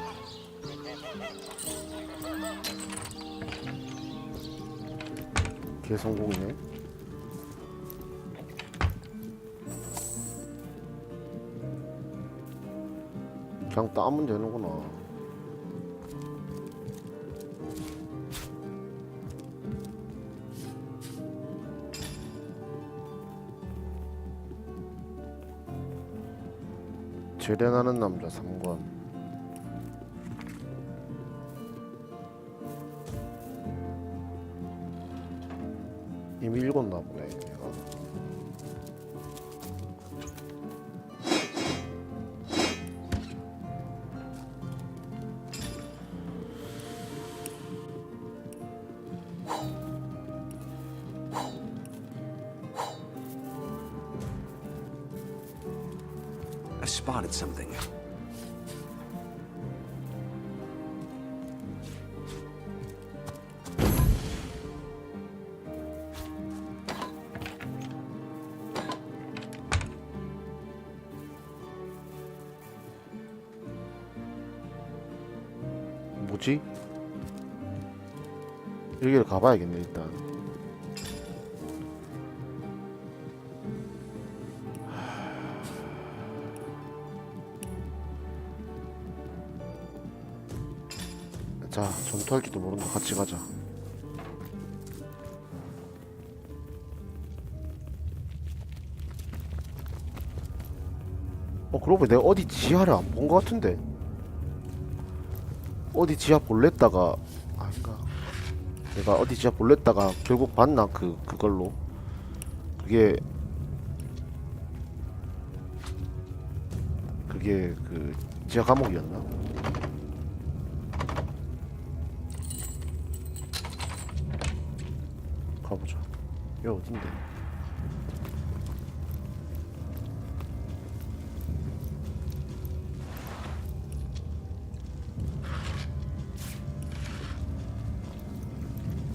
개성공이네. 그냥 따면 되는구나. 재련하는 남자 3권. 이미 읽었나 보네 내가. I spotted something. 뭐지? 여기를 가봐야겠네 일단. 자, 전투할지도 모른다. 같이 가자. 그러고 보니 내가 어디 지하를 안 본 것 같은데. 어디 지하 볼랬다가 아닌가? 내가 어디 지하 볼랬다가 결국 봤나 그걸로. 그게 그 지하 감옥이었나? 가보자. 여기 어딘데?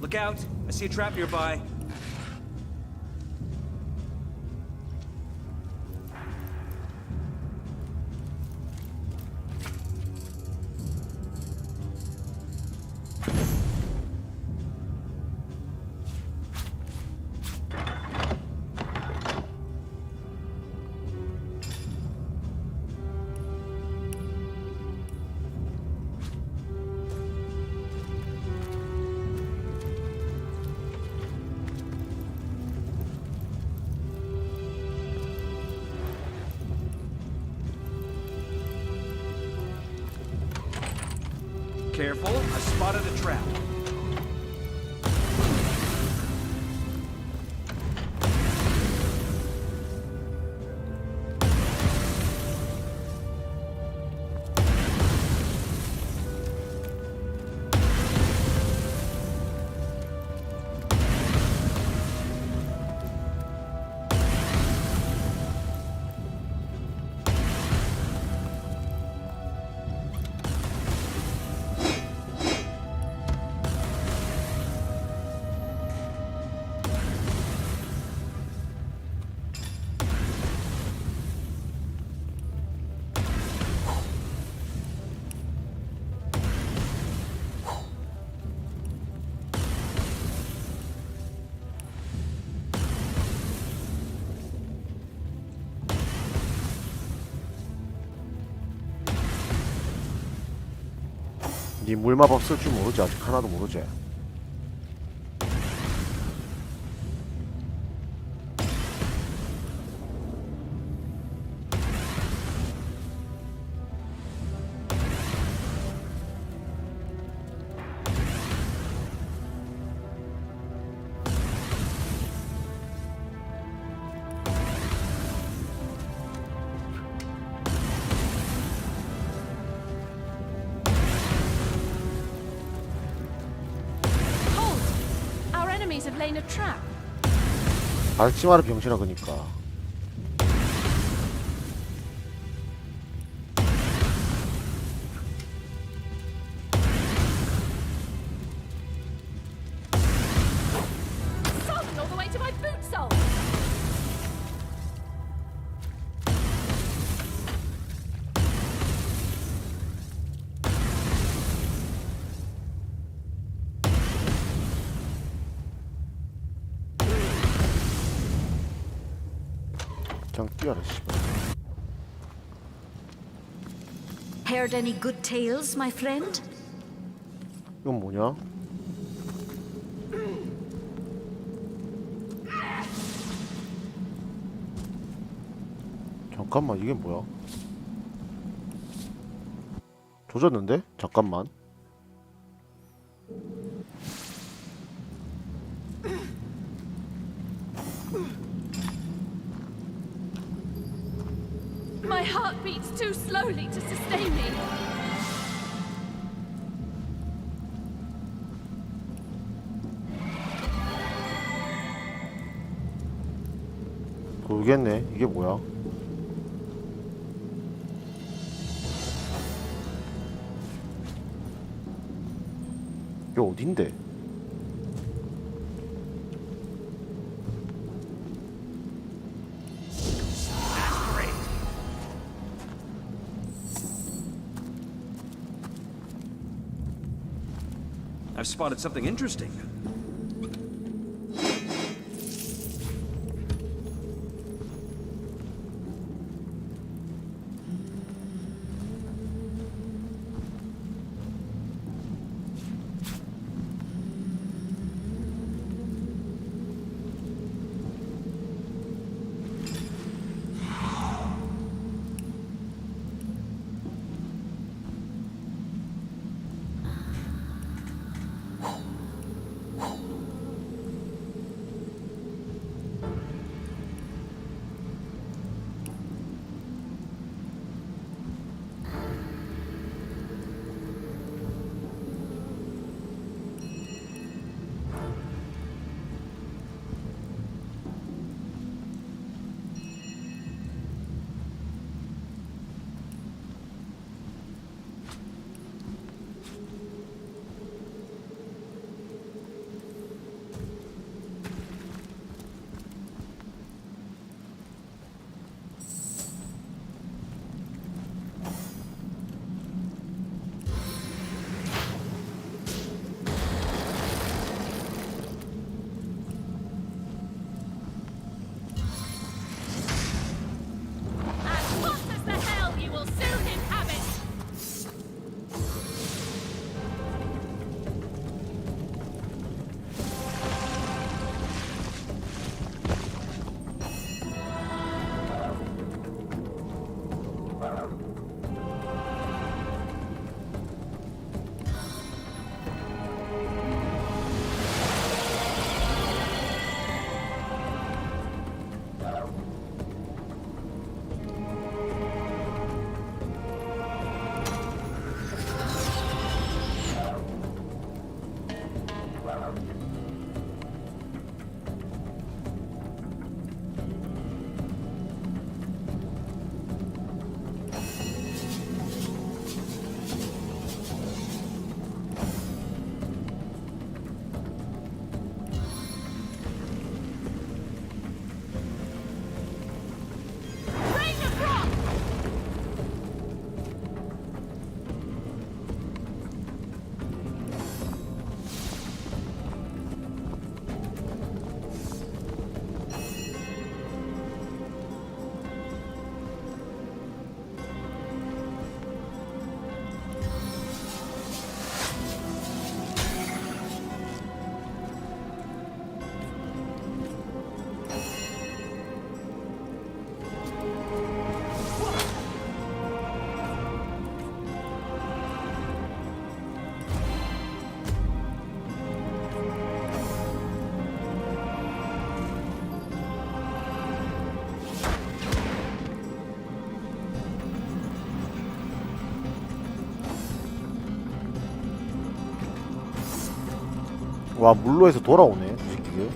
Look out! I see a trap nearby. Careful, I spotted a trap. 니 물마법 쓸 줄 모르지. 아직 하나도 모르지. Have lain a trap. 밟지 마라 병신아. 그니까 Sodden all the way to my boot sole. 그냥 뛰어라 씨발. Heard any good tales, my friend? 이건 뭐냐? 잠깐만, 이게 뭐야? 조졌는데? 잠깐만. My heart beats too slowly to sustain me. 모르겠네. 이게 뭐야? 이게 어딘데? I've spotted something interesting. 와, 물로에서 돌아오네, 이 새끼들.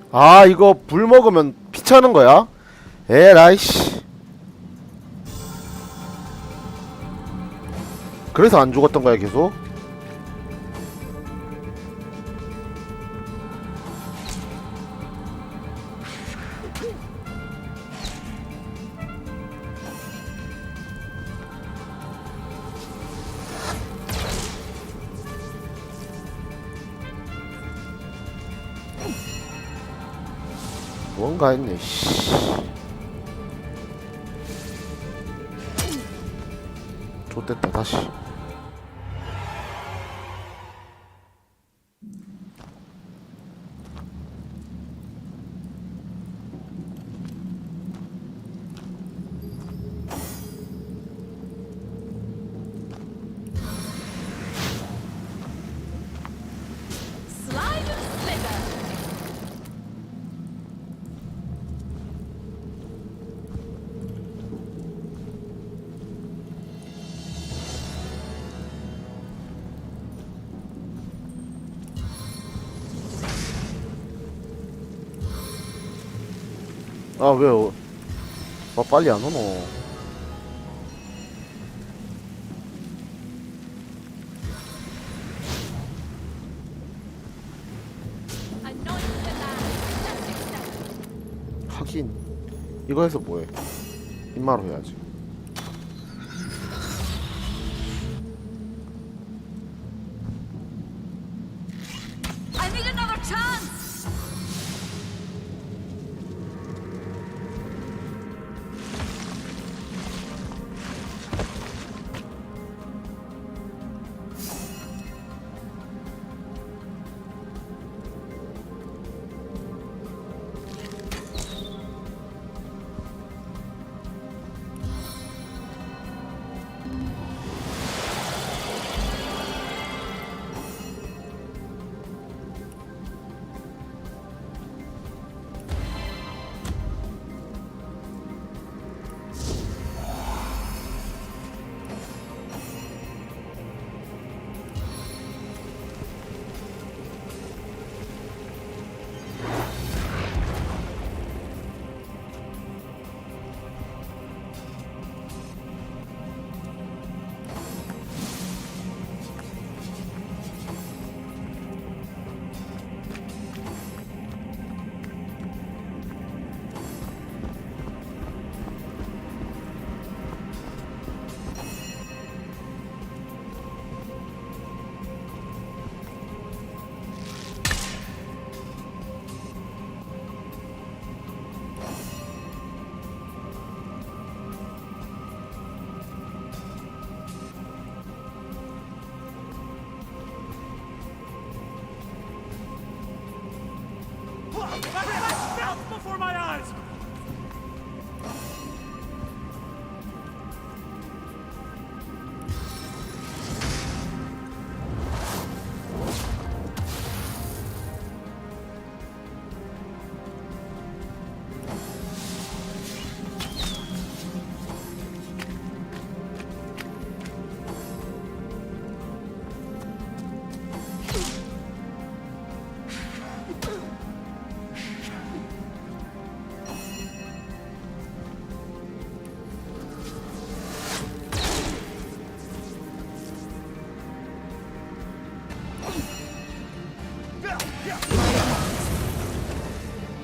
아, 이거 불 먹으면 피 차는 거야? 에라이씨. 그래서 안 죽었던 거야, 계속? 뭔가 했네, 씨. 좆됐다, 다시. Slide and slither. 아, 왜요? 아, 빨리 안 오노. 하긴 이거 해서 뭐해? 입마로 해야지. I need another chance! Everything melts before my eyes!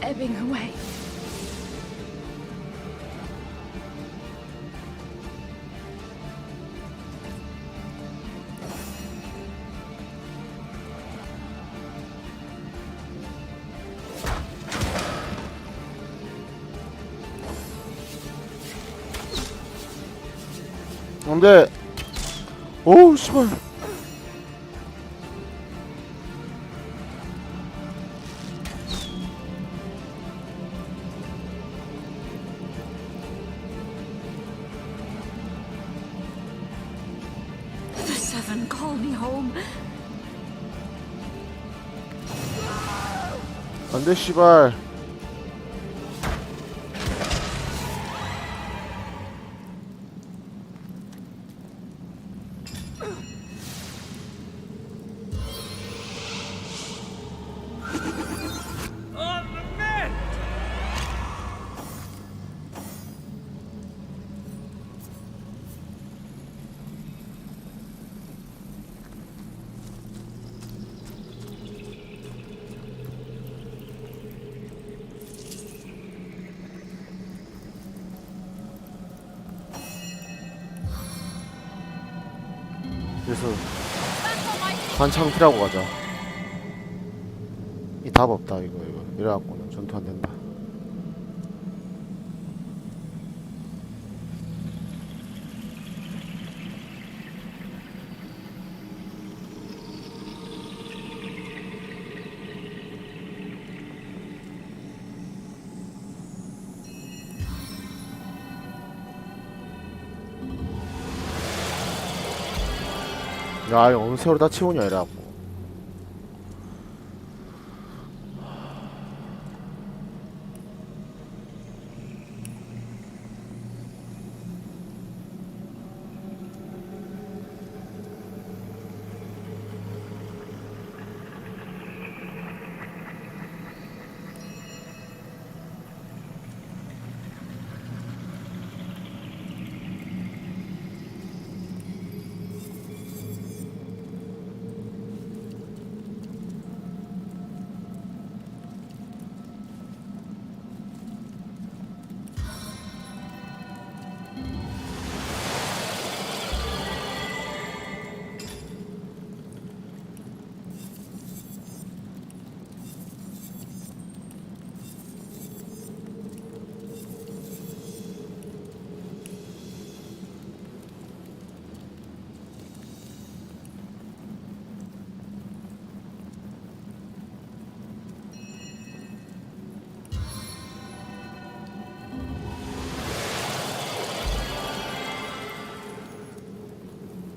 Ebbing away. 안돼. 오우 씨발. heaven, call me home. 안돼 씨발. 그래서 관창피라고 가자. 이 답 없다 이거 이래갖고는 전투 안 된다. 야 이거 어느 세월을 다 채우냐 이래갖고.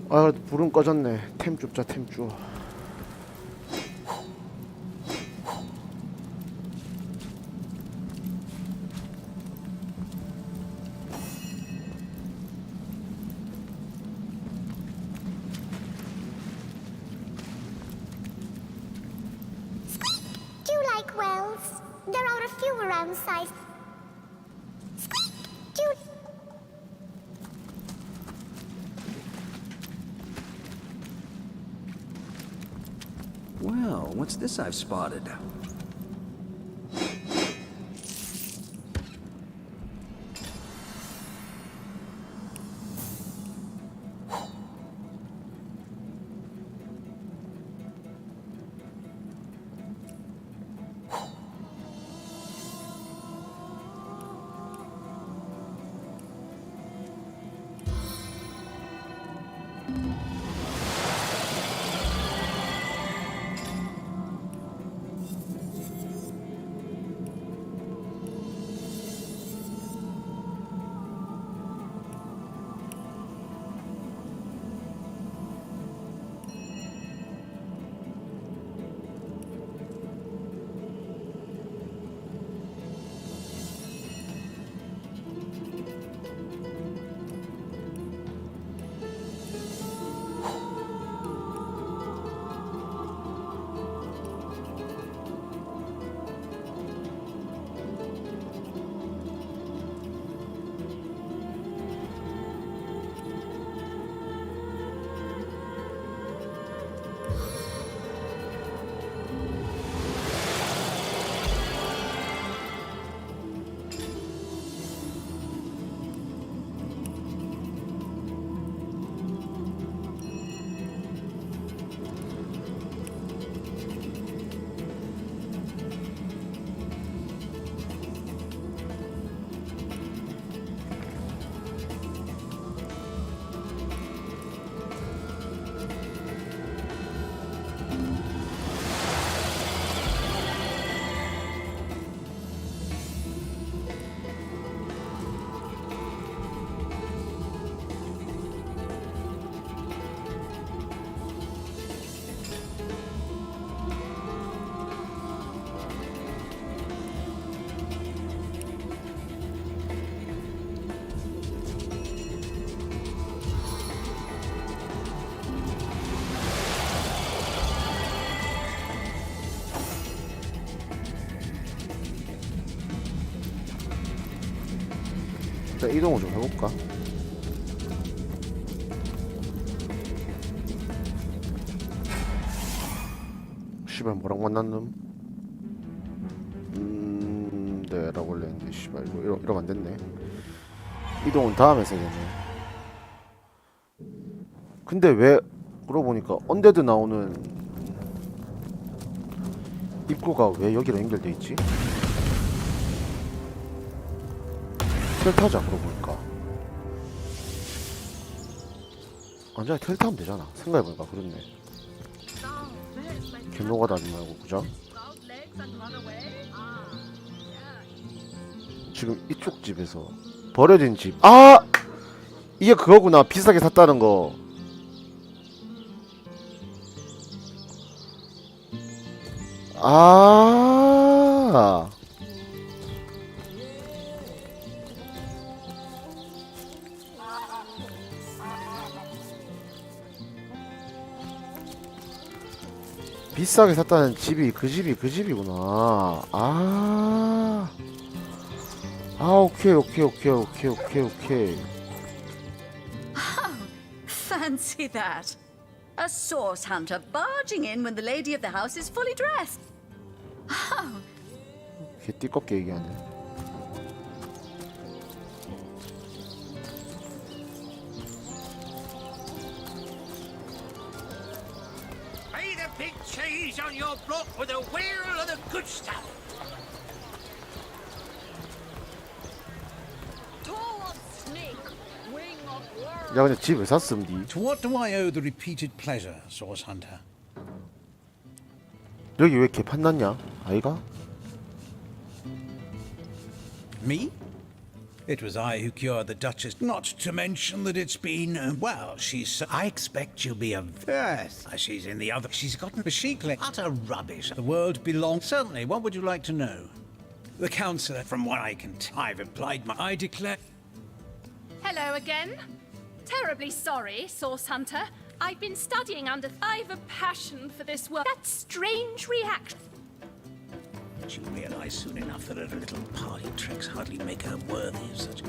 아 그래도 불은 꺼졌네. 템 줍자 템 줘. Do you like wells? There are a few around size. Squeak! Do you... Well, what's this I've spotted? 일단 이동을 좀 해볼까? 씨발 뭐랑 만났놈? 네 라고 원래 했는데 씨발 이러면 안 됐네. 이동은 다음에 써야겠네. 근데 왜 그러고 보니까 언데드 나오는 입구가 왜 여기로 연결돼 있지? 텔 타자 그러고 보니까. 완전히 텔 타면 되잖아. 생각해보니까 그렇네. 개노가 다지 말고 그죠? 지금 이쪽 집에서 버려진 집. 아! 이게 그거구나. 비싸게 샀다는 거. 아. 비싸게 샀다는 집이 그 집이구나. 아. 아, 오케이. Fancy that. A source hunter barging in when the lady of the house is fully dressed. 개 띠껍게 얘기하네. Pay the big cheese on your block with a wheel of the good stuff. 야 근데 집 왜 샀음 니? To what do I owe the repeated pleasure, source hunter? 여기 왜 개 판났냐? 아이가? Me? It was I who cured the Duchess. Not to mention that it's been, well, she's... I expect she'll be a... Yes, she's in the other... She's gotten a chic-like... Utter rubbish. The world belongs... Certainly, what would you like to know? The counsellor, from what I can... I've applied my... I declare... Hello again. Terribly sorry, Source Hunter. I've been studying under... I've a passion for this work. That strange reaction. She'll realize soon enough that her little party tricks hardly make her worthy of such...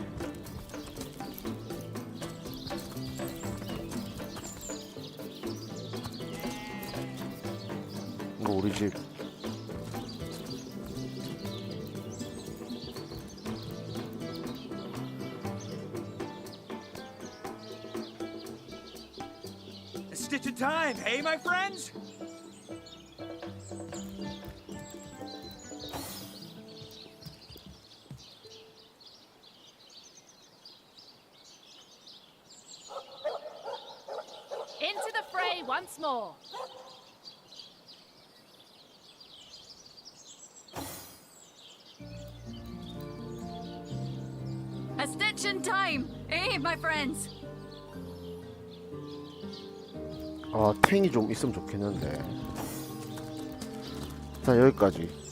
이거 우리 집. A stitch of time, hey, my friends? Into the fray once more. A stitch in time, eh, my friends? 아 탱이 좀 있으면 좋겠는데. 일단 여기까지.